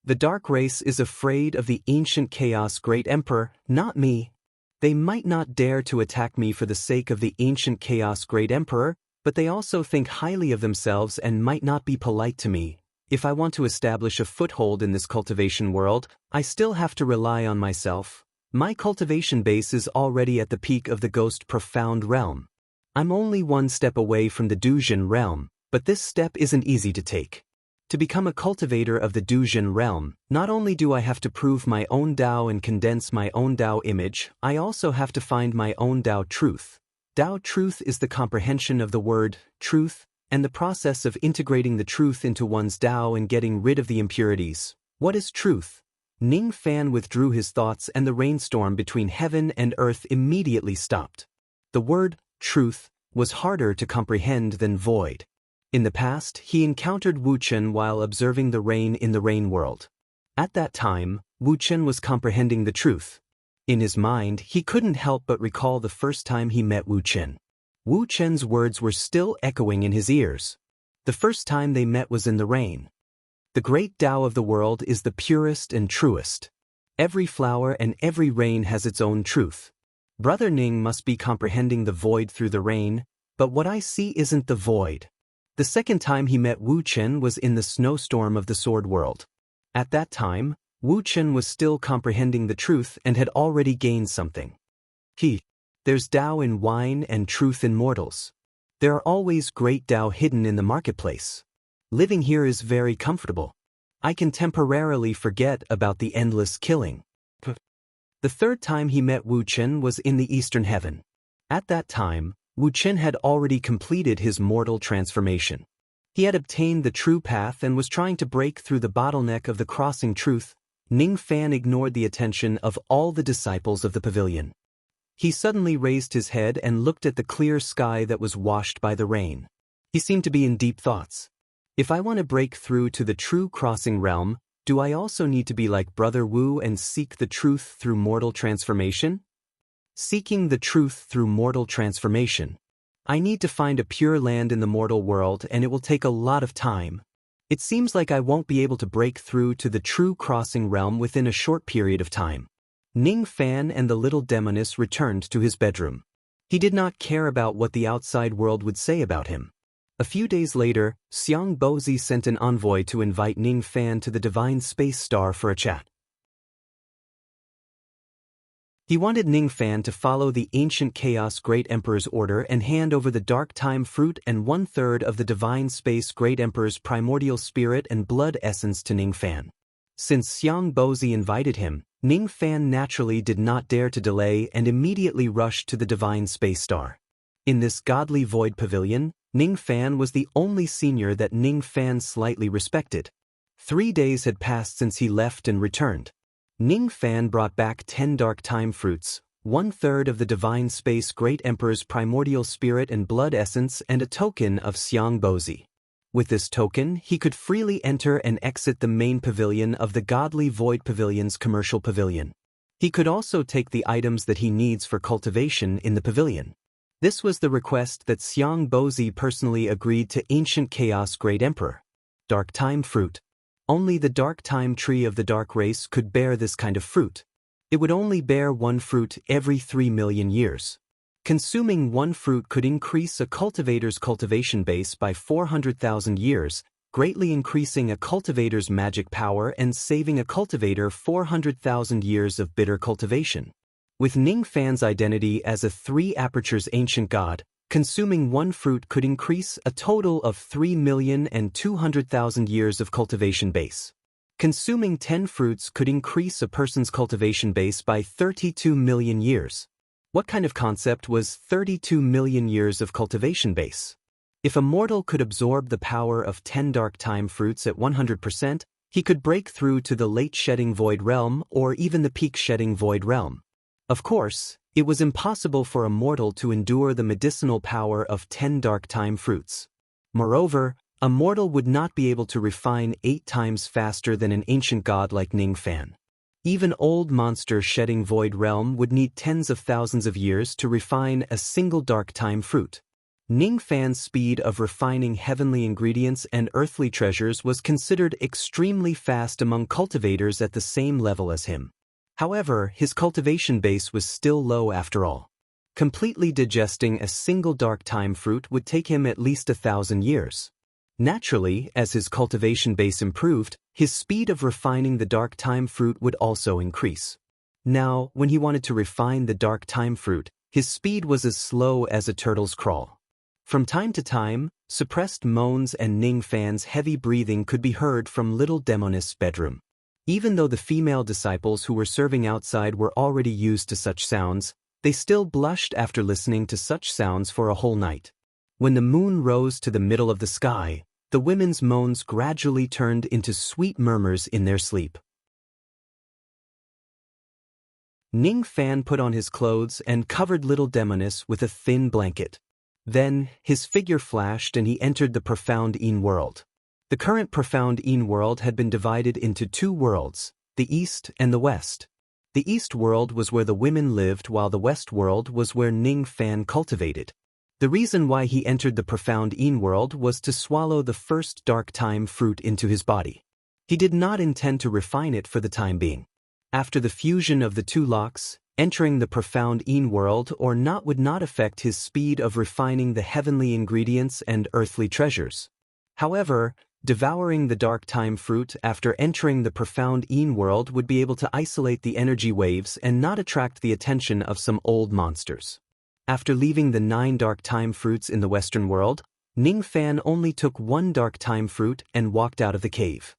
The dark race is afraid of the ancient Chaos Great Emperor, not me. They might not dare to attack me for the sake of the ancient Chaos Great Emperor, but they also think highly of themselves and might not be polite to me. If I want to establish a foothold in this cultivation world, I still have to rely on myself. My cultivation base is already at the peak of the Ghost Profound realm. I'm only one step away from the Dujin realm, but this step isn't easy to take. To become a cultivator of the Dujin realm, not only do I have to prove my own Dao and condense my own Dao image, I also have to find my own Dao truth. Dao truth is the comprehension of the word truth, and the process of integrating the truth into one's Dao and getting rid of the impurities. What is truth? Ning Fan withdrew his thoughts and the rainstorm between heaven and earth immediately stopped. The word truth was harder to comprehend than void. In the past, he encountered Wu Chen while observing the rain in the rain world. At that time, Wu Chen was comprehending the truth. In his mind, he couldn't help but recall the first time he met Wu Chen. Wu Chen's words were still echoing in his ears. The first time they met was in the rain. The great Tao of the world is the purest and truest. Every flower and every rain has its own truth. Brother Ning must be comprehending the void through the rain, but what I see isn't the void. The second time he met Wu Chen was in the snowstorm of the sword world. At that time, Wu Chen was still comprehending the truth and had already gained something. There's Tao in wine and truth in mortals. There are always great Tao hidden in the marketplace. Living here is very comfortable. I can temporarily forget about the endless killing. The third time he met Wu Chen was in the Eastern Heaven. At that time, Wu Chen had already completed his mortal transformation. He had obtained the true path and was trying to break through the bottleneck of the crossing truth, Ning Fan ignored the attention of all the disciples of the pavilion. He suddenly raised his head and looked at the clear sky that was washed by the rain. He seemed to be in deep thoughts. If I want to break through to the true crossing realm, do I also need to be like Brother Wu and seek the truth through mortal transformation? Seeking the truth through mortal transformation. I need to find a pure land in the mortal world, and it will take a lot of time. It seems like I won't be able to break through to the true crossing realm within a short period of time. Ning Fan and the little demoness returned to his bedroom. He did not care about what the outside world would say about him. A few days later, Xiang Bozi sent an envoy to invite Ning Fan to the Divine Space Star for a chat. He wanted Ning Fan to follow the ancient Chaos Great Emperor's order and hand over the Dark Time Fruit and 1/3 of the Divine Space Great Emperor's primordial spirit and blood essence to Ning Fan. Since Xiang Bozi invited him, Ning Fan naturally did not dare to delay and immediately rushed to the Divine Space Star. In this godly void pavilion, Ning Fan was the only senior that Ning Fan slightly respected. 3 days had passed since he left and returned. Ning Fan brought back 10 Dark Time Fruits, 1/3 of the Divine Space Great Emperor's primordial spirit and blood essence, and a token of Xiang Bozi. With this token, he could freely enter and exit the main pavilion of the Godly Void Pavilion's commercial pavilion. He could also take the items that he needs for cultivation in the pavilion. This was the request that Xiang Bozi personally agreed to Ancient Chaos Great Emperor. Dark Time Fruit. Only the Dark Time Tree of the Dark Race could bear this kind of fruit. It would only bear one fruit every 3 million years. Consuming one fruit could increase a cultivator's cultivation base by 400,000 years, greatly increasing a cultivator's magic power and saving a cultivator 400,000 years of bitter cultivation. With Ning Fan's identity as a 3 apertures ancient god, consuming one fruit could increase a total of 3,200,000 years of cultivation base. Consuming 10 fruits could increase a person's cultivation base by 32 million years. What kind of concept was 32 million years of cultivation base? If a mortal could absorb the power of 10 Dark Time Fruits at 100%, he could break through to the late shedding void realm or even the peak shedding void realm. Of course, it was impossible for a mortal to endure the medicinal power of 10 Dark Time Fruits. Moreover, a mortal would not be able to refine 8 times faster than an ancient god like Ning Fan. Even old monster shedding void realm would need tens of thousands of years to refine a single Dark Time Fruit. Ning Fan's speed of refining heavenly ingredients and earthly treasures was considered extremely fast among cultivators at the same level as him. However, his cultivation base was still low after all. Completely digesting a single Dark Time Fruit would take him at least 1,000 years. Naturally, as his cultivation base improved, his speed of refining the Dark Time Fruit would also increase. Now, when he wanted to refine the Dark Time Fruit, his speed was as slow as a turtle's crawl. From time to time, suppressed moans and Ning Fan's heavy breathing could be heard from little Demonist's bedroom. Even though the female disciples who were serving outside were already used to such sounds, they still blushed after listening to such sounds for a whole night. When the moon rose to the middle of the sky, the women's moans gradually turned into sweet murmurs in their sleep. Ning Fan put on his clothes and covered little Demoness with a thin blanket. Then, his figure flashed and he entered the profound Yin world. The current profound Yin world had been divided into 2 worlds, the East and the West. The East world was where the women lived while the West world was where Ning Fan cultivated. The reason why he entered the profound Yin world was to swallow the first Dark Time Fruit into his body. He did not intend to refine it for the time being. After the fusion of the 2 locks, entering the profound Yin world or not would not affect his speed of refining the heavenly ingredients and earthly treasures. However, devouring the Dark Time Fruit after entering the profound Yin world would be able to isolate the energy waves and not attract the attention of some old monsters. After leaving the 9 Dark Time Fruits in the Western world, Ning Fan only took 1 Dark Time Fruit and walked out of the cave.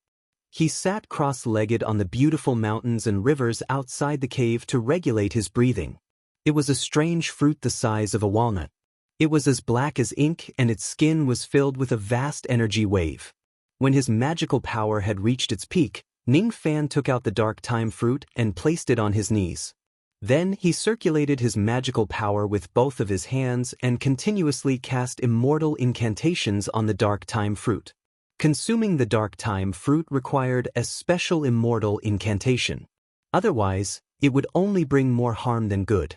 He sat cross-legged on the beautiful mountains and rivers outside the cave to regulate his breathing. It was a strange fruit the size of a walnut. It was as black as ink and its skin was filled with a vast energy wave. When his magical power had reached its peak, Ning Fan took out the dark time fruit and placed it on his knees. Then he circulated his magical power with both of his hands and continuously cast immortal incantations on the dark time fruit. Consuming the dark time fruit required a special immortal incantation. Otherwise, it would only bring more harm than good.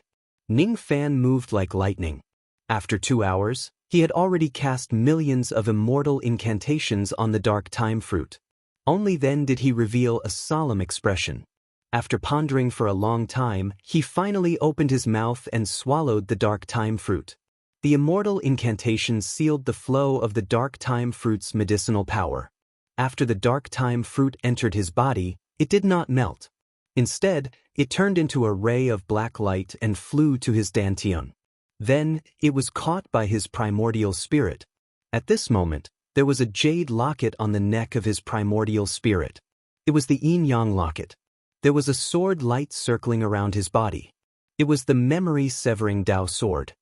Ning Fan moved like lightning. After 2 hours, he had already cast millions of immortal incantations on the dark time fruit. Only then did he reveal a solemn expression. After pondering for a long time, he finally opened his mouth and swallowed the dark time fruit. The immortal incantation sealed the flow of the dark time fruit's medicinal power. After the dark time fruit entered his body, it did not melt. Instead, it turned into a ray of black light and flew to his dantian. Then, it was caught by his primordial spirit. At this moment, there was a jade locket on the neck of his primordial spirit. It was the yin-yang locket. There was a sword light circling around his body. It was the memory-severing Dao sword.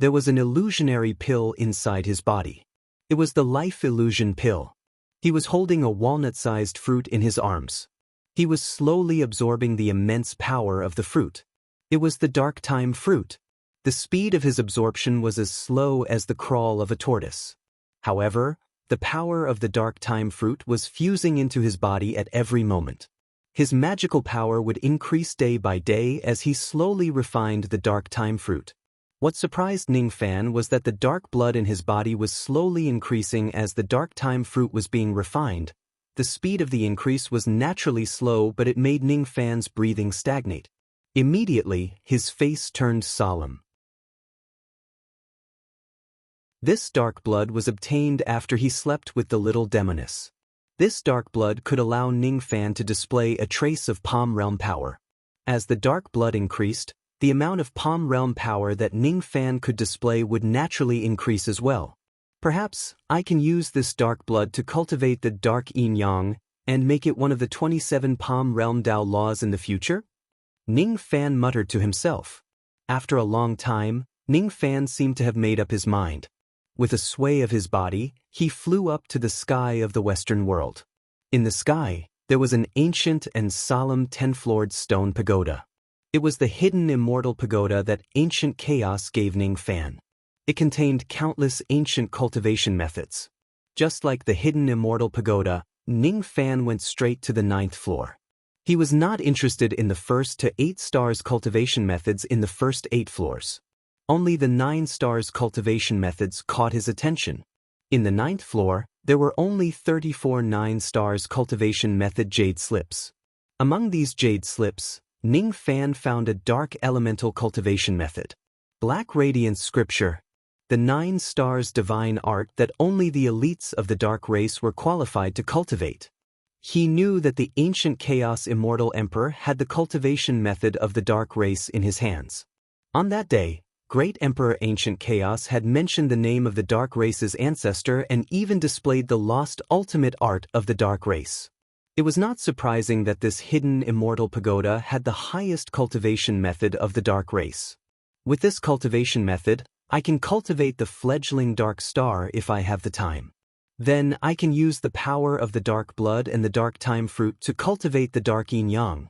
There was an illusionary pill inside his body. It was the life illusion pill. He was holding a walnut-sized fruit in his arms. He was slowly absorbing the immense power of the fruit. It was the dark time fruit. The speed of his absorption was as slow as the crawl of a tortoise. However, the power of the dark time fruit was fusing into his body at every moment. His magical power would increase day by day as he slowly refined the dark time fruit. What surprised Ning Fan was that the dark blood in his body was slowly increasing as the dark time fruit was being refined. The speed of the increase was naturally slow, but it made Ning Fan's breathing stagnate. Immediately, his face turned solemn. This dark blood was obtained after he slept with the little demoness. This dark blood could allow Ning Fan to display a trace of Palm Realm power. As the dark blood increased, the amount of Palm Realm power that Ning Fan could display would naturally increase as well. Perhaps I can use this dark blood to cultivate the dark yin-yang and make it one of the 27 Palm Realm Dao laws in the future? Ning Fan muttered to himself. After a long time, Ning Fan seemed to have made up his mind. With a sway of his body, he flew up to the sky of the Western world. In the sky, there was an ancient and solemn 10-floored stone pagoda. It was the hidden immortal pagoda that ancient chaos gave Ning Fan. It contained countless ancient cultivation methods. Just like the hidden immortal pagoda, Ning Fan went straight to the 9th floor. He was not interested in the first to 8 stars cultivation methods in the first 8 floors. Only the 9 stars cultivation methods caught his attention. In the 9th floor, there were only 34 9 stars cultivation method jade slips. Among these jade slips, Ning Fan found a dark elemental cultivation method. Black Radiance Scripture. The 9 stars divine art that only the elites of the dark race were qualified to cultivate. He knew that the ancient chaos immortal emperor had the cultivation method of the dark race in his hands. On that day, Great Emperor Ancient Chaos had mentioned the name of the dark race's ancestor and even displayed the lost ultimate art of the dark race. It was not surprising that this hidden immortal pagoda had the highest cultivation method of the dark race. With this cultivation method, I can cultivate the fledgling dark star if I have the time. Then I can use the power of the dark blood and the dark time fruit to cultivate the dark yin-yang.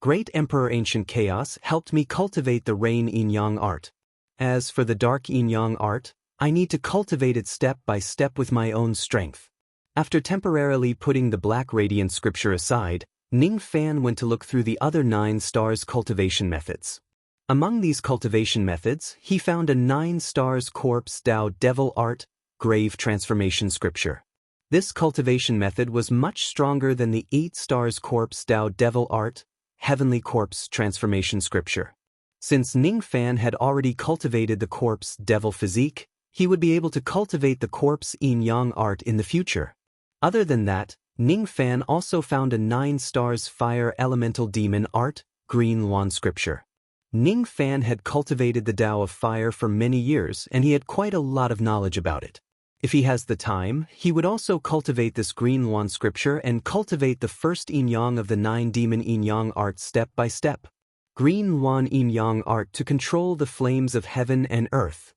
Great Emperor Ancient Chaos helped me cultivate the rain yin-yang art. As for the dark yin-yang art, I need to cultivate it step by step with my own strength. After temporarily putting the Black Radiant Scripture aside, Ning Fan went to look through the other 9 stars cultivation methods. Among these cultivation methods, he found a 9 stars corpse Dao devil art, grave transformation scripture. This cultivation method was much stronger than the 8 stars corpse Dao devil art, heavenly corpse transformation scripture. Since Ning Fan had already cultivated the corpse devil physique, he would be able to cultivate the corpse yin-yang art in the future. Other than that, Ning Fan also found a 9 stars fire elemental demon art, green lawn scripture. Ning Fan had cultivated the Tao of fire for many years and he had quite a lot of knowledge about it. If he has the time, he would also cultivate this green lawn scripture and cultivate the first yin-yang of the 9 demon yin-yang art step by step. Green lawn yin-yang art to control the flames of heaven and earth.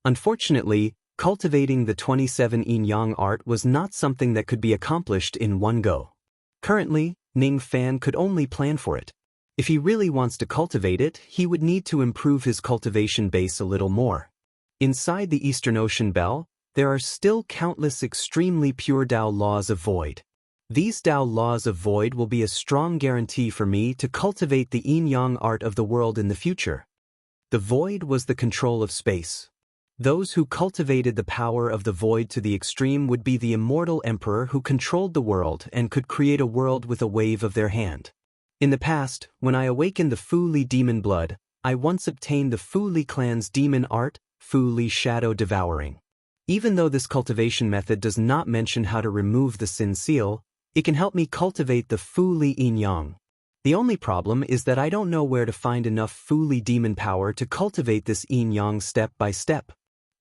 Unfortunately, Cultivating the 27 yin yang art was not something that could be accomplished in one go. Currently, Ning Fan could only plan for it. If he really wants to cultivate it, he would need to improve his cultivation base a little more. Inside the Eastern Ocean Bell, there are still countless extremely pure Tao laws of void. These Tao laws of void will be a strong guarantee for me to cultivate the yin-yang art of the world in the future. The void was the control of space. Those who cultivated the power of the void to the extreme would be the immortal emperor who controlled the world and could create a world with a wave of their hand. In the past, when I awakened the Fu Li demon blood, I once obtained the Fu Li clan's demon art, Fu Li shadow devouring. Even though this cultivation method does not mention how to remove the sin seal, it can help me cultivate the Fu Li yin-yang. The only problem is that I don't know where to find enough Fu Li demon power to cultivate this yin-yang step by step.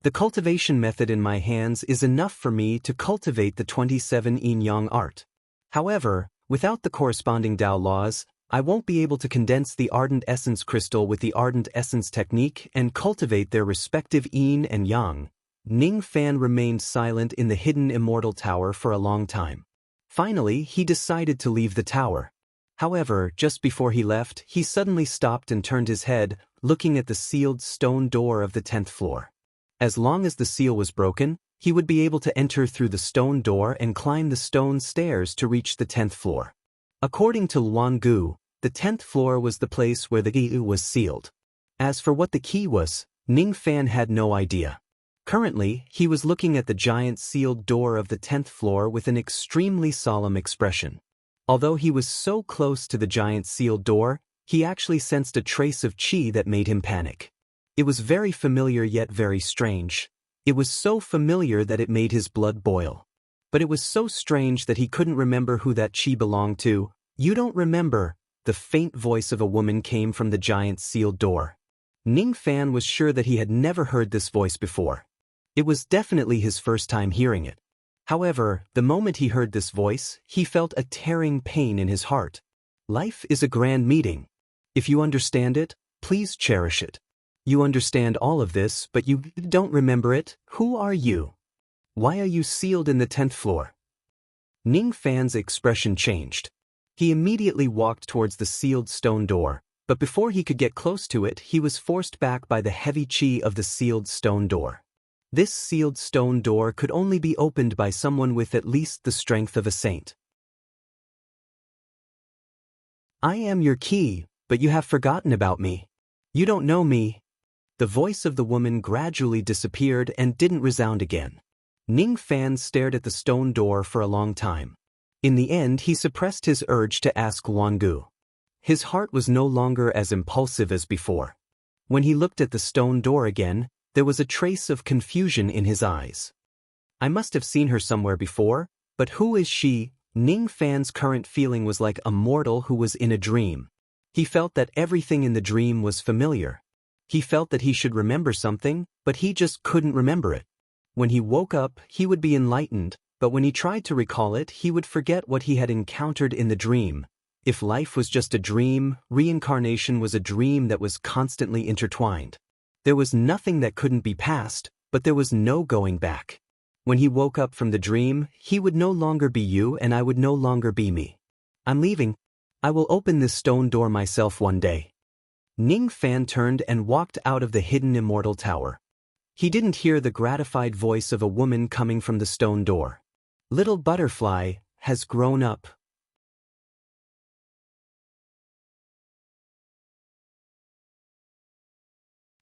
The cultivation method in my hands is enough for me to cultivate the 27 yin-yang art. However, without the corresponding Tao laws, I won't be able to condense the Ardent Essence crystal with the Ardent Essence technique and cultivate their respective yin and yang. Ning Fan remained silent in the hidden immortal tower for a long time. Finally, he decided to leave the tower. However, just before he left, he suddenly stopped and turned his head, looking at the sealed stone door of the 10th floor. As long as the seal was broken, he would be able to enter through the stone door and climb the stone stairs to reach the 10th floor. According to Luan Gu, the 10th floor was the place where the key was sealed. As for what the key was, Ning Fan had no idea. Currently, he was looking at the giant sealed door of the 10th floor with an extremely solemn expression. Although he was so close to the giant sealed door, he actually sensed a trace of qi that made him panic. It was very familiar yet very strange. It was so familiar that it made his blood boil. But it was so strange that he couldn't remember who that qi belonged to. "You don't remember?" The faint voice of a woman came from the giant sealed door. Ning Fan was sure that he had never heard this voice before. It was definitely his first time hearing it. However, the moment he heard this voice, he felt a tearing pain in his heart. Life is a grand meeting. If you understand it, please cherish it. You understand all of this, but you don't remember it. Who are you? Why are you sealed in the 10th floor? Ning Fan's expression changed. He immediately walked towards the sealed stone door, but before he could get close to it, he was forced back by the heavy qi of the sealed stone door. This sealed stone door could only be opened by someone with at least the strength of a saint. "I am your key, but you have forgotten about me. You don't know me." The voice of the woman gradually disappeared and didn't resound again. Ning Fan stared at the stone door for a long time. In the end, he suppressed his urge to ask Luan Gu. His heart was no longer as impulsive as before. When he looked at the stone door again, there was a trace of confusion in his eyes. "I must have seen her somewhere before, but who is she?" Ning Fan's current feeling was like a mortal who was in a dream. He felt that everything in the dream was familiar. He felt that he should remember something, but he just couldn't remember it. When he woke up, he would be enlightened, but when he tried to recall it, he would forget what he had encountered in the dream. If life was just a dream, reincarnation was a dream that was constantly intertwined. There was nothing that couldn't be past, but there was no going back. When he woke up from the dream, he would no longer be you and I would no longer be me. "I'm leaving. I will open this stone door myself one day." Ning Fan turned and walked out of the hidden immortal tower. He didn't hear the gratified voice of a woman coming from the stone door. "Little butterfly has grown up."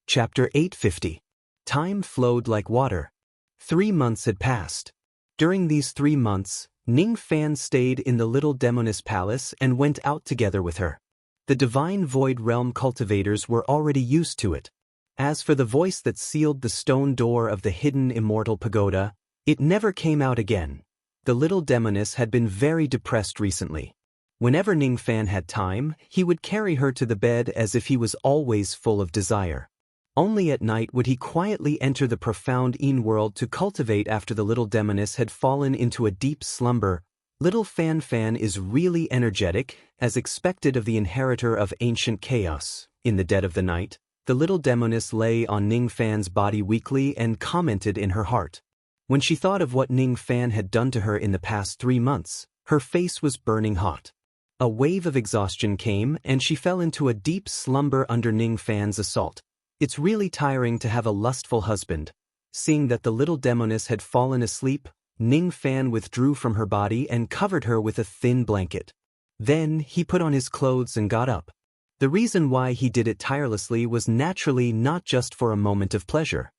Chapter 850. Time flowed like water. 3 months had passed. During these 3 months, Ning Fan stayed in the little demoness palace and went out together with her. The divine void realm cultivators were already used to it. As for the voice that sealed the stone door of the hidden immortal pagoda, it never came out again. The little demoness had been very depressed recently. Whenever Ning Fan had time, he would carry her to the bed as if he was always full of desire. Only at night would he quietly enter the profound Yin world to cultivate after the little demoness had fallen into a deep slumber. Little Fan Fan is really energetic, as expected of the inheritor of ancient chaos. In the dead of the night, The little demoness lay on Ning Fan's body weakly and commented in her heart. When she thought of what Ning Fan had done to her in the past 3 months, her face was burning hot. A wave of exhaustion came and she fell into a deep slumber under Ning Fan's assault. It's really tiring to have a lustful husband. Seeing that the little demoness had fallen asleep, Ning Fan withdrew from her body and covered her with a thin blanket. Then he put on his clothes and got up. The reason why he did it tirelessly was naturally not just for a moment of pleasure.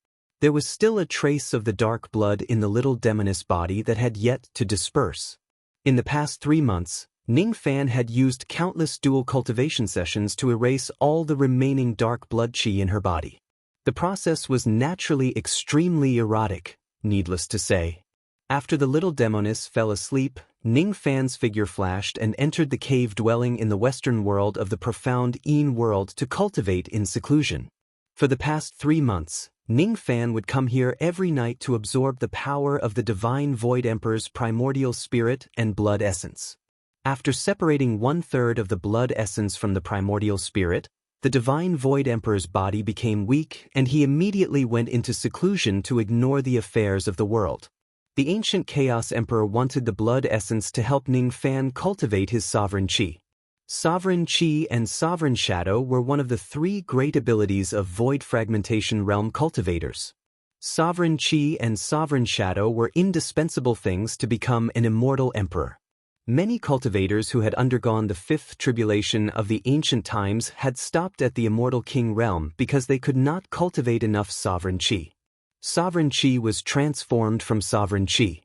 There was still a trace of the dark blood in the little demoness body that had yet to disperse. In the past 3 months, Ning Fan had used countless dual cultivation sessions to erase all the remaining dark blood qi in her body. The process was naturally extremely erotic, needless to say. After the little demoness fell asleep, Ning Fan's figure flashed and entered the cave dwelling in the western world of the profound Yin world to cultivate in seclusion. For the past 3 months, Ning Fan would come here every night to absorb the power of the Divine Void Emperor's primordial spirit and blood essence. After separating 1/3 of the blood essence from the primordial spirit, the Divine Void Emperor's body became weak and he immediately went into seclusion to ignore the affairs of the world. The ancient Chaos Emperor wanted the blood essence to help Ning Fan cultivate his sovereign qi. Sovereign Qi and Sovereign Shadow were one of the 3 great abilities of Void Fragmentation Realm cultivators. Sovereign Qi and Sovereign Shadow were indispensable things to become an immortal emperor. Many cultivators who had undergone the 5th tribulation of the ancient times had stopped at the immortal king realm because they could not cultivate enough Sovereign Qi. Sovereign Qi was transformed from Sovereign Qi.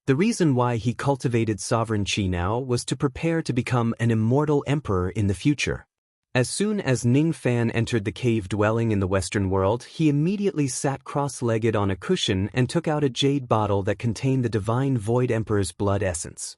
The reason why he cultivated Sovereign Qi now was to prepare to become an immortal emperor in the future. As soon as Ning Fan entered the cave dwelling in the Western world, he immediately sat cross-legged on a cushion and took out a jade bottle that contained the Divine Void Emperor's blood essence.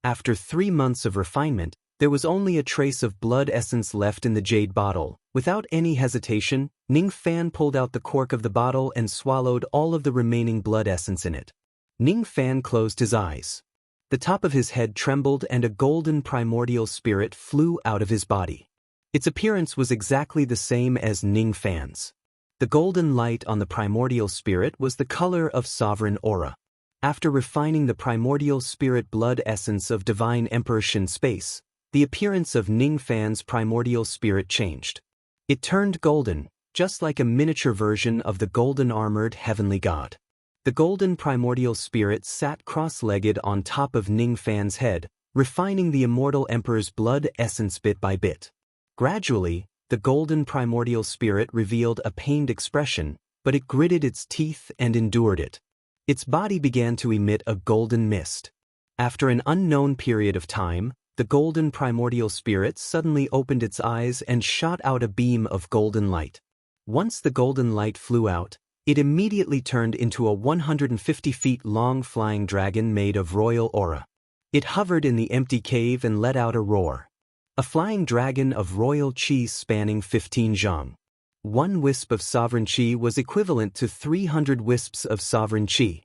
After 3 months of refinement, there was only a trace of blood essence left in the jade bottle. Without any hesitation, Ning Fan pulled out the cork of the bottle and swallowed all of the remaining blood essence in it. Ning Fan closed his eyes. The top of his head trembled and a golden primordial spirit flew out of his body. Its appearance was exactly the same as Ning Fan's. The golden light on the primordial spirit was the color of sovereign aura. After refining the primordial spirit blood essence of Divine Emperor Shin Space, the appearance of Ning Fan's primordial spirit changed. It turned golden, just like a miniature version of the golden armored heavenly god. The golden primordial spirit sat cross-legged on top of Ning Fan's head, refining the immortal emperor's blood essence bit by bit. Gradually, the golden primordial spirit revealed a pained expression, but it gritted its teeth and endured it. Its body began to emit a golden mist. After an unknown period of time, the golden primordial spirit suddenly opened its eyes and shot out a beam of golden light. Once the golden light flew out, it immediately turned into a 150 feet long flying dragon made of royal aura. It hovered in the empty cave and let out a roar. A flying dragon of royal qi spanning 15 zhang. 1 wisp of sovereign qi was equivalent to 300 wisps of sovereign qi.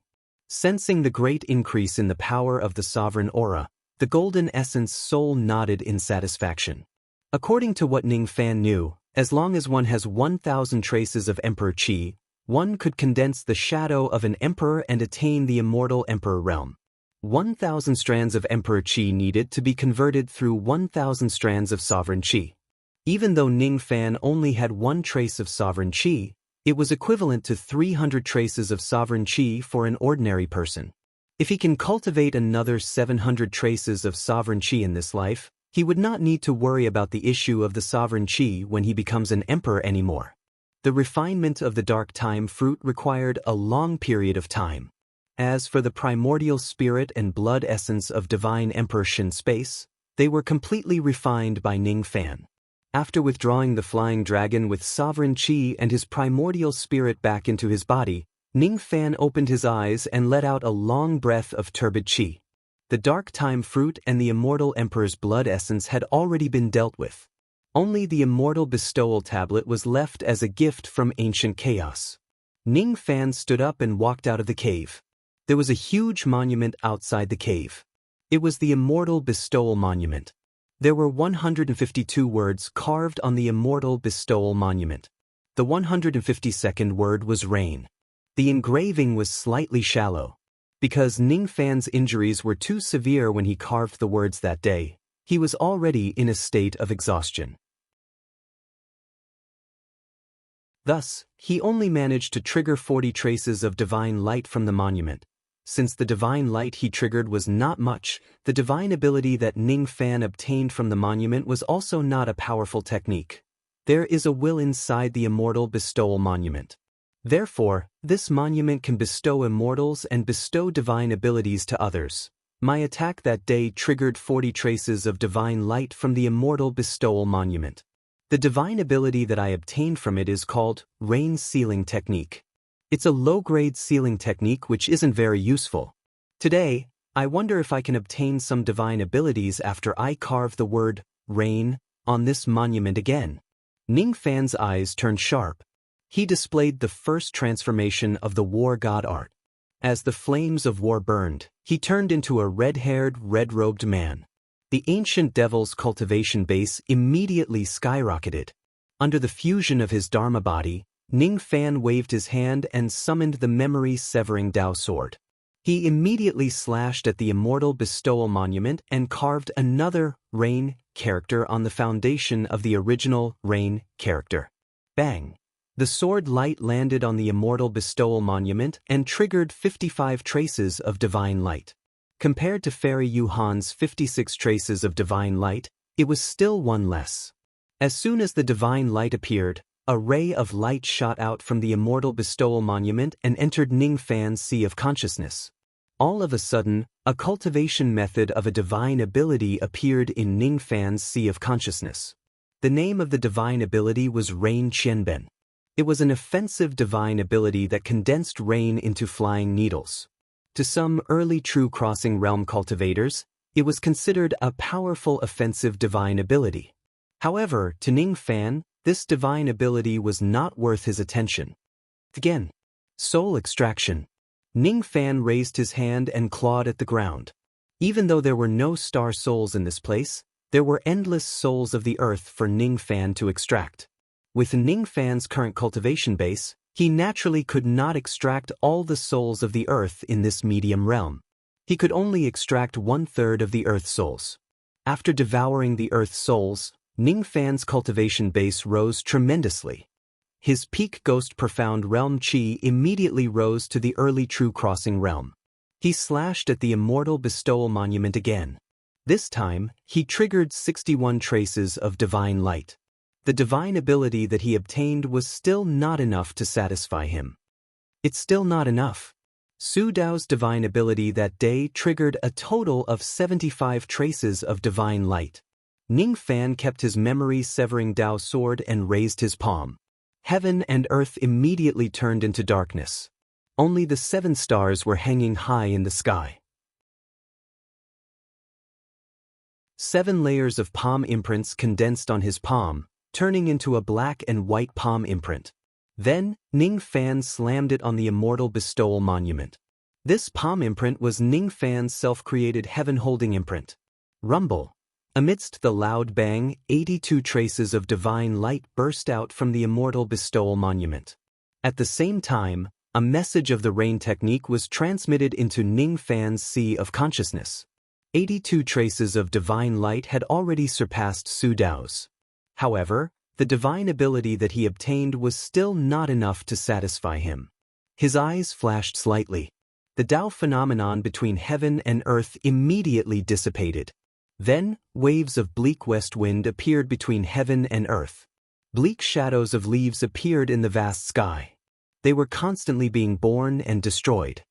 Sensing the great increase in the power of the sovereign aura, the golden essence soul nodded in satisfaction. According to what Ning Fan knew, as long as one has 1,000 traces of emperor qi, one could condense the shadow of an emperor and attain the immortal emperor realm. 1,000 strands of emperor qi needed to be converted through 1,000 strands of sovereign qi. Even though Ning Fan only had 1 trace of sovereign qi, it was equivalent to 300 traces of sovereign qi for an ordinary person. If he can cultivate another 700 traces of sovereign qi in this life, he would not need to worry about the issue of the sovereign qi when he becomes an emperor anymore. The refinement of the dark time fruit required a long period of time. As for the primordial spirit and blood essence of Divine Emperor Shin Space, they were completely refined by Ning Fan. After withdrawing the flying dragon with sovereign qi and his primordial spirit back into his body, Ning Fan opened his eyes and let out a long breath of turbid qi. The dark time fruit and the immortal emperor's blood essence had already been dealt with. Only the immortal bestowal tablet was left as a gift from ancient chaos. Ning Fan stood up and walked out of the cave. There was a huge monument outside the cave. It was the immortal bestowal monument. There were 152 words carved on the immortal bestowal monument. The 152nd word was rain. The engraving was slightly shallow. Because Ning Fan's injuries were too severe when he carved the words that day, he was already in a state of exhaustion. Thus, he only managed to trigger 40 traces of divine light from the monument. Since the divine light he triggered was not much, the divine ability that Ning Fan obtained from the monument was also not a powerful technique. There is a will inside the immortal bestowal monument. Therefore, this monument can bestow immortals and bestow divine abilities to others. My attack that day triggered 40 traces of divine light from the immortal bestowal monument. The divine ability that I obtained from it is called Rain Sealing Technique. It's a low-grade sealing technique which isn't very useful. Today, I wonder if I can obtain some divine abilities after I carve the word rain on this monument again. Ning Fan's eyes turned sharp. He displayed the first transformation of the war god art. As the flames of war burned, he turned into a red-haired, red-robed man. The ancient devil's cultivation base immediately skyrocketed. Under the fusion of his Dharma body, Ning Fan waved his hand and summoned the memory-severing Dao sword. He immediately slashed at the immortal bestowal monument and carved another rain character on the foundation of the original rain character. Bang! The sword light landed on the immortal bestowal monument and triggered 55 traces of divine light. Compared to Fairy Yuhan's 56 traces of divine light, it was still one less. As soon as the divine light appeared, a ray of light shot out from the immortal bestowal monument and entered Ning Fan's sea of consciousness. All of a sudden, a cultivation method of a divine ability appeared in Ning Fan's sea of consciousness. The name of the divine ability was Rain Qianben. It was an offensive divine ability that condensed rain into flying needles. To some early true crossing realm cultivators, it was considered a powerful offensive divine ability. However, to Ning Fan, this divine ability was not worth his attention. Again, soul extraction. Ning Fan raised his hand and clawed at the ground. Even though there were no star souls in this place, there were endless souls of the earth for Ning Fan to extract. With Ning Fan's current cultivation base, he naturally could not extract all the souls of the earth in this medium realm. He could only extract 1/3 of the earth souls. After devouring the earth souls, Ning Fan's cultivation base rose tremendously. His peak Ghost Profound Realm Chi immediately rose to the early True Crossing realm. He slashed at the immortal bestowal monument again. This time, he triggered 61 traces of divine light. The divine ability that he obtained was still not enough to satisfy him. It's still not enough. Su Dao's divine ability that day triggered a total of 75 traces of divine light. Ning Fan kept his memory-severing Dao sword and raised his palm. Heaven and earth immediately turned into darkness. Only the 7 stars were hanging high in the sky. 7 layers of palm imprints condensed on his palm, turning into a black and white palm imprint. Then, Ning Fan slammed it on the immortal bestowal monument. This palm imprint was Ning Fan's self-created heaven-holding imprint. Rumble. Amidst the loud bang, 82 traces of divine light burst out from the immortal bestowal monument. At the same time, a message of the rain technique was transmitted into Ning Fan's sea of consciousness. 82 traces of divine light had already surpassed Su Dao's. However, the divine ability that he obtained was still not enough to satisfy him. His eyes flashed slightly. The Dao phenomenon between heaven and earth immediately dissipated. Then, waves of bleak west wind appeared between heaven and earth. Bleak shadows of leaves appeared in the vast sky. They were constantly being born and destroyed.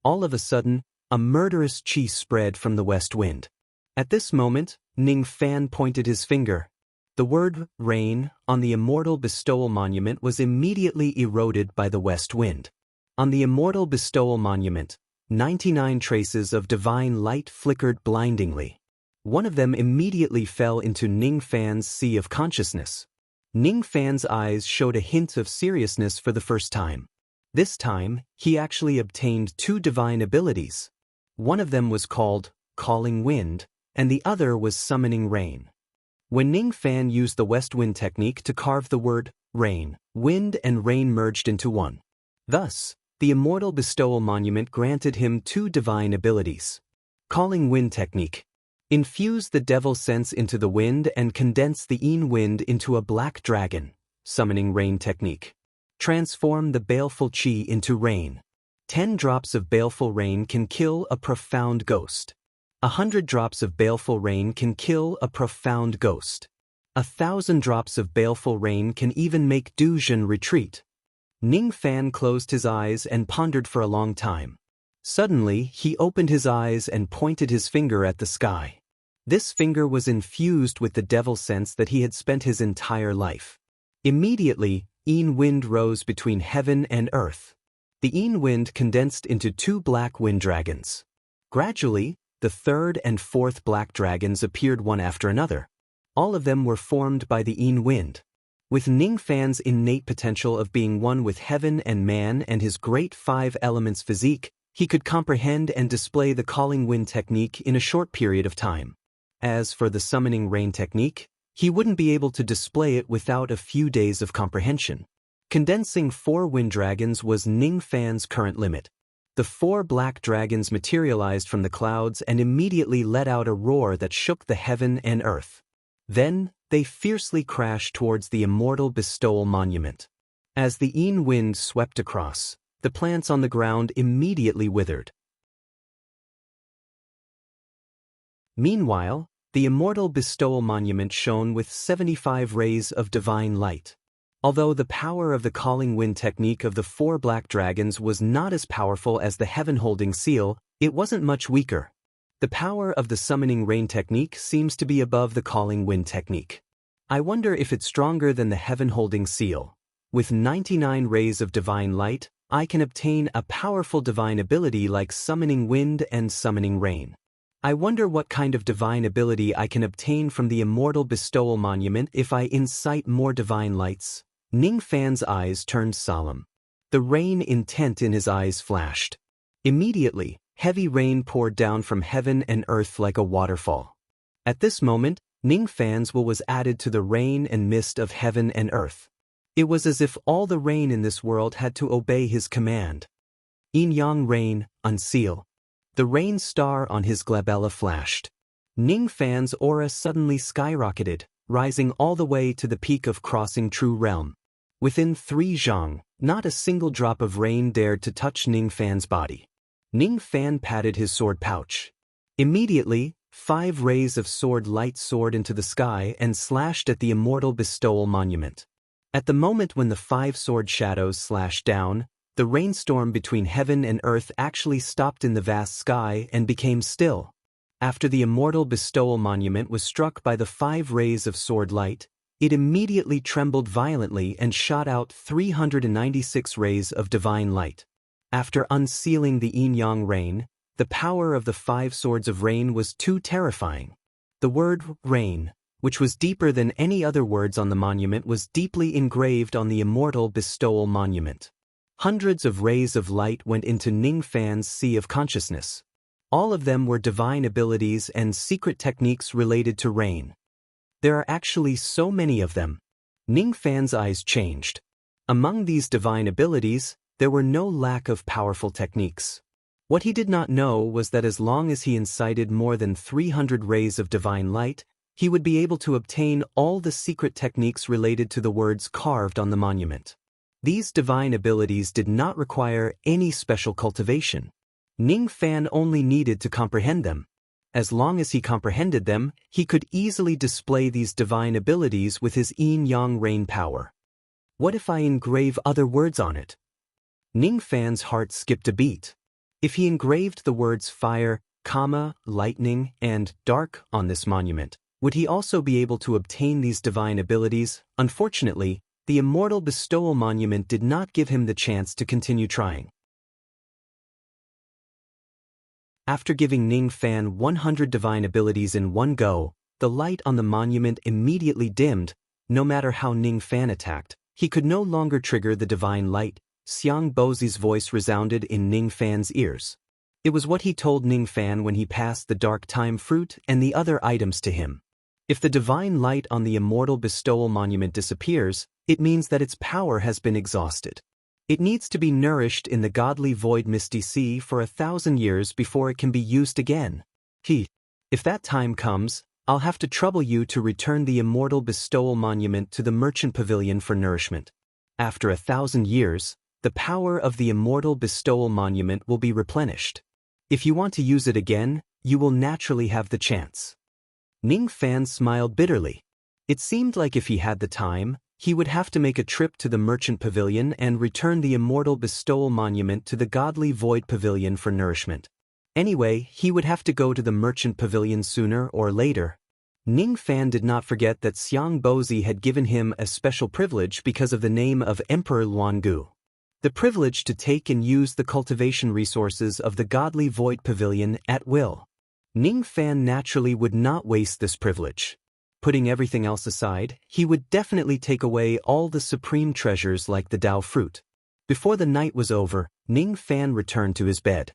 All of a sudden, a murderous chi spread from the west wind. At this moment, Ning Fan pointed his finger. The word rain on the immortal bestowal monument was immediately eroded by the west wind. On the immortal bestowal monument, 99 traces of divine light flickered blindingly. One of them immediately fell into Ning Fan's sea of consciousness. Ning Fan's eyes showed a hint of seriousness for the first time. This time, he actually obtained 2 divine abilities. One of them was called Calling Wind, and the other was Summoning Rain. when Ning Fan used the west wind technique to carve the word rain, wind and rain merged into one. Thus, the immortal bestowal monument granted him two divine abilities. Calling wind technique. Infuse the devil sense into the wind and condense the Yin wind into a black dragon. Summoning rain technique. Transform the baleful chi into rain. 10 drops of baleful rain can kill a profound ghost. 100 drops of baleful rain can kill a profound ghost. 1,000 drops of baleful rain can even make Duzhen retreat. Ning Fan closed his eyes and pondered for a long time. Suddenly, he opened his eyes and pointed his finger at the sky. This finger was infused with the devil sense that he had spent his entire life. Immediately, Yin wind rose between heaven and earth. The Yin wind condensed into 2 black wind dragons. Gradually, the 3rd and 4th black dragons appeared one after another. All of them were formed by the Yin wind. With Ning Fan's innate potential of being one with heaven and man and his great 5 elements physique, he could comprehend and display the calling wind technique in a short period of time. As for the summoning rain technique, he wouldn't be able to display it without a few days of comprehension. Condensing 4 wind dragons was Ning Fan's current limit. The 4 black dragons materialized from the clouds and immediately let out a roar that shook the heaven and earth. Then, they fiercely crashed towards the immortal bestowal monument. As the Yin wind swept across, the plants on the ground immediately withered. Meanwhile, the immortal bestowal monument shone with 75 rays of divine light. Although the power of the calling wind technique of the 4 black dragons was not as powerful as the heaven-holding seal, it wasn't much weaker. The power of the summoning rain technique seems to be above the calling wind technique. I wonder if it's stronger than the heaven-holding seal. With 99 rays of divine light, I can obtain a powerful divine ability like summoning wind and summoning rain. I wonder what kind of divine ability I can obtain from the immortal bestowal monument if I incite more divine lights. Ning Fan's eyes turned solemn. The rain intent in his eyes flashed. Immediately, heavy rain poured down from heaven and earth like a waterfall. At this moment, Ning Fan's will was added to the rain and mist of heaven and earth. It was as if all the rain in this world had to obey his command. Yin Yang rain, unseal. The rain star on his glabella flashed. Ning Fan's aura suddenly skyrocketed, rising all the way to the peak of crossing true realm. Within 3 zhang, not a single drop of rain dared to touch Ning Fan's body. Ning Fan patted his sword pouch. Immediately, 5 rays of sword light soared into the sky and slashed at the immortal bestowal monument. At the moment when the 5 sword shadows slashed down, the rainstorm between heaven and earth actually stopped in the vast sky and became still. After the immortal bestowal monument was struck by the 5 rays of sword light, it immediately trembled violently and shot out 396 rays of divine light. After unsealing the Yin Yang rain, the power of the 5 swords of rain was too terrifying. The word rain, which was deeper than any other words on the monument, was deeply engraved on the immortal bestowal monument. Hundreds of rays of light went into Ning Fan's sea of consciousness. All of them were divine abilities and secret techniques related to rain. There are actually so many of them. Ning Fan's eyes changed. Among these divine abilities, there were no lack of powerful techniques. What he did not know was that as long as he incited more than 300 rays of divine light, he would be able to obtain all the secret techniques related to the words carved on the monument. These divine abilities did not require any special cultivation. Ning Fan only needed to comprehend them. As long as he comprehended them, he could easily display these divine abilities with his Yin Yang rain power. What if I engrave other words on it? Ning Fan's heart skipped a beat. If he engraved the words fire, lightning, and dark on this monument, would he also be able to obtain these divine abilities? Unfortunately, the immortal bestowal monument did not give him the chance to continue trying. After giving Ning Fan 100 divine abilities in one go, the light on the monument immediately dimmed. No matter how Ning Fan attacked, he could no longer trigger the divine light. Xiang Bozi's voice resounded in Ning Fan's ears. It was what he told Ning Fan when he passed the dark time fruit and the other items to him. If the divine light on the immortal bestowal monument disappears, it means that its power has been exhausted. It needs to be nourished in the godly void misty sea for 1,000 years before it can be used again. If that time comes, I'll have to trouble you to return the immortal bestowal monument to the merchant pavilion for nourishment. After 1,000 years, the power of the immortal bestowal monument will be replenished. If you want to use it again, you will naturally have the chance. Ning Fan smiled bitterly. It seemed like if he had the time, he would have to make a trip to the merchant pavilion and return the immortal bestowal monument to the godly void pavilion for nourishment. Anyway, he would have to go to the merchant pavilion sooner or later. Ning Fan did not forget that Xiang Bozi had given him a special privilege because of the name of Emperor Luangu. The privilege to take and use the cultivation resources of the godly void pavilion at will. Ning Fan naturally would not waste this privilege. Putting everything else aside, he would definitely take away all the supreme treasures like the Dao fruit. Before the night was over, Ning Fan returned to his bed.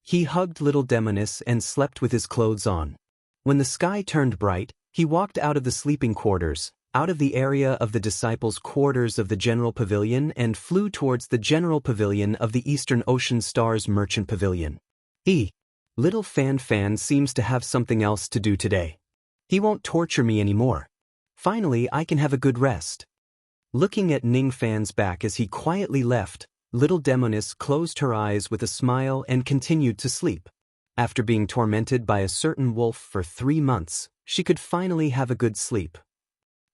He hugged little Demonis and slept with his clothes on. When the sky turned bright, he walked out of the sleeping quarters, out of the area of the disciples' quarters of the General Pavilion and flew towards the General Pavilion of the Eastern Ocean Stars Merchant Pavilion. Little Fan seems to have something else to do today. He won't torture me anymore. Finally, I can have a good rest. Looking at Ning Fan's back as he quietly left, little Demonis closed her eyes with a smile and continued to sleep. After being tormented by a certain wolf for 3 months, she could finally have a good sleep.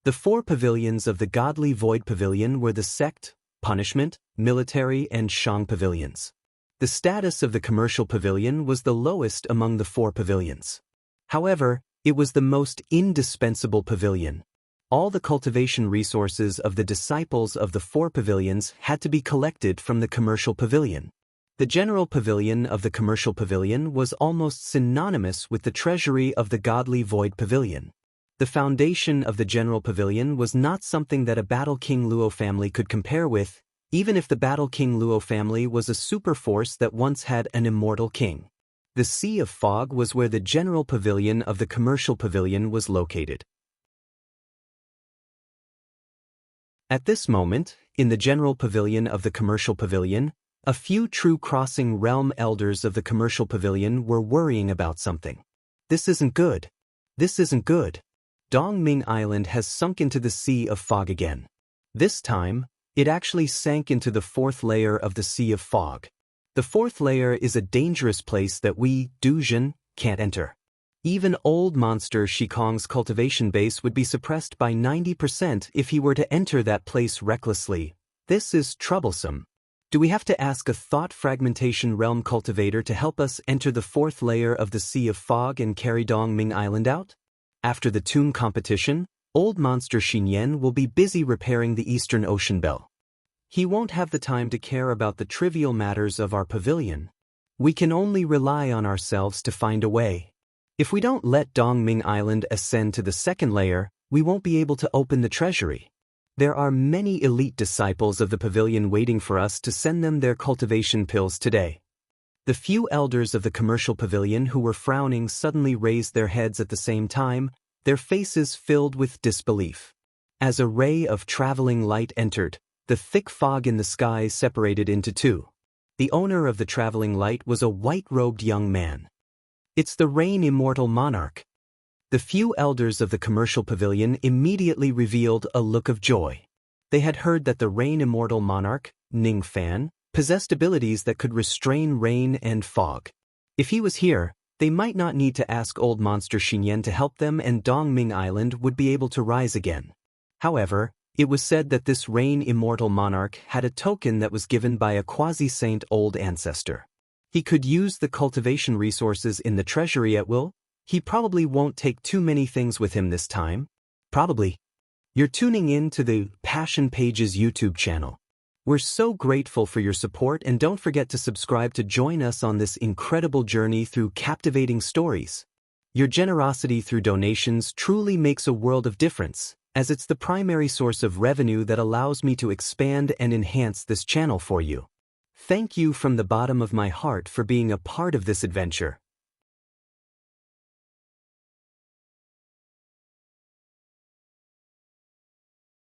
The 4 pavilions of the godly void pavilion were the sect, punishment, military, and Shang pavilions. The status of the commercial pavilion was the lowest among the 4 pavilions. However, it was the most indispensable pavilion. All the cultivation resources of the disciples of the 4 pavilions had to be collected from the commercial pavilion. The general pavilion of the commercial pavilion was almost synonymous with the treasury of the godly void pavilion. The foundation of the general pavilion was not something that a Battle King Luo family could compare with, even if the Battle King Luo family was a super force that once had an immortal king. The Sea of Fog was where the general pavilion of the commercial pavilion was located. At this moment, in the general pavilion of the commercial pavilion, a few true crossing realm elders of the commercial pavilion were worrying about something. This isn't good. This isn't good. Dongming Island has sunk into the Sea of Fog again. This time, it actually sank into the 4th layer of the Sea of Fog. The 4th layer is a dangerous place that we, Duzhen, can't enter. Even old monster Shikong's cultivation base would be suppressed by 90% if he were to enter that place recklessly. This is troublesome. Do we have to ask a thought fragmentation realm cultivator to help us enter the 4th layer of the Sea of Fog and carry Dongming Island out? After the tomb competition, old monster Xinyan will be busy repairing the Eastern Ocean Bell. He won't have the time to care about the trivial matters of our pavilion. We can only rely on ourselves to find a way. If we don't let Dongming Island ascend to the 2nd layer, we won't be able to open the treasury. There are many elite disciples of the pavilion waiting for us to send them their cultivation pills today. The few elders of the commercial pavilion who were frowning suddenly raised their heads at the same time, their faces filled with disbelief. As a ray of traveling light entered, the thick fog in the sky separated into 2. The owner of the traveling light was a white-robed young man. It's the Rain Immortal Monarch. The few elders of the commercial pavilion immediately revealed a look of joy. They had heard that the Rain Immortal Monarch, Ning Fan, possessed abilities that could restrain rain and fog. If he was here, they might not need to ask old monster Xinyan to help them and Dongming Island would be able to rise again. However, it was said that this Rain Immortal Monarch had a token that was given by a quasi-saint old ancestor. He could use the cultivation resources in the treasury at will. He probably won't take too many things with him this time. Probably. You're tuning in to the Passion Pages YouTube channel. We're so grateful for your support and don't forget to subscribe to join us on this incredible journey through captivating stories. Your generosity through donations truly makes a world of difference, as it's the primary source of revenue that allows me to expand and enhance this channel for you. Thank you from the bottom of my heart for being a part of this adventure.